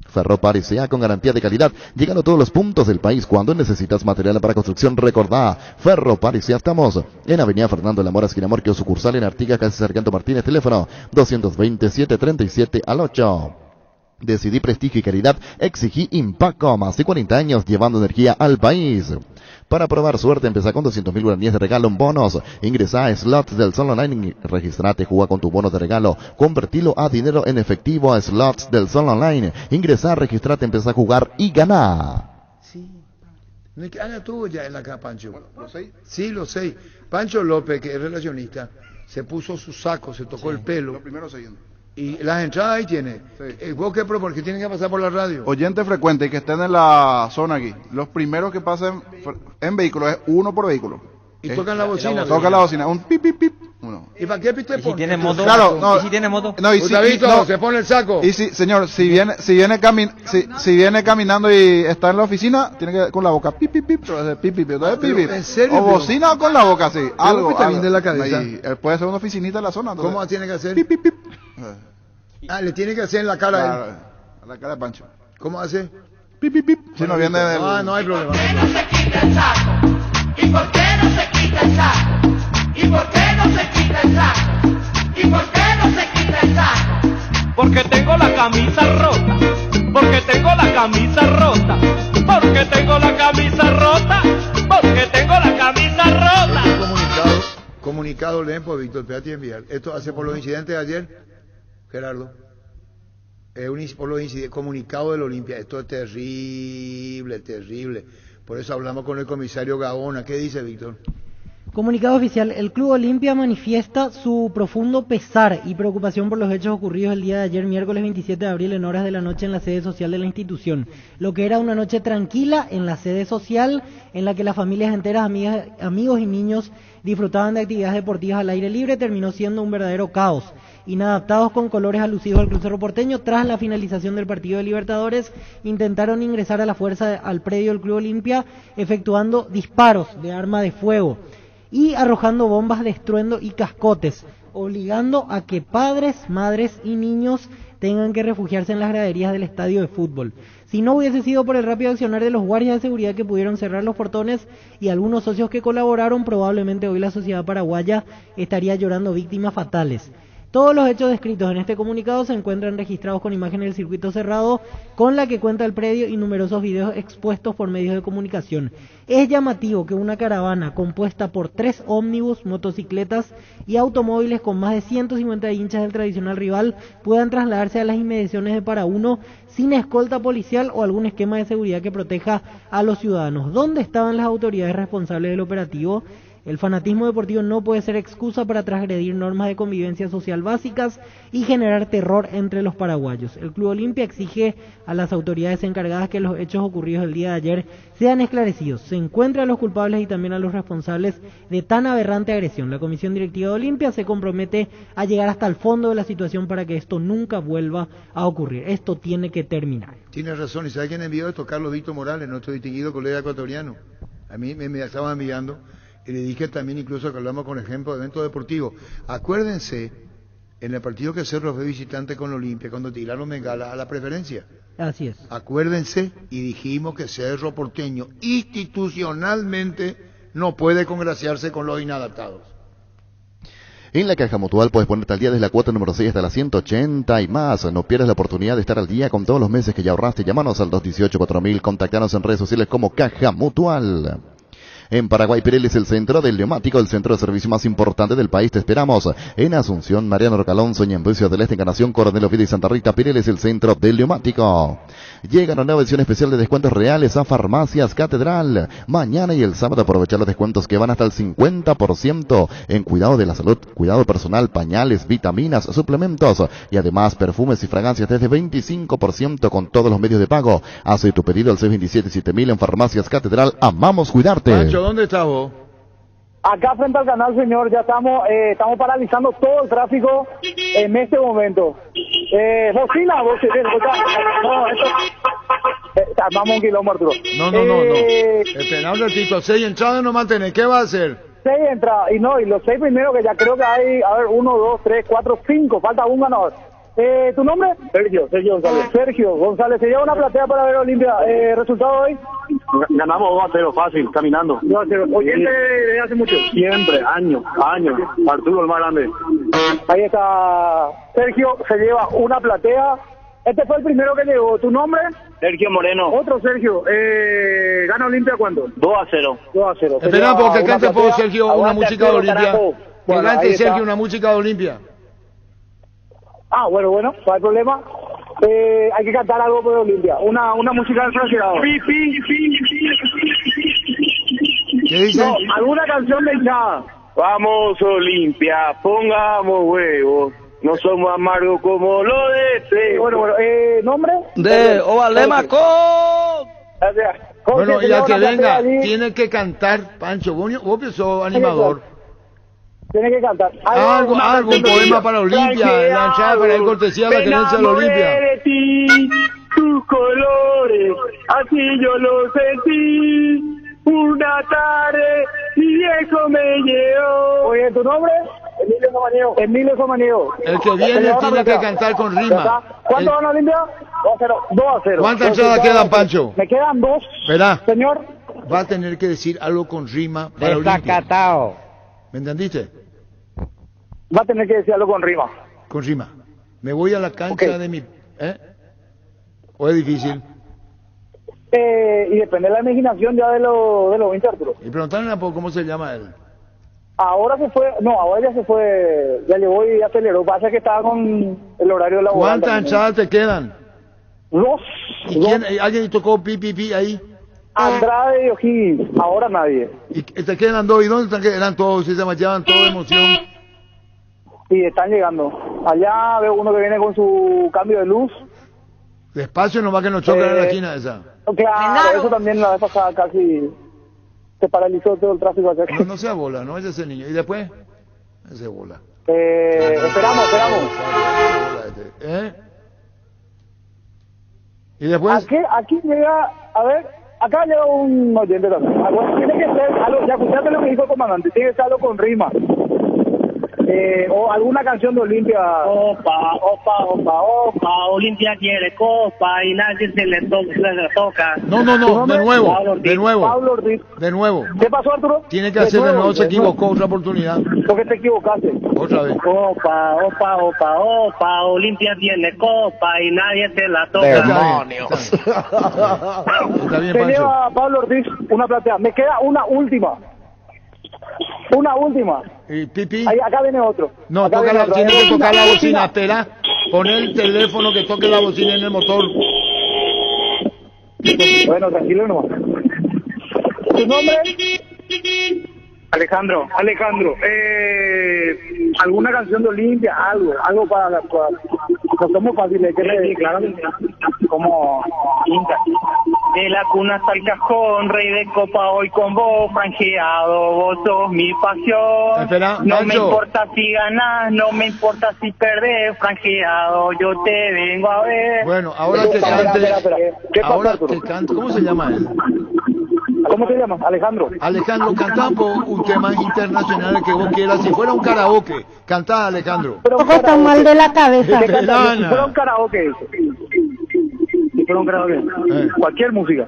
Ferropar S.A. con garantía de calidad, llegando a todos los puntos del país. Cuando necesitas material para construcción, recordá, Ferropar S.A. Estamos en Avenida Fernando Lamora, esquina Morquio, sucursal en Artigas, casi Sargento Martínez, teléfono 227-37 Decidí prestigio y calidad, exigí Impaco, más de 40 años llevando energía al país. Para probar suerte, empezá con 200.000 guaraníes de regalo en bonos. Ingresa a Slots del Sol Online y registrate, juega con tu bono de regalo. Convertilo a dinero en efectivo a Slots del Sol Online. Ingresa, registrate, empezá a jugar y ganá. Sí. ¿Qué año tuvo ya en la casa, Pancho? ¿Los 6? Sí, los 6. Pancho López, que es relacionista, se puso su saco, se tocó el pelo. Lo primero siguiendo. Y las entradas ahí tiene. Sí. ¿Vos qué propones? ¿Que tienen que pasar por la radio? Oyente frecuente y que estén en la zona aquí. Los primeros que pasen en vehículos es uno por vehículo. Y tocan la bocina. Tocan la bocina. Un pip, pip, pip. Uno. ¿Y para qué piste? ¿Y si tiene moto? Claro, no. ¿Y si tiene moto? No, y si, no, se pone el saco. Y si, señor, si viene caminando y está en la oficina, tiene que con la boca pip, pip, pip. Entonces, pip, pip, entonces, pip, pip. ¿En serio? O bocina o con la boca, sí. Algo. Está bien de la cabeza. Y él puede ser una oficinita en la zona. Entonces, ¿cómo tiene que hacer? Pip, pip, pip. Le tiene que hacer en la cara a él. A la cara de Pancho. ¿Cómo hace? Pip, pip, pip. Si no viene del... No hay problema. ¿Por qué no se quita el saco? ¿Y por qué no se quita el saco? ¿Y por qué no se quita el saco? ¿Y por qué no se quita el saco? Porque tengo la camisa rota. Porque tengo la camisa rota. Porque tengo la camisa rota. Porque tengo la camisa rota. Comunicado leen por Víctor, espérate y enviar. Esto hace por los incidentes de ayer, Gerardo. Por los incidentes, comunicado del Olimpia. Esto es terrible, terrible. Por eso hablamos con el comisario Gaona. ¿Qué dice, Víctor? Comunicado oficial, el Club Olimpia manifiesta su profundo pesar y preocupación por los hechos ocurridos el día de ayer, miércoles 27 de abril, en horas de la noche en la sede social de la institución. Lo que era una noche tranquila en la sede social, en la que las familias enteras, amigos y niños disfrutaban de actividades deportivas al aire libre, terminó siendo un verdadero caos. Inadaptados con colores alusivos al Club Cerro Porteño, tras la finalización del partido de Libertadores, intentaron ingresar a la fuerza al predio del Club Olimpia, efectuando disparos de arma de fuego y arrojando bombas de estruendo y cascotes, obligando a que padres, madres y niños tengan que refugiarse en las graderías del estadio de fútbol. Si no hubiese sido por el rápido accionar de los guardias de seguridad que pudieron cerrar los portones y algunos socios que colaboraron, probablemente hoy la sociedad paraguaya estaría llorando víctimas fatales. Todos los hechos descritos en este comunicado se encuentran registrados con imágenes del circuito cerrado, con la que cuenta el predio y numerosos videos expuestos por medios de comunicación. Es llamativo que una caravana compuesta por 3 ómnibus, motocicletas y automóviles con más de 150 hinchas del tradicional rival puedan trasladarse a las inmediaciones de Para-Uno sin escolta policial o algún esquema de seguridad que proteja a los ciudadanos. ¿Dónde estaban las autoridades responsables del operativo? El fanatismo deportivo no puede ser excusa para transgredir normas de convivencia social básicas y generar terror entre los paraguayos. El Club Olimpia exige a las autoridades encargadas que los hechos ocurridos el día de ayer sean esclarecidos. Se encuentran a los culpables y también a los responsables de tan aberrante agresión. La Comisión Directiva de Olimpia se compromete a llegar hasta el fondo de la situación para que esto nunca vuelva a ocurrir. Esto tiene que terminar. Tienes razón. ¿Y sabe quién envió esto? Carlos Víctor Morales, nuestro distinguido colega ecuatoriano. A mí me estaba enviando. Y le dije también, incluso que hablamos con ejemplo de eventos deportivos. Acuérdense, en el partido que Cerro fue visitante con Olimpia, cuando tiraron bengala a la preferencia. Así es. Acuérdense, y dijimos que Cerro Porteño institucionalmente no puede congraciarse con los inadaptados. En la Caja Mutual puedes ponerte al día desde la cuota número 6 hasta la 180 y más. No pierdas la oportunidad de estar al día con todos los meses que ya ahorraste. Llámanos al 218-4000. Contactanos en redes sociales como Caja Mutual. En Paraguay, Pirelli es el centro del neumático, el centro de servicio más importante del país. Te esperamos en Asunción, Mariano Rocalonso y en Ciudad del Este, Encarnación, Coronel Oviedo y Santa Rita. Pirelli es el centro del neumático. Llega una nueva edición especial de descuentos reales a Farmacias Catedral. Mañana y el sábado aprovechar los descuentos que van hasta el 50% en cuidado de la salud, cuidado personal, pañales, vitaminas, suplementos y además perfumes y fragancias desde 25% con todos los medios de pago. Hace tu pedido al 627-7000 en Farmacias Catedral. Amamos cuidarte. Pancho, ¿dónde estás vos? Acá frente al canal, señor, ya estamos paralizando todo el tráfico en este momento. Bocina. No, esto... vamos un kilómetro, Arturo. No. Espera un ratito, 6 entradas no mantenés, ¿qué va a hacer? 6 entradas, y los 6 primeros que ya creo que hay, 1, 2, 3, 4, 5, falta un ganador. ¿Tu nombre? Sergio González. Sergio González, se lleva una platea para ver Olimpia. ¿Resultado hoy? Ganamos 2-0, fácil, caminando. 2-0. ¿Oyente desde hace mucho? Siempre, años. Arturo, el más grande. Ahí está Sergio, se lleva una platea. Este fue el primero que llegó. ¿Tu nombre? Sergio Moreno. Otro Sergio. ¿Gana Olimpia cuánto? 2-0. 2-0. Espera, porque cante por Sergio una música de Olimpia. Que Bueno, cante ahí está. Sergio una música de Olimpia. Bueno, no hay problema. Hay que cantar algo por Olimpia. Una música del Franciado. ¿Qué dice? No, alguna canción de hinchada. Vamos Olimpia, pongamos huevos. No somos amargos como lo de este. Bueno, ¿nombre? De Ovalemaco. Gracias. Bueno, Jorge, y al que una platea venga, allí. tiene que cantar, Pancho. Vos que sos animador. Tiene que cantar. Algún poema para Olimpia, la entrada para ir cortesía a la querencia de la Olimpia. de ti, tus colores, así yo lo sentí. Una tarde, y eso me llevó. Oye, ¿tu nombre? Emilio Samaniego. El que viene tiene que cantar con rima. ¿Cuánto van a Olimpia? 2-0. ¿Cuántas entradas quedan, Pancho? Me quedan 2. Verá. Señor. Va a tener que decir algo con rima para Olimpia. Desacatado. ¿Me entendiste? Va a tener que decir algo con rima. Con rima. Me voy a la cancha de mi... ¿O es difícil? Y depende de la imaginación ya de los 20, Arturo. Y preguntarle un poco cómo se llama él. Ahora ya se fue, ya llegó y aceleró. Pasa que estaba con el horario laboral. ¿Cuántas entradas te quedan? 2. ¿Y quién? ¿Alguien tocó pi ahí? Andrade y O'Higgins. Ahora nadie. ¿Y te quedan 2? ¿Y dónde están? Eran todos, se llamaban todos de emoción. Sí, están llegando. Allá veo uno que viene con su cambio de luz. Despacio nomás que nos chocan en la esquina esa. Claro, eso también la vez pasada casi se paralizó todo el tráfico acá. No sea bola, no es ese niño. ¿Y después? Ese bola. Esperamos. ¿Y después? Aquí llega, a ver, acá llega un oyente también. Tiene que ser algo, ya escuchaste lo que dijo el comandante, tiene que ser algo con rima. O alguna canción de Olimpia. Opa, Olimpia quiere copa y nadie se le toca. No, de nuevo. Pablo Ortiz. De nuevo. ¿Qué pasó, Arturo? Tiene que hacer de nuevo, se equivocó, otra oportunidad. ¿Por qué te equivocaste? Otra vez. Opa, Olimpia tiene copa y nadie se la toca. Demonios. Está bien, Se Pancho. lleva Pablo Ortiz una platea. Me queda una última. ¿Y Pipi? Ahí, acá viene otro. No, Acá viene otro. tiene que tocar la bocina. bocina. Espera, pon el teléfono que toque la bocina en el motor. Bueno, tranquilo nomás. ¿Tu nombre? Alejandro. ¿Alguna canción de Olimpia? Algo para no somos fáciles, claramente. Como Inca. De la cuna hasta el cajón, rey de copa hoy con vos, franjeado, vos sos mi pasión. Espera, no Pancho. me importa si ganás, no me importa si perdés, franjeado, yo te vengo a ver. Bueno, ahora que cante. ¿Qué pasa, Ahora Arturo? que cante. ¿Cómo se llama él? ¿Cómo se llama? Alejandro. Alejandro, cantá por un tema internacional que vos quieras. Si fuera un karaoke, cantá, Alejandro. Ojo, está mal de la cabeza. Si fuera un karaoke. Cualquier música.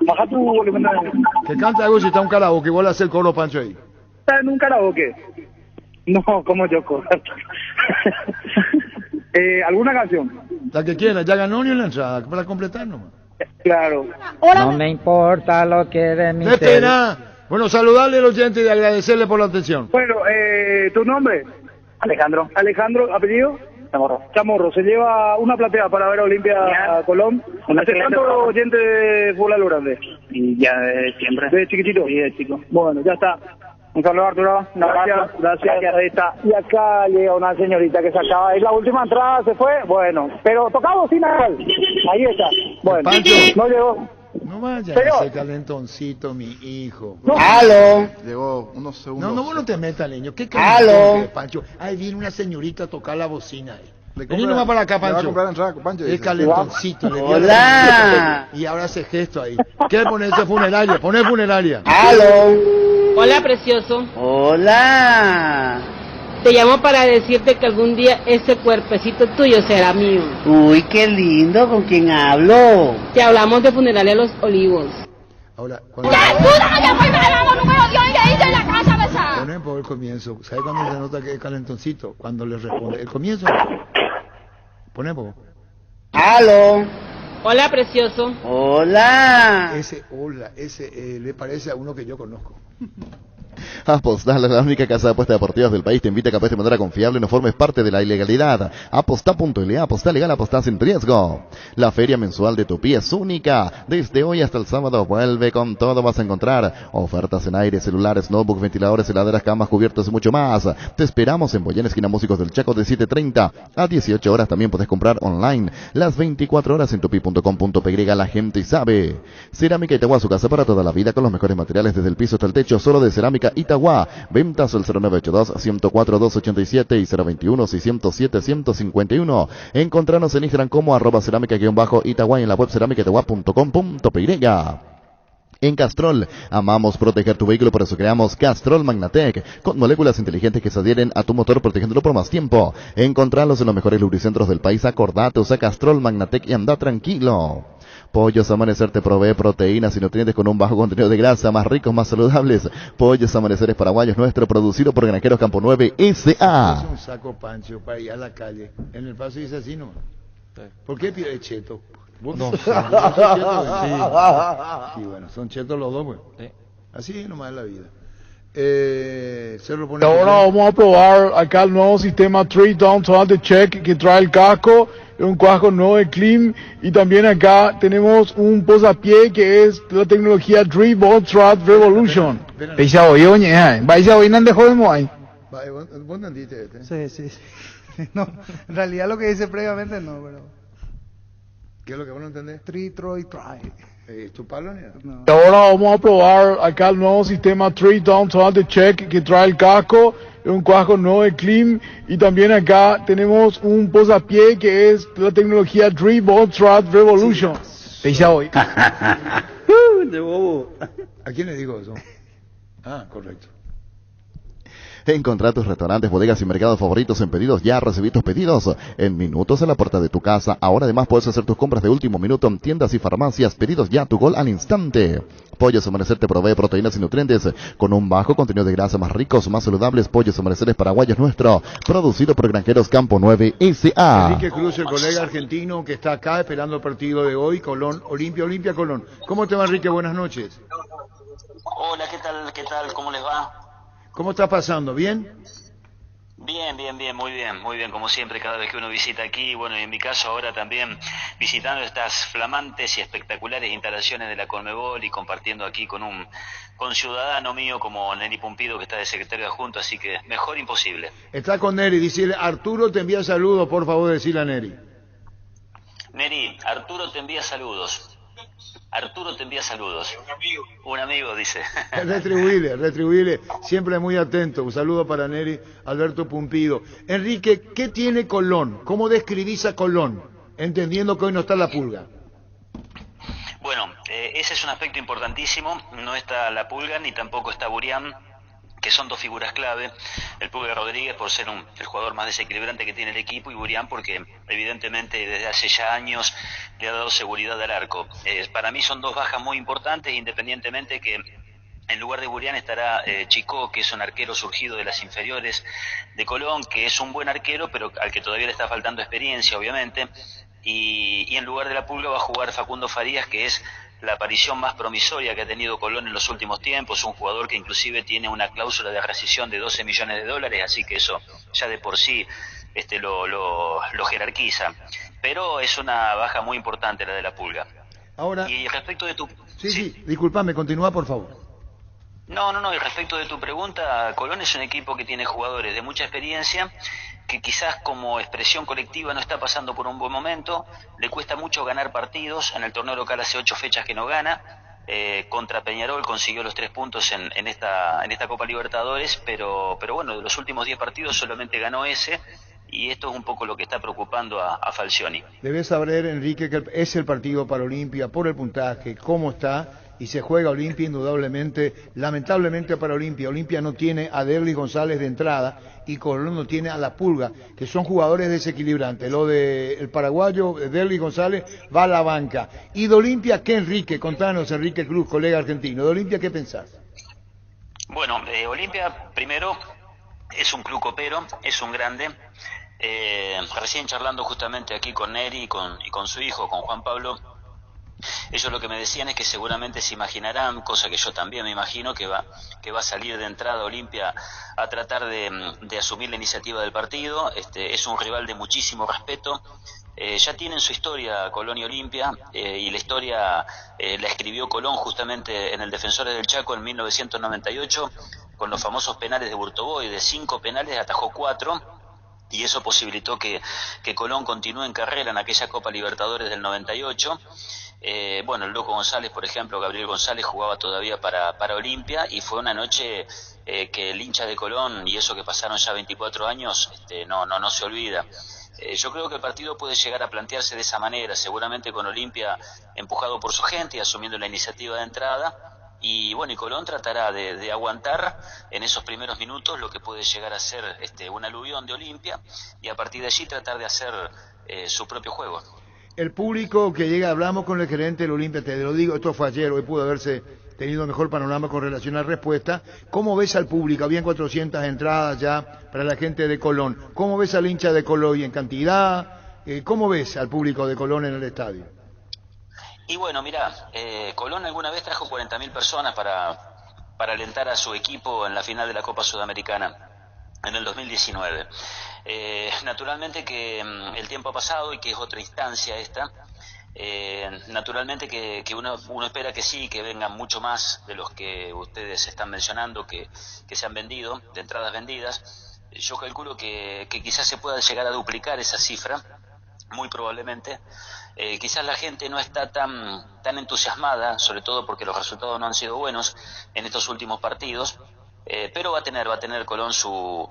Baja tu volumen. Que cante algo si está un karaoke. Vos le haces el coro, Pancho, ahí. ¿Está en un karaoke? No, como yo. ¿Alguna canción? La que quiera. Ya ganó ni la entrada. Para completar nomás. Claro. No me importa lo que de mí ¡Qué pena! Bueno, saludarle al oyente y agradecerle por la atención. Bueno, ¿tu nombre? Alejandro. Alejandro, ¿apellido? Chamorro. Chamorro, se lleva una platea para ver a Olimpia Colón. ¿Hace cuánto oyente de fútbol a lo grande? Y ya de siempre. ¿De chiquitito? Sí, de chico. Bueno, ya está. Un saludo, Arturo. Gracias. Ahí está. Y acá llega una señorita que se acaba de ir. La última entrada se fue. Bueno, pero tocaba bocina. Ahí está. Bueno, Pancho. No llegó. No vaya Señor. ese calentoncito, mi hijo. No. ¡Aló! Llegó unos segundos. No, vos no te metas, niño. ¿Qué ¡Aló! calentón, Pancho? Ahí viene una señorita a tocar la bocina. Vení nomás para acá, Le va a Pancho. comprar entrada, Pancho. Es dice. calentoncito. le dio ¡Hola! Y ahora hace gesto ahí. ¿Qué poner ese funeraria? Poné funeraria. ¡Aló! Hola, precioso. ¡Hola! Te llamo para decirte que algún día ese cuerpecito tuyo será mío. Uy, qué lindo, ¿con quién hablo? Te hablamos de Funeraria Los Olivos. Ahora, cuando ponen por el comienzo, ¿sabe cuándo se nota que es calentoncito? Cuando le responde. El comienzo. Poné por. ¡Aló! Hola, precioso. ¡Hola! Ese hola, ese le parece a uno que yo conozco. Apostar, la única casa de apuestas deportivas del país, te invita a que apuestes de manera confiable y no formes parte de la ilegalidad. Apostá.le, apostar legal, apostar sin riesgo. La feria mensual de Tupi es única. Desde hoy hasta el sábado vuelve con todo. Vas a encontrar ofertas en aire, celulares, notebooks, ventiladores, heladeras, camas, cubiertos y mucho más. Te esperamos en Boyén, esquina Músicos del Chaco, de 7:30 a 18 horas. También podés comprar online las 24 horas en tupi.com.py. La gente sabe. Cerámica Itagua, su casa para toda la vida, con los mejores materiales desde el piso hasta el techo, solo de Cerámica Itagua. Ventas al 0982-104-287 y 021-607-151. Encontranos en Instagram como @cerámica_Itagua y en la web cerámicaitagua.com.py. En Castrol, amamos proteger tu vehículo, por eso creamos Castrol Magnatec, con moléculas inteligentes que se adhieren a tu motor, protegiéndolo por más tiempo. Encontralos en los mejores lubricentros del país. Acordate, usa Castrol Magnatec y anda tranquilo. Pollos Amanecer te provee proteínas y nutrientes con un bajo contenido de grasa, más ricos, más saludables. Pollos Amaneceres Paraguayos, nuestro, producido por Granjeros Campo 9 S.A. Es un saco, Pancho, para ir a la calle. En el paso dice así, ¿no? ¿Por qué pide cheto? ¿Vos No. sos cheto? Sí, bueno, son chetos los dos, pues. Sí. Así nomás es la vida. Y ahora vamos a probar acá el nuevo sistema 3 Down Total Check que trae el casco, un casco nuevo de Clean, y también acá tenemos un posapié que es la tecnología 3 Volt Trot Revolution. Peisa hoy, oye, vais a hoy no dejó de moai. ¿Vos entendiste este? Sí. No, en realidad lo que dice previamente no, pero... ¿Qué es lo que vos no entendés? Try. ¿Tu palo, ni? No. Y ahora vamos a probar acá el nuevo sistema 3 Down Total Check que trae el casco, un casco nuevo de Clean, y también acá tenemos un posapié que es la tecnología 3 Volt Trot Revolution. Peisa hoy. De bobo. ¿A quién le digo eso? Ah, correcto. Encontrá tus restaurantes, bodegas y mercados favoritos en Pedidos Ya. Recibí tus pedidos en minutos a la puerta de tu casa. Ahora además puedes hacer tus compras de último minuto en tiendas y farmacias. Pedidos Ya, tu gol al instante. Pollos Amanecer te provee proteínas y nutrientes con un bajo contenido de grasa, más ricos, más saludables. Pollos Amaneceres Paraguayos, nuestro, producido por Granjeros Campo 9 S.A. Enrique Cruz, el colega argentino que está acá esperando el partido de hoy, Colón, Olimpia, Colón. ¿Cómo te va, Enrique? Buenas noches. Hola, ¿qué tal? ¿Cómo les va? ¿Cómo está pasando? ¿Bien? Bien, muy bien, como siempre, cada vez que uno visita aquí, bueno, y en mi caso ahora también visitando estas flamantes y espectaculares instalaciones de la Conmebol y compartiendo aquí con un ciudadano mío como Neri Pumpido, que está de secretario adjunto, así que mejor imposible. Está con Neri, dice, Arturo te envía saludos, por favor, decirle a Neri. Neri, Arturo te envía saludos. Un amigo, dice. Retribuile, siempre muy atento. Un saludo para Neri, Alberto Pumpido. Enrique, ¿qué tiene Colón? ¿Cómo describís a Colón? Entendiendo que hoy no está la Pulga. Bueno, ese es un aspecto importantísimo. No está la Pulga ni tampoco está Burián, que son dos figuras clave. El Pulga Rodríguez por ser el jugador más desequilibrante que tiene el equipo, y Burián porque evidentemente desde hace ya años le ha dado seguridad al arco. Para mí son dos bajas muy importantes, independientemente que en lugar de Burián estará Chicó, que es un arquero surgido de las inferiores de Colón, que es un buen arquero, pero al que todavía le está faltando experiencia, obviamente. y en lugar de la Pulga va a jugar Facundo Farías, que es la aparición más promisoria que ha tenido Colón en los últimos tiempos, un jugador que inclusive tiene una cláusula de rescisión de $12 millones, así que eso ya de por sí lo jerarquiza. Pero es una baja muy importante la de la Pulga. Ahora, y respecto de tu... Sí, disculpame, continúa por favor. No, y respecto de tu pregunta, Colón es un equipo que tiene jugadores de mucha experiencia, que quizás como expresión colectiva no está pasando por un buen momento, le cuesta mucho ganar partidos, en el torneo local hace 8 fechas que no gana, contra Peñarol consiguió los 3 puntos en esta Copa Libertadores, pero bueno, de los últimos 10 partidos solamente ganó ese, y esto es un poco lo que está preocupando a Falcioni. Debes saber, Enrique, que es el partido para Olimpia por el puntaje, cómo está, y se juega Olimpia indudablemente, lamentablemente para Olimpia. Olimpia no tiene a Derly González de entrada y Colón no tiene a La Pulga, que son jugadores desequilibrantes. Lo del paraguayo Derly González va a la banca. Y de Olimpia, ¿qué, Enrique? Contanos, Enrique Cruz, colega argentino. ¿De Olimpia qué pensás? Bueno, Olimpia primero es un club copero, es un grande. Recién charlando justamente aquí con Neri y con su hijo, con Juan Pablo, ellos lo que me decían es que seguramente se imaginarán, cosa que yo también me imagino, que va a salir de entrada Olimpia a tratar de asumir la iniciativa del partido. Es un rival de muchísimo respeto. Ya tienen su historia Colón y Olimpia, y la historia la escribió Colón justamente en el Defensores del Chaco en 1998, con los famosos penales de Burtoboy. De 5 penales atajó 4. Y eso posibilitó que Colón continúe en carrera en aquella Copa Libertadores del 98. Bueno, el Loco González, por ejemplo, Gabriel González jugaba todavía para Olimpia, y fue una noche que el hincha de Colón, y eso que pasaron ya 24 años, no se olvida. Yo creo que el partido puede llegar a plantearse de esa manera, seguramente con Olimpia empujado por su gente y asumiendo la iniciativa de entrada. Y bueno, y Colón tratará de aguantar en esos primeros minutos lo que puede llegar a ser un aluvión de Olimpia, y a partir de allí tratar de hacer su propio juego. El público que llega, hablamos con el gerente del Olimpia, te lo digo, esto fue ayer, hoy pudo haberse tenido mejor panorama con relación a la respuesta. ¿Cómo ves al público? Habían 400 entradas ya para la gente de Colón. ¿Cómo ves al hincha de Colón en cantidad? ¿Cómo ves al público de Colón en el estadio? Y bueno, mirá, Colón alguna vez trajo 40.000 personas para alentar a su equipo en la final de la Copa Sudamericana en el 2019. Naturalmente que el tiempo ha pasado y que es otra instancia esta. Naturalmente que uno espera que sí, que vengan mucho más de los que ustedes están mencionando, que se han vendido, de entradas vendidas. Yo calculo que quizás se pueda llegar a duplicar esa cifra, muy probablemente. Quizás la gente no está tan entusiasmada, sobre todo porque los resultados no han sido buenos en estos últimos partidos, pero va a tener Colón su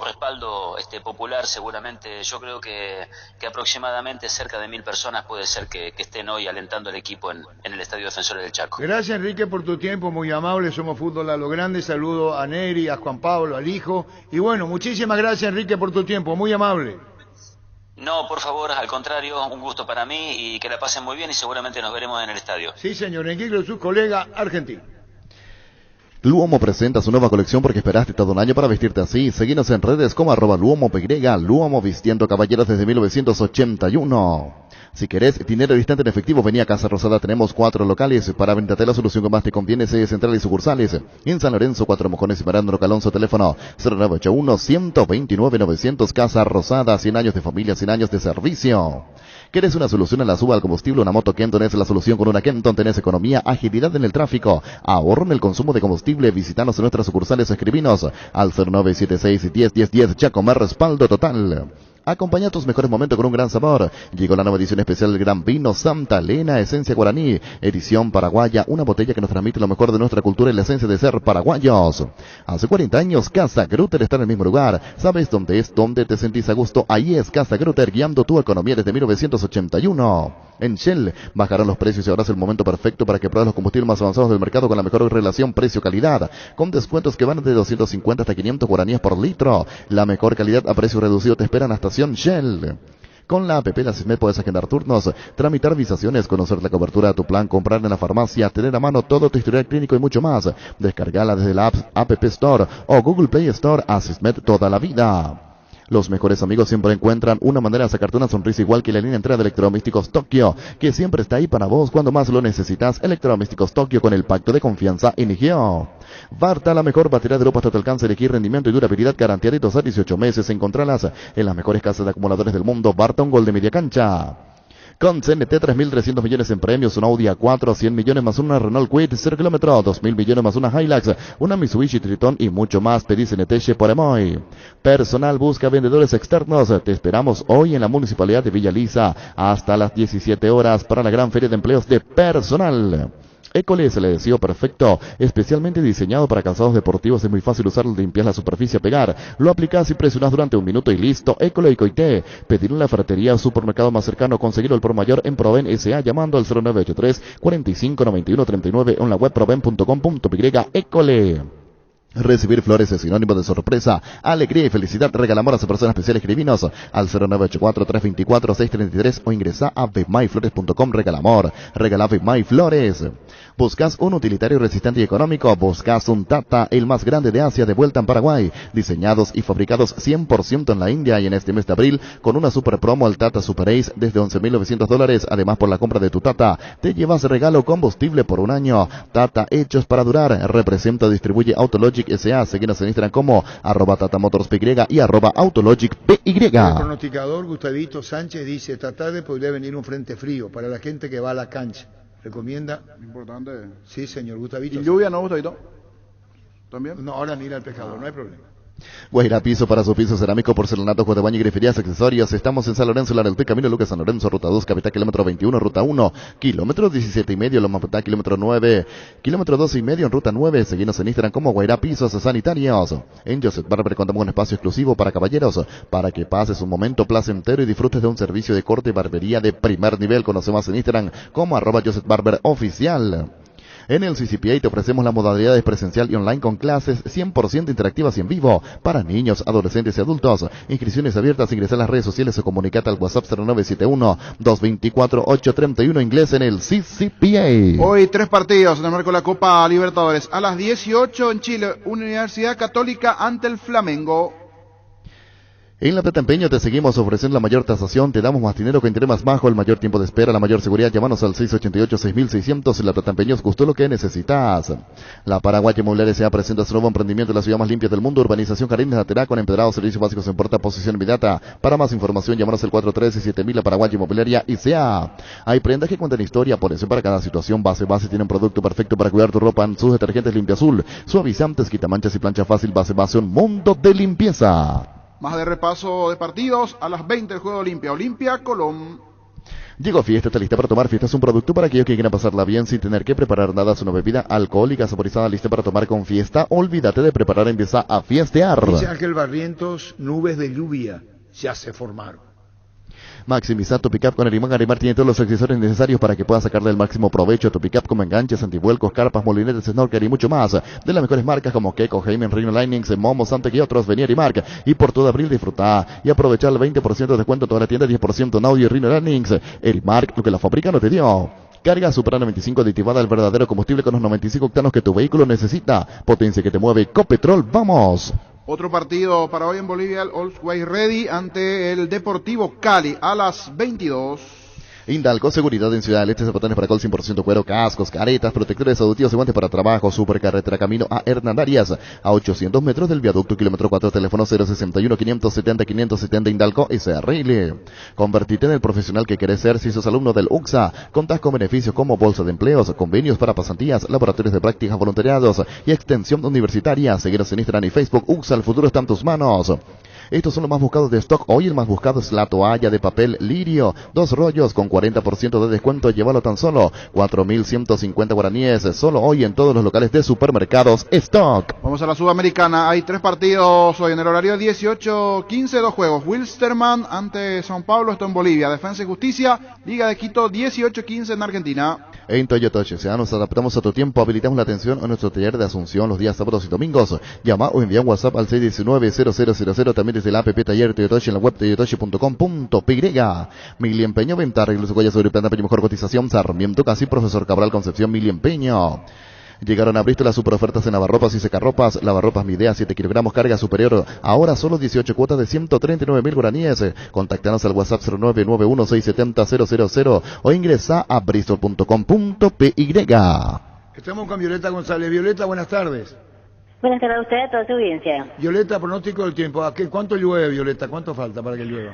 respaldo popular seguramente. Yo creo que aproximadamente cerca de 1.000 personas puede ser que estén hoy alentando al equipo en el Estadio Defensores del Chaco. Gracias, Enrique, por tu tiempo, muy amable. Somos Fútbol a lo Grande. Saludo a Neri, a Juan Pablo, al hijo, y bueno, muchísimas gracias, Enrique, por tu tiempo, muy amable. No, por favor, al contrario, un gusto para mí, y que la pasen muy bien, y seguramente nos veremos en el estadio. Sí, señor, Enrique, su colega argentino. Luomo presenta su nueva colección porque esperaste todo un año para vestirte así. Seguinos en redes como @LuomoPY, Luomo vistiendo caballeros desde 1981. Si querés dinero distante en efectivo, vení a Casa Rosada. Tenemos 4 locales. Para venderte la solución que más te conviene, sede central y sucursales. En San Lorenzo, 4 Mojones y Marandro Calonso, teléfono 0981-129-900. Casa Rosada, 100 años de familia, 100 años de servicio. ¿Querés una solución en la suba al combustible? Una moto Kenton es la solución. Con una Kenton tenés economía, agilidad en el tráfico, ahorro en el consumo de combustible. Visitanos en nuestras sucursales o escribinos al 0976-101010. Chacomer, respaldo total. Acompaña tus mejores momentos con un gran sabor. Llegó la nueva edición especial del Gran Vino Santa Elena, esencia guaraní, edición paraguaya, una botella que nos transmite lo mejor de nuestra cultura y la esencia de ser paraguayos. Hace 40 años, Casa Grutter está en el mismo lugar. ¿Sabes dónde es? ¿Dónde te sentís a gusto? Ahí es Casa Grutter, guiando tu economía desde 1981. En Shell bajarán los precios y ahora es el momento perfecto para que pruebes los combustibles más avanzados del mercado con la mejor relación precio-calidad, con descuentos que van de 250 hasta 500 guaraníes por litro. La mejor calidad a precio reducido te esperan hasta Shell. Con la app de la SISMED puedes agendar turnos, tramitar visaciones, conocer la cobertura de tu plan, comprar en la farmacia, tener a mano todo tu historial clínico y mucho más. Descargala desde la App Store o Google Play Store. A SISMED toda la vida. Los mejores amigos siempre encuentran una manera de sacarte una sonrisa, igual que la línea entera de Electrodomésticos Tokio, que siempre está ahí para vos cuando más lo necesitas. Electrodomésticos Tokio, con el pacto de confianza Inigio. Varta, la mejor batería de Europa hasta tu alcance, elegir rendimiento y durabilidad, garantía de 2 a 18 meses. Encontralas en las mejores casas de acumuladores del mundo. Varta, un gol de media cancha. Con CNT, 3.300 millones en premios, un Audi A4, 100 millones más una Renault Kwid 0 kilómetros, 2.000 millones más una Hilux, una Mitsubishi Triton y mucho más. Pedí CNT por Emoy. Personal busca vendedores externos. Te esperamos hoy en la Municipalidad de Villa Lisa hasta las 17 horas para la gran feria de empleos de personal. École es el adhesivo perfecto, especialmente diseñado para calzados deportivos. Es muy fácil usarlo, limpias la superficie a pegar, lo aplicas y presionas durante 1 minuto y listo. École y Coité, pedirlo en la ferretería o supermercado más cercano, conseguirlo al por mayor en Proven S.A. llamando al 0983 45 91 39 o en la web proven.com.py. École. Recibir flores es sinónimo de sorpresa, alegría y felicidad. Regala amor a su persona especial. Escribinos al 0984-324-633 o ingresa a vemyflores.com. Regala amor, regala Vemyflores. ¿Buscas un utilitario resistente y económico? ¿Buscas un Tata, el más grande de Asia, de vuelta en Paraguay? Diseñados y fabricados 100% en la India, y en este mes de abril con una super promo al Tata Super Ace desde $11.900. Además, por la compra de tu Tata te llevas regalo combustible por 1 año. Tata, hechos para durar. Representa, distribuye Autologic S.A. Seguinos en Instagram como @TataMotorsPY y @AutologicPY. El pronosticador Gustavito Sánchez dice: esta tarde podría venir un frente frío para la gente que va a la cancha. ¿Recomienda? Importante. Sí, señor Gustavito. ¿Y lluvia no, Gustavito? ¿También? No, ahora mira el pescador, no hay problema. Guaira Piso, para su piso cerámico, porcelanato, juego de baño y griferías, accesorios. Estamos en San Lorenzo, Laralpé, Camino Lucas San Lorenzo, ruta 2, capital, kilómetro 21, ruta 1, kilómetro 17,5, Loma Patá, kilómetro 9, kilómetro 12,5 en ruta 9. Seguimos en Instagram como Guaira Pisos Sanitarios. En Joseph Barber contamos con un espacio exclusivo para caballeros, para que pases un momento placentero y disfrutes de un servicio de corte y barbería de primer nivel. Conocemos en Instagram como @Joseph Barber Oficial. En el CCPA te ofrecemos las modalidades presencial y online con clases 100% interactivas y en vivo para niños, adolescentes y adultos. Inscripciones abiertas. Ingresa a las redes sociales o comunicate al WhatsApp 0971-224-831. Inglés en el CCPA. Hoy 3 partidos en el marco de la Copa Libertadores. A las 18 en Chile, Universidad Católica ante el Flamengo. En La Plata Empeño te seguimos ofreciendo la mayor tasación, te damos más dinero que interés más bajo, el mayor tiempo de espera, la mayor seguridad. Llámanos al 688-6600. En La Plata Empeño os gustó lo que necesitas. La Paraguay Inmobiliaria se presenta su nuevo emprendimiento en la ciudad más limpia del mundo, Urbanización Jardines Lateral, con empedrados, servicios básicos en puerta, posición inmediata. Para más información, llámanos al 413-7000. La Paraguay Inmobiliaria ICA. Hay prendas que cuentan historia, por eso para cada situación. Base tiene un producto perfecto para cuidar tu ropa. En sus detergentes Limpia Azul, suavizantes, quitamanchas y plancha fácil. Base, un mundo de limpieza. Más de repaso de partidos. A las 20 el juego de Olimpia Colón. Llegó Fiesta, está lista para tomar. Fiesta es un producto para aquellos que quieran pasarla bien sin tener que preparar nada. Es una bebida alcohólica saborizada lista para tomar con Fiesta. Olvídate de preparar, empieza a fiestear. Dice Ángel Barrientos, nubes de lluvia ya se formaron. Maximiza tu pickup con Arimar. Arimar tiene todos los accesorios necesarios para que puedas sacarle el máximo provecho a tu pickup, como enganches, antivuelcos, carpas, molinetes, snorkel y mucho más. De las mejores marcas como Keiko, Heyman, Rhino Linings, Momo, Santec y otros. Vení a Arimar y por todo abril disfruta y aprovechar el 20% de descuento en toda la tienda, 10% en audio y Rhino Linings. Arimar, lo que la fábrica no te dio. Carga Supra 95 aditivada, el verdadero combustible con los 95 octanos que tu vehículo necesita. Potencia que te mueve. Copetrol, vamos. Otro partido para hoy en Bolivia, el Always Ready ante el Deportivo Cali a las 22. Indalco, seguridad en Ciudad del Este, zapatones para col 100% cuero, cascos, caretas, protectores auditivos y guantes para trabajo. Supercarretera camino a Hernán Arias, a 800 metros del viaducto, kilómetro 4, teléfono 061-570-570. Indalco SRL. Convertite en el profesional que querés ser si sos alumno del UXA. Contás con beneficios como bolsa de empleos, convenios para pasantías, laboratorios de prácticas, voluntariados y extensión universitaria. Seguiros en Instagram y Facebook. UXA, el futuro está en tus manos. Estos son los más buscados de stock. Hoy el más buscado es la toalla de papel Lirio. 2 rollos con 40% de descuento. Llévalo tan solo 4.150 guaraníes. Solo hoy en todos los locales de supermercados Stock. Vamos a la Sudamericana. Hay 3 partidos hoy en el horario 18-15. 2 juegos. Wilstermann ante São Paulo. Esto en Bolivia. Defensa y Justicia. Liga de Quito 18-15 en Argentina. En Toyota S.A. nos adaptamos a tu tiempo. Habilitamos la atención a nuestro taller de Asunción los días sábados y domingos. Llama o envía un WhatsApp al 619-0000. También desde la app Taller Toyotoshi en la web toyotoshi.com.py. Mili Empeño, venta, arreglos de huellas sobre planta, mejor cotización. Sarmiento Casi, Profesor Cabral Concepción, Mili Empeño. Llegaron a Bristol las superofertas en lavarropas y secarropas. Lavarropas Midea, 7 kilogramos, carga superior. Ahora solo 18 cuotas de 139.000 guaraníes. Contactanos al WhatsApp 0991670000 o ingresa a bristol.com.py. Estamos con Violeta González. Violeta, buenas tardes. Buenas tardes a usted y a toda su audiencia. Violeta, pronóstico del tiempo. ¿Cuánto llueve, Violeta? ¿Cuánto falta para que llueva?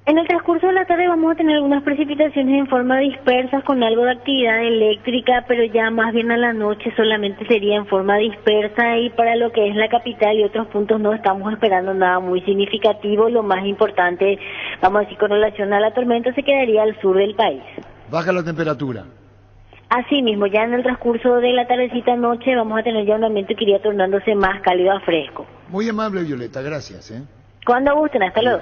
En el transcurso de la tarde vamos a tener algunas precipitaciones en forma dispersa con algo de actividad eléctrica, pero ya más bien a la noche solamente sería en forma dispersa, y para lo que es la capital y otros puntos no estamos esperando nada muy significativo. Lo más importante, vamos a decir, con relación a la tormenta, se quedaría al sur del país. Baja la temperatura. Así mismo, ya en el transcurso de la tardecita noche vamos a tener ya un ambiente que iría tornándose más cálido a fresco. Muy amable, Violeta, gracias. Cuando gusten, hasta luego.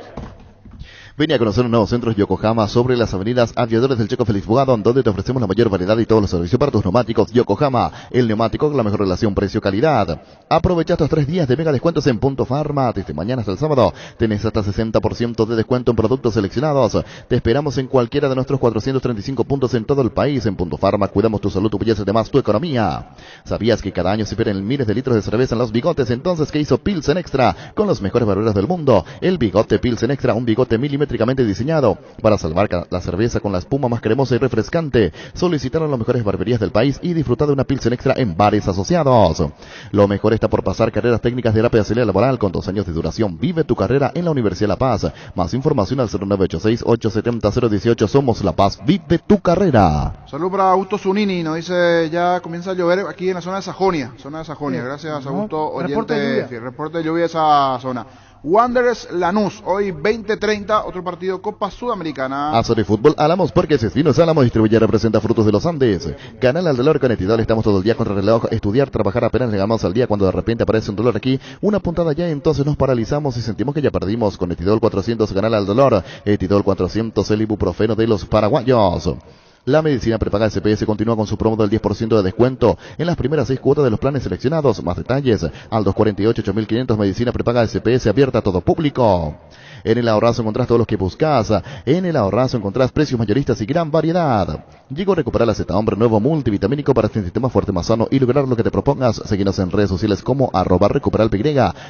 Vení a conocer un nuevo centro Yokohama sobre las avenidas Aviadores del Checo Félix Bugado, donde te ofrecemos la mayor variedad y todos los servicios para tus neumáticos. Yokohama, el neumático con la mejor relación precio-calidad. Aprovecha estos 3 días de mega descuentos en Punto Farma. Desde mañana hasta el sábado tenés hasta 60% de descuento en productos seleccionados. Te esperamos en cualquiera de nuestros 435 puntos en todo el país. En Punto Farma cuidamos tu salud, tu belleza y además tu economía. ¿Sabías que cada año se pierden miles de litros de cerveza en los bigotes? Entonces, ¿qué hizo Pilsen Extra? Con los mejores barberos del mundo. El bigote Pilsen Extra, un bigote milimétricamente diseñado para salvar la cerveza con la espuma más cremosa y refrescante. Solicitaron las mejores barberías del país y disfrutar de una Pilsen Extra en bares asociados. Lo mejor está por pasar carreras técnicas de rápida salida laboral con 2 años de duración. Vive tu carrera en la Universidad La Paz. Más información al 0986-870-018. Somos La Paz. Vive tu carrera. Salud para Augusto Zunini, nos dice ya comienza a llover aquí en la zona de Sajonia. Gracias, Augusto, oyente, reporte de lluvia de esa zona. Wanderers Lanús, hoy 20:30, otro partido Copa Sudamericana. Azor Fútbol Álamos, Parques Vinos Álamos, distribuye y representa Frutos de los Andes. Canal al dolor con Etidol, estamos todo el día contra el reloj, estudiar, trabajar, apenas llegamos al día cuando de repente aparece un dolor aquí, una puntada ya, entonces nos paralizamos y sentimos que ya perdimos. Con Etidol 400, Canal al dolor, Etidol 400, el ibuprofeno de los paraguayos. La medicina prepaga SPS continúa con su promo del 10% de descuento en las primeras 6 cuotas de los planes seleccionados. Más detalles al 248-8500. Medicina prepaga SPS abierta a todo público. En el Ahorrazo encontrás todos los que buscas. En el Ahorrazo encontrás precios mayoristas y gran variedad. Llegó a recuperar la Z Hombre nuevo multivitamínico para este sistema fuerte más sano y lograr lo que te propongas. Seguinos en redes sociales como @recuperalpy.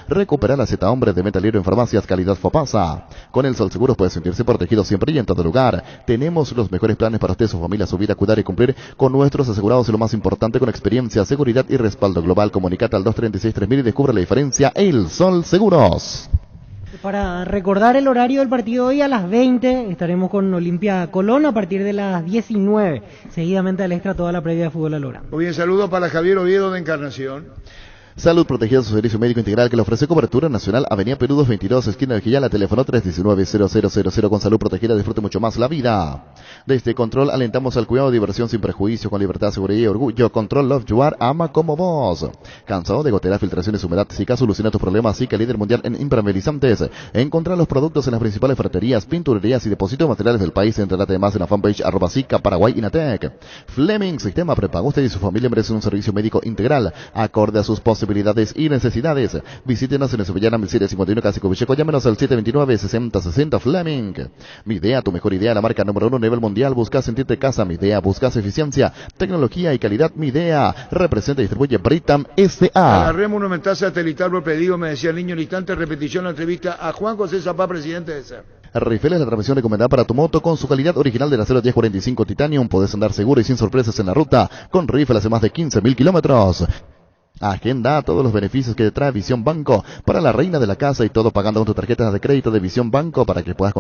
Recuperar la Z Hombre de venta libre en farmacias, calidad Fopasa. Con el Sol Seguros puedes sentirse protegido siempre y en todo lugar. Tenemos los mejores planes para usted, su familia, su vida, cuidar y cumplir con nuestros asegurados y lo más importante, con experiencia, seguridad y respaldo global. Comunicate al 236-3000 y descubre la diferencia. El Sol Seguros. Para recordar el horario del partido hoy, a las 20 estaremos con Olimpia Colón, a partir de las 19. Seguidamente al extra toda la previa de fútbol al hora. Muy bien, saludos para Javier Oviedo de Encarnación. Salud Protegida, su servicio médico integral que le ofrece cobertura nacional. Avenida Perú 222, esquina de Quillala, teléfono 319-0000. Con Salud Protegida disfrute mucho más la vida. Desde Control alentamos al cuidado, diversión sin prejuicio, con libertad, seguridad y orgullo. Control Love You Are, ama como vos. ¿Cansado de goteras, filtraciones, humedad? Zika soluciona tus problemas. Zika, líder mundial en impermeabilizantes. Encontrá los productos en las principales ferreterías, pinturerías y depósitos de materiales del país. Entrate más en la fanpage @Zika Paraguay Inatec. Fleming, sistema prepago. Usted y su familia merecen un servicio médico integral acorde a sus posibilidades y necesidades. Visítenos en Sevillana 1751 Casico Vicheco. Llámenos al 729-6060 Fleming. Midea, tu mejor idea, la marca número 1 a nivel mundial. Buscas sentirte casa. Midea, buscas eficiencia, tecnología y calidad. Midea representa y distribuye Britam S.A. Agarré monumental satelital por pedido, me decía el niño. En instante, repetición la entrevista a Juan José Zapá, presidente de SER. Rifel es la transmisión recomendada para tu moto con su calidad original del acero 1045 Titanium. Podés andar seguro y sin sorpresas en la ruta. Con Rifel hace más de 15.000 kilómetros. Agenda todos los beneficios que te trae Visión Banco para la reina de la casa, y todo pagando con tu tarjeta de crédito de Visión Banco para que puedas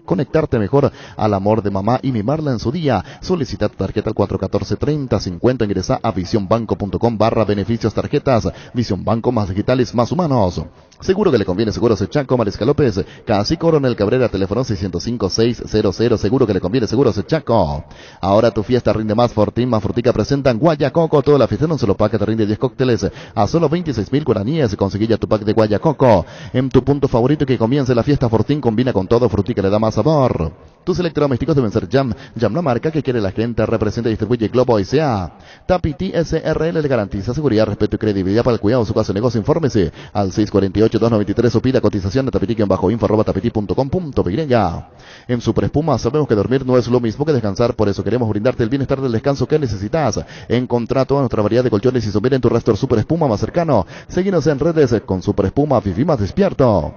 conectarte mejor al amor de mamá y mimarla en su día. Solicita tu tarjeta al 414-3050. Ingresa a visionbanco.com/beneficios tarjetas. Visión Banco, más digitales, más humanos. Seguro que le conviene. Seguros Echaco, Mariscal López, casi Coronel Cabrera, teléfono 605-600. Seguro que le conviene. Seguros Echaco. Ahora tu fiesta rinde más. Fortín más Frutica presentan Guayacoco. Toda la fiesta en un solo pack te rinde 10 cócteles a solo 26.000 guaraníes. Conseguí ya tu pack de Guayacoco en tu punto favorito. Que comience la fiesta. Fortín combina con todo. Frutica le da más sabor. Tus electrodomésticos deben ser Jam. Jam, la marca que quiere la gente, representa y distribuye Globo S.A. Tapiti SRL le garantiza seguridad, respeto y credibilidad para el cuidado de su casa o negocio. Infórmese al 648-293 o pida cotización de tapiti-info@tapiti.com.py. En Super Espuma sabemos que dormir no es lo mismo que descansar, por eso queremos brindarte el bienestar del descanso que necesitas. Encontrá toda nuestra variedad de colchones y sombrero en tu restaurante Super Espuma más cercano. Seguinos en redes con Super Espuma, viví más despierto.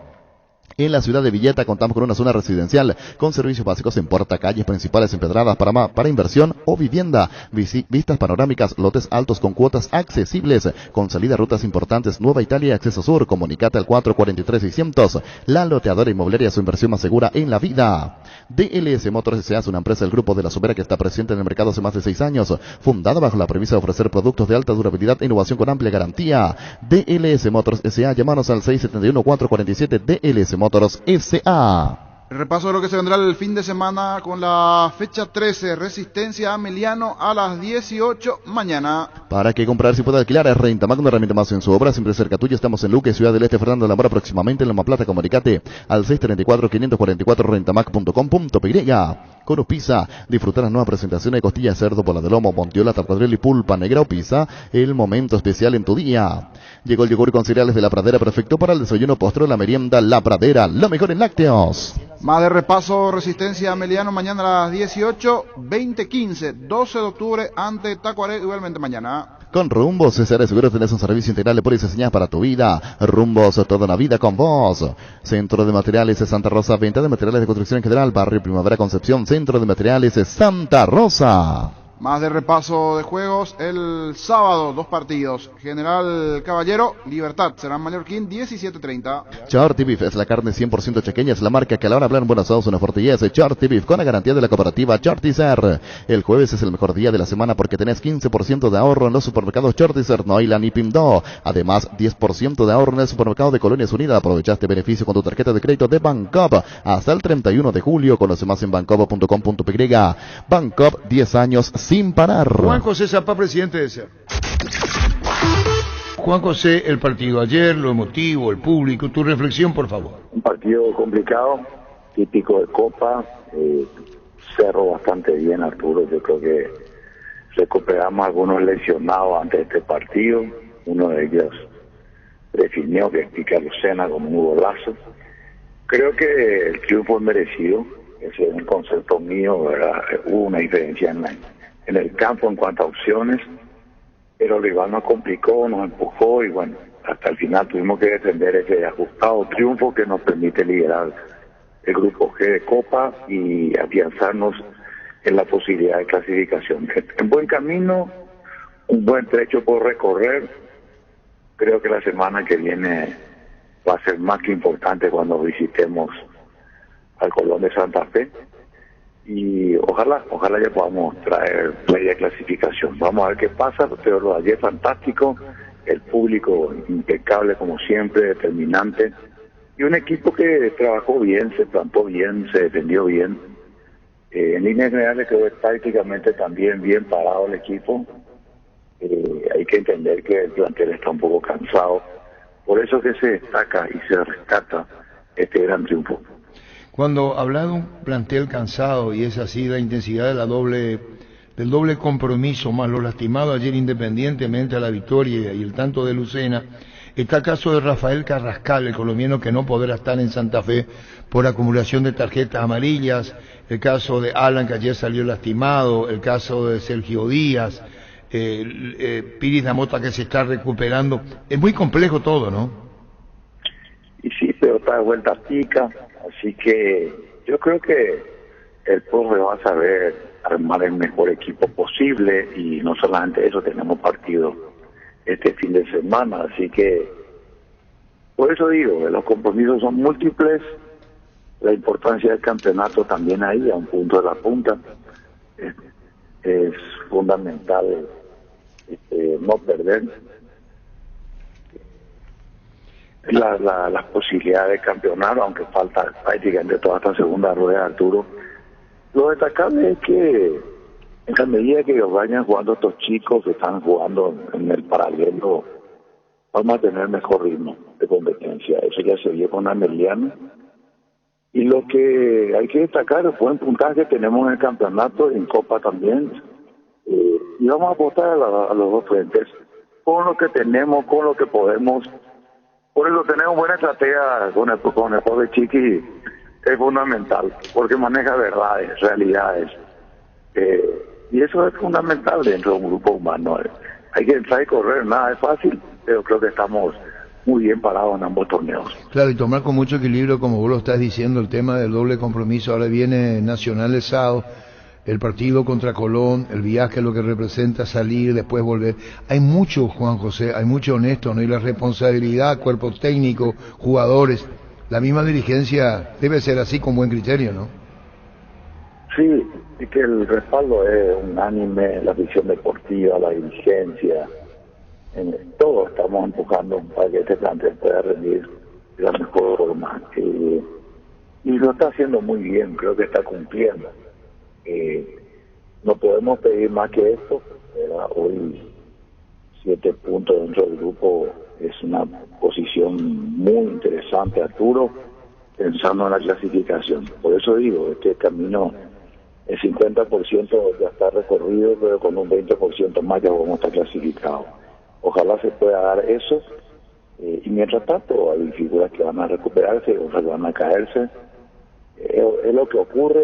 En la ciudad de Villeta contamos con una zona residencial con servicios básicos en puerta, calles principales empedradas para inversión o vivienda, vistas panorámicas, lotes altos con cuotas accesibles, con salida a rutas importantes, Nueva Italia y Acceso Sur. Comunicate al 443-600. La loteadora inmobiliaria, su inversión más segura en la vida. DLS Motors S.A. es una empresa del Grupo de la Sobera que está presente en el mercado hace más de 6 años, fundada bajo la premisa de ofrecer productos de alta durabilidad e innovación con amplia garantía. DLS Motors S.A. Llámanos al 671-447 DLS Motors S.A. El repaso de lo que se vendrá el fin de semana con la fecha 13, Resistencia Ameliano a las 18 mañana. Para que comprar si puede alquilar, es Rentamac, una herramienta más en su obra, siempre cerca tuya. Estamos en Luque, Ciudad del Este, Fernando de la Mora, próximamente en Loma Plata. Comunicate al 634-544 rentamac.com.py. Con Pizza, disfrutar las nuevas presentaciones de costilla de cerdo, bola de lomo, montiola, tartadrel y pulpa negra o pizza. El momento especial en tu día. Llegó el yogur con cereales de La Pradera, perfecto para el desayuno, postre, la merienda. La Pradera, lo mejor en lácteos. Más de repaso, Resistencia Ameliano mañana a las 18, 20:15, 12 de octubre ante Tacuaré, igualmente mañana. Con Rumbos, César Seguros tenés un servicio integral de pólizas diseñadas para tu vida. Rumbos, toda una vida con vos. Centro de Materiales Santa Rosa, venta de materiales de construcción en general, Barrio Primavera Concepción, Centro de Materiales Santa Rosa. Más de repaso de juegos, el sábado, 2 partidos. General Caballero, Libertad, serán Mallorquín, 17:30. Charty Beef es la carne 100% chequeña, es la marca que a la hora de hablar en Buenos Aires una fortaleza. Charty Beef con la garantía de la cooperativa Chartizer. El jueves es el mejor día de la semana porque tenés 15% de ahorro en los supermercados Chartizer, Noila y Pimdo. Además, 10% de ahorro en el supermercado de Colonias Unidas. Aprovechaste beneficio con tu tarjeta de crédito de Bancop hasta el 31 de julio. Conoce más en bancop.com.py. Bancop, 10 años sin parar. Juan José Zapá, presidente de SER. Juan José, el partido ayer, lo emotivo, el público, tu reflexión, por favor. Un partido complicado, típico de Copa, Cerro bastante bien, Arturo. Yo creo que recuperamos algunos lesionados antes de este partido. Uno de ellos definió que explica Lucena con un golazo. Creo que el triunfo es merecido, ese es un concepto mío, ¿verdad? Hubo una diferencia en el campo en cuanto a opciones, pero el rival nos complicó, nos empujó y bueno, hasta el final tuvimos que defender ese ajustado triunfo que nos permite liderar el grupo G de Copa y afianzarnos en la posibilidad de clasificación. En buen camino, un buen trecho por recorrer. Creo que la semana que viene va a ser más que importante cuando visitemos al Colón de Santa Fe. Y ojalá ya podamos traer media clasificación. Vamos a ver qué pasa, pero lo de ayer fantástico, el público impecable como siempre, determinante, y un equipo que trabajó bien, se plantó bien, se defendió bien. En líneas generales creo que tácticamente también bien parado el equipo. Hay que entender que el plantel está un poco cansado, por eso que se destaca y se rescata este gran triunfo. Cuando habla de un plantel cansado y es así la intensidad de del doble compromiso, más lo lastimado ayer independientemente a la victoria y el tanto de Lucena, está el caso de Rafael Carrascal, el colombiano que no podrá estar en Santa Fe por acumulación de tarjetas amarillas, el caso de Alan que ayer salió lastimado, el caso de Sergio Díaz, Piris Namota que se está recuperando. Es muy complejo todo, ¿no? Y sí, pero está de vuelta pica. Así que yo creo que el profe va a saber armar el mejor equipo posible y no solamente eso, tenemos partido este fin de semana, así que por eso digo, los compromisos son múltiples, la importancia del campeonato también ahí, a un punto de la punta, es fundamental no perder. Las posibilidades de campeonar, aunque falta prácticamente toda esta segunda rueda, Arturo. Lo destacable es que en la medida que vayan jugando estos chicos que están jugando en el paralelo, vamos a tener mejor ritmo de competencia. Eso ya se vio con Ameliano. Y lo lo que hay que destacar el buen puntaje que tenemos en el campeonato, en Copa también, y vamos a apostar a los dos frentes, con lo que tenemos, con lo que podemos. Por eso tenemos buena estrategia con el pobre Chiqui, es fundamental, porque maneja verdades, realidades, y eso es fundamental dentro de un grupo humano. Hay que entrar y correr, nada es fácil, pero creo que estamos muy bien parados en ambos torneos. Claro, y tomar con mucho equilibrio, como vos lo estás diciendo, el tema del doble compromiso. Ahora viene Nacional el sábado, el partido contra Colón, el viaje, lo que representa salir, después volver. Hay mucho, Juan José, hay mucho honesto, ¿no? Y la responsabilidad, cuerpo técnico, jugadores, la misma dirigencia debe ser así con buen criterio, ¿no? Sí, y que el respaldo es unánime, la visión deportiva, la dirigencia, en todo estamos empujando para que este plantel pueda rendir de la mejor forma. Y lo está haciendo muy bien, creo que está cumpliendo. No podemos pedir más que esto. Hoy 7 puntos dentro del grupo es una posición muy interesante, Arturo, pensando en la clasificación. Por eso digo, este camino, el 50% ya está recorrido, pero con un 20% más ya vamos a estar clasificados. Ojalá se pueda dar eso, y mientras tanto hay figuras que van a recuperarse, otras que van a caerse. Es lo que ocurre,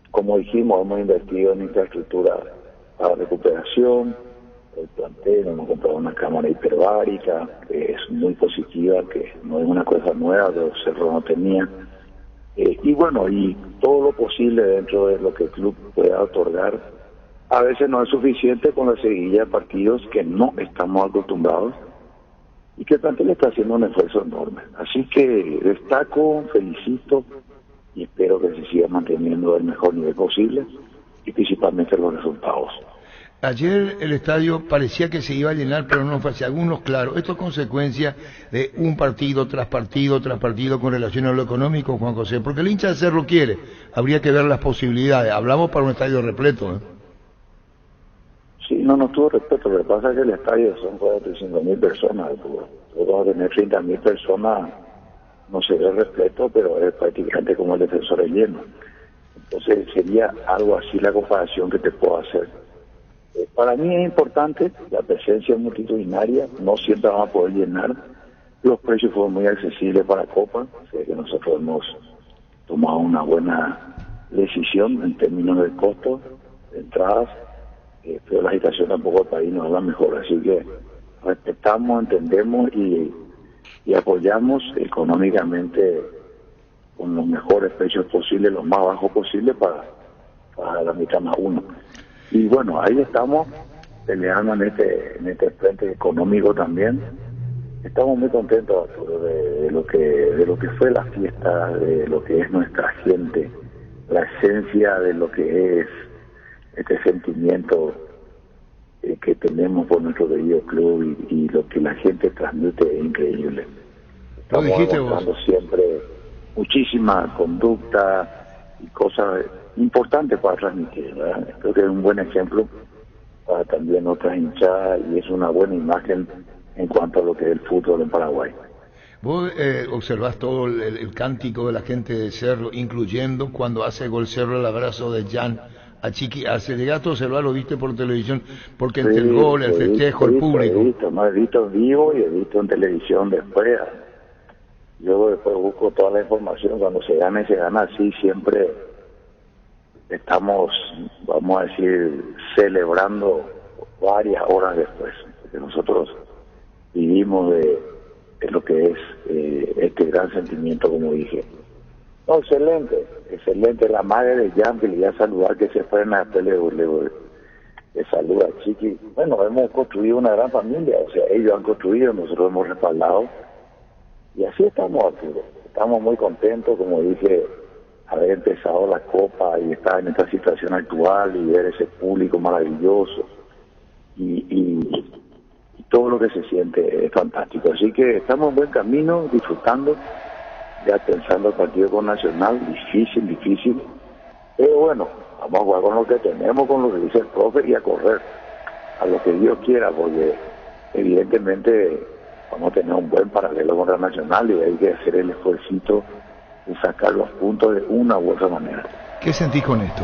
como dijimos, hemos invertido en infraestructura para recuperación, el plantel, hemos comprado una cámara hiperbárica, que es muy positiva, que no es una cosa nueva, que Cerro no tenía. Y bueno, y todo lo posible dentro de lo que el club pueda otorgar. A veces no es suficiente con la seguilla de partidos que no estamos acostumbrados y que el plantel está haciendo un esfuerzo enorme. Así que destaco, felicito y espero que se siga manteniendo el mejor nivel posible y principalmente los resultados. Ayer el estadio parecía que se iba a llenar, pero no fue así. Algunos, claro, esto es consecuencia de un partido tras partido tras partido con relación a lo económico, Juan José, porque el hincha de Cerro quiere, habría que ver las posibilidades. Hablamos para un estadio repleto, ¿eh? Sí, no tuvo respeto. Lo que pasa es que el estadio son 45.000 personas. Vamos a tener 30.000 personas, no se ve repleto, pero es prácticamente como el Defensor del lleno. Entonces sería algo así la comparación que te puedo hacer. Para mí es importante la presencia multitudinaria, no siempre vamos a poder llenar. Los precios fueron muy accesibles para Copa, sé que nosotros hemos tomado una buena decisión en términos de costos, de entradas, pero la situación tampoco del país no es la mejor, así que respetamos, entendemos y apoyamos económicamente con los mejores precios posibles, los más bajos posibles para la mitad más uno. Y bueno, ahí estamos peleando en este frente económico también. Estamos muy contentos, Arturo, de lo que fue la fiesta, de lo que es nuestra gente, la esencia de lo que es este sentimiento que tenemos por nuestro querido club y lo que la gente transmite es increíble. Estamos demostrando siempre muchísima conducta y cosas importantes para transmitir, ¿verdad? Creo que es un buen ejemplo para también otras hinchadas y es una buena imagen en cuanto a lo que es el fútbol en Paraguay. Vos observás todo el cántico de la gente de Cerro, incluyendo cuando hace gol Cerro el abrazo de Jan a Chiqui, a Celegato, observar, lo viste por televisión, porque entre el gol, el festejo, el público. He visto en vivo y he visto en televisión después. Yo después busco toda la información, cuando se gana así, siempre estamos, vamos a decir, celebrando varias horas después, porque nosotros vivimos de lo que es este gran sentimiento, como dije. No, excelente, la madre de Jan, que le iba a saludar, que se frena, después le saluda a Chiqui. Bueno, hemos construido una gran familia, o sea, ellos han construido, nosotros hemos respaldado, y así estamos, Arturo. Estamos muy contentos, como dije, haber empezado la Copa y estar en esta situación actual y ver ese público maravilloso y todo lo que se siente es fantástico. Así que estamos en buen camino, disfrutando, ya pensando el partido con Nacional, difícil, pero bueno, vamos a jugar con lo que tenemos, con lo que dice el profe y a correr a lo que Dios quiera, porque evidentemente vamos a tener un buen paralelo contra Nacional y hay que hacer el esfuercito de sacar sacar los puntos de una u otra manera. ¿Qué sentís con esto?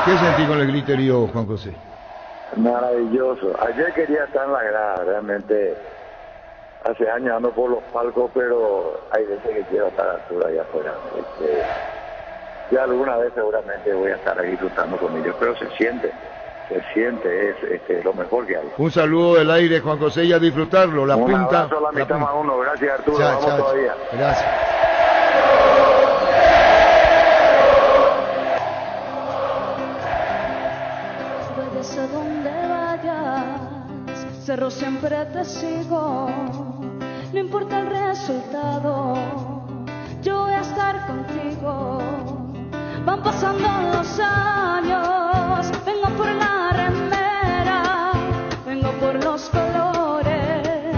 ¿Qué sentís con el griterío, Juan José? Maravilloso. Ayer quería estar en la grada, realmente. Hace años ando por los palcos, pero hay veces que quiero estar a la altura allá afuera. Ya alguna vez seguramente voy a estar ahí disfrutando con ellos, pero se siente, es lo mejor que hay. Un saludo del aire, Juan José, y a disfrutarlo. La Un punta. abrazo a la mitad más uno. Gracias, Arturo. Chao, Vamos chao. todavía. Gracias. Vayas a donde vayas, Cerro siempre te sigo. No importa el resultado, yo voy a estar contigo. Van pasando los años, vengo por la remera, vengo por los colores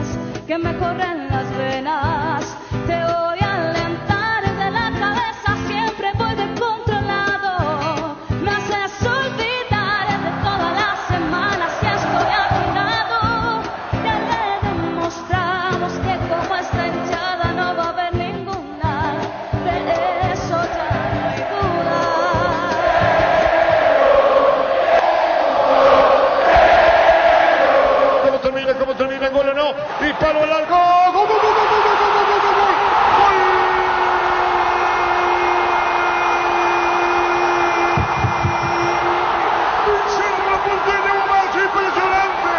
que me corren las venas. Te voy a alentar de la cabeza, siempre voy descontrolado. Me haces olvidar de todas las semanas que estoy a tu lado. Ya le demostramos que como está hinchada no va a haber ninguna. De eso ya no hay duda. ¿Cómo termina? ¿Gol o no? Disparo al arco. ¡Gol, gol, gol, gol, gol, gol, gol, gol, gol, gol! Cerro Porteño, Guamacho, impresionante.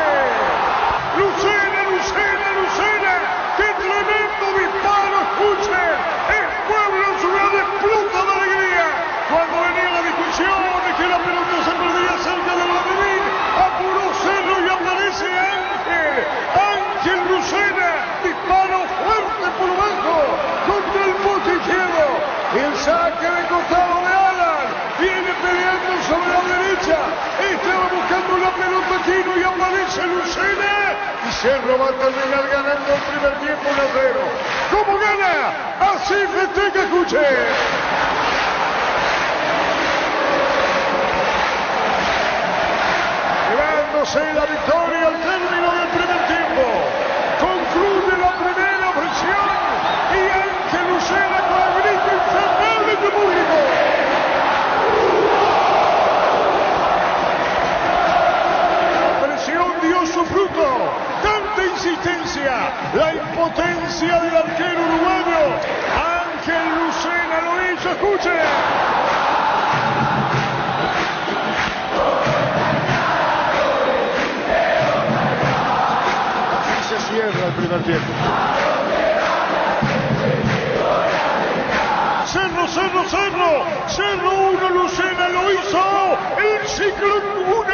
Lucena. ¡Qué tremendo disparo! Escuche. El pueblo en su ciudad explota de alegría. Cuando venía la discusión de que la pelota se perdía cerca del banderín, apuró Cerro y aparece Ángel Lucena, disparo fuerte por bajo, contra el poste izquierdo, el saque de costado de Alan, viene peleando sobre la derecha, estaba buscando la pelota Quino y aparece Lucena, y Cerro va a terminar ganando el primer tiempo 1-0. ¿Cómo gana? Así festeja, escuche. Llevándose la victoria al término del primer tiempo. Concluye la primera presión y Ángel Lucena con el grito infernal de tu público. La presión dio su fruto. Tanta insistencia, la impotencia del arquero uruguayo. Ángel Lucena lo hizo, escuche. Cierra el primer tiempo. Cerro 1, Lucena lo hizo. El Ciclón 1,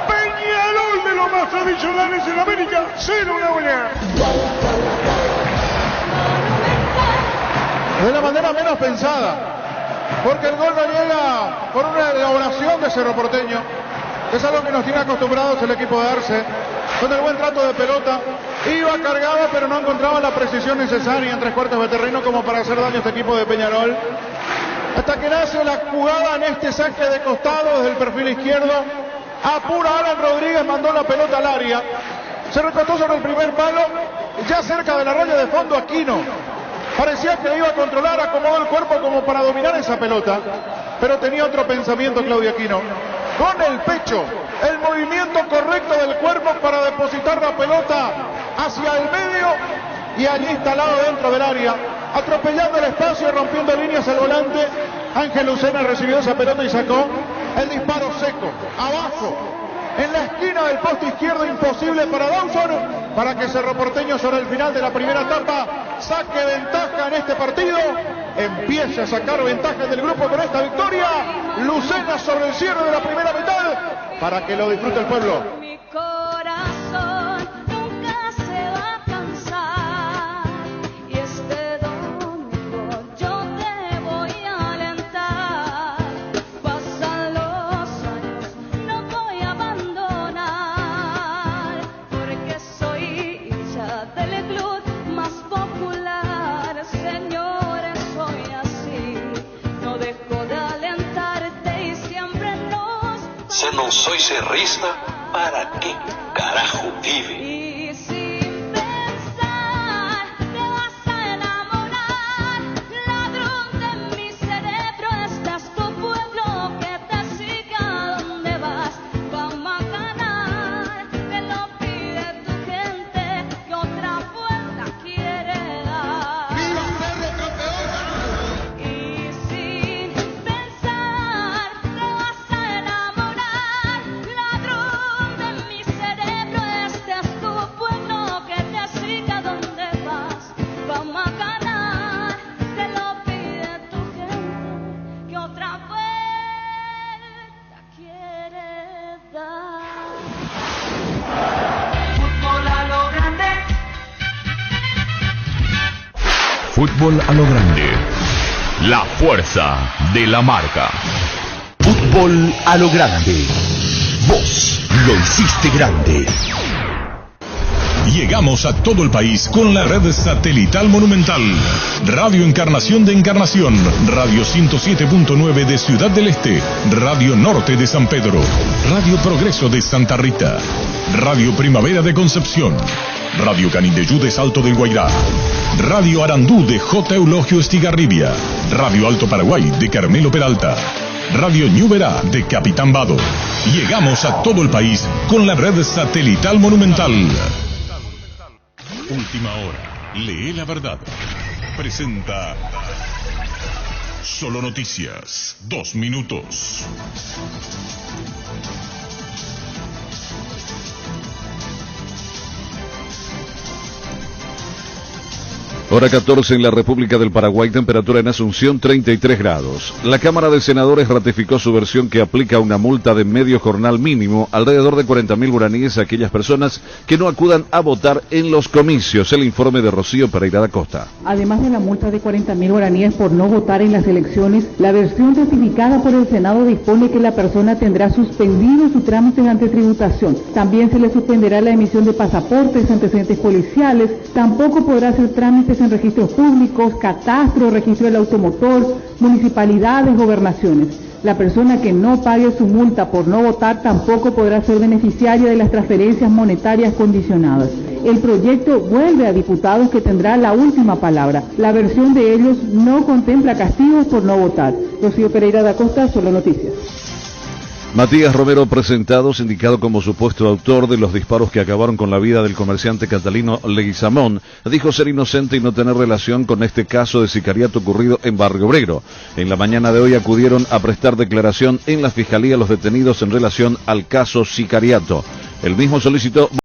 Peñarol de los más tradicionales en América, 0 una buena. De la manera menos pensada, porque el gol no llega por una elaboración de Cerro Porteño, que es algo que nos tiene acostumbrados el equipo de Arce, con el buen trato de pelota, iba cargado pero no encontraba la precisión necesaria en 3/4 de terreno como para hacer daño a este equipo de Peñarol, hasta que nace la jugada en este saque de costado desde el perfil izquierdo, apura Alan Rodríguez, mandó la pelota al área, se recostó sobre el primer palo, ya cerca de la raya de fondo Aquino, parecía que iba a controlar, acomodó el cuerpo como para dominar esa pelota, pero tenía otro pensamiento Claudio Aquino, con el pecho, el movimiento correcto del cuerpo para depositar la pelota hacia el medio y allí instalado dentro del área, atropellando el espacio y rompiendo líneas el volante. Ángel Lucena recibió esa pelota y sacó el disparo seco, abajo, en la esquina del poste izquierdo, imposible para Dawson, para que Cerro Porteño sobre el final de la primera etapa saque ventaja en este partido, empiece a sacar ventaja del grupo con esta victoria. Lucena sobre el cierre de la primera mitad, para que lo disfrute el pueblo. Mi corazón nunca se va a cansar y este domingo yo te voy a alentar. Pasan los años, no voy a abandonar, porque soy hincha del club más popular. Señores, soy así, no dejo de alentarte y siempre nos... no soy cerrista, ¿para qué carajo vive? Fútbol a lo grande. La fuerza de la marca. Fútbol a lo grande. Vos lo hiciste grande. Llegamos a todo el país con la red satelital Monumental. Radio Encarnación de Encarnación, Radio 107.9 de Ciudad del Este, Radio Norte de San Pedro, Radio Progreso de Santa Rita, Radio Primavera de Concepción, Radio Canindeyú de Salto del Guairá, Radio Arandú de J. Eulogio Estigarribia, Radio Alto Paraguay de Carmelo Peralta, Radio Ñuberá de Capitán Vado. Llegamos a todo el país con la red satelital Monumental. Última hora. Lee la verdad. Presenta Solo Noticias. 2 minutos. Hora 14 en la República del Paraguay, temperatura en Asunción 33 grados. La Cámara de Senadores ratificó su versión que aplica una multa de medio jornal mínimo, alrededor de 40.000 guaraníes a aquellas personas que no acudan a votar en los comicios. El informe de Rocío Pereira da Costa. Además de la multa de 40.000 guaraníes por no votar en las elecciones, la versión ratificada por el Senado dispone que la persona tendrá suspendido su trámite ante tributación. También se le suspenderá la emisión de pasaportes, antecedentes policiales, tampoco podrá hacer trámites en registros públicos, catastro, registro del automotor, municipalidades, gobernaciones. La persona que no pague su multa por no votar tampoco podrá ser beneficiaria de las transferencias monetarias condicionadas. El proyecto vuelve a diputados, que tendrá la última palabra. La versión de ellos no contempla castigos por no votar. Rocío Pereira da Costa, Solo Noticias. Matías Romero, presentado, sindicado como supuesto autor de los disparos que acabaron con la vida del comerciante Catalino Leguizamón, dijo ser inocente y no tener relación con este caso de sicariato ocurrido en Barrio Obrero. En la mañana de hoy acudieron a prestar declaración en la Fiscalía los detenidos en relación al caso sicariato. El mismo solicitó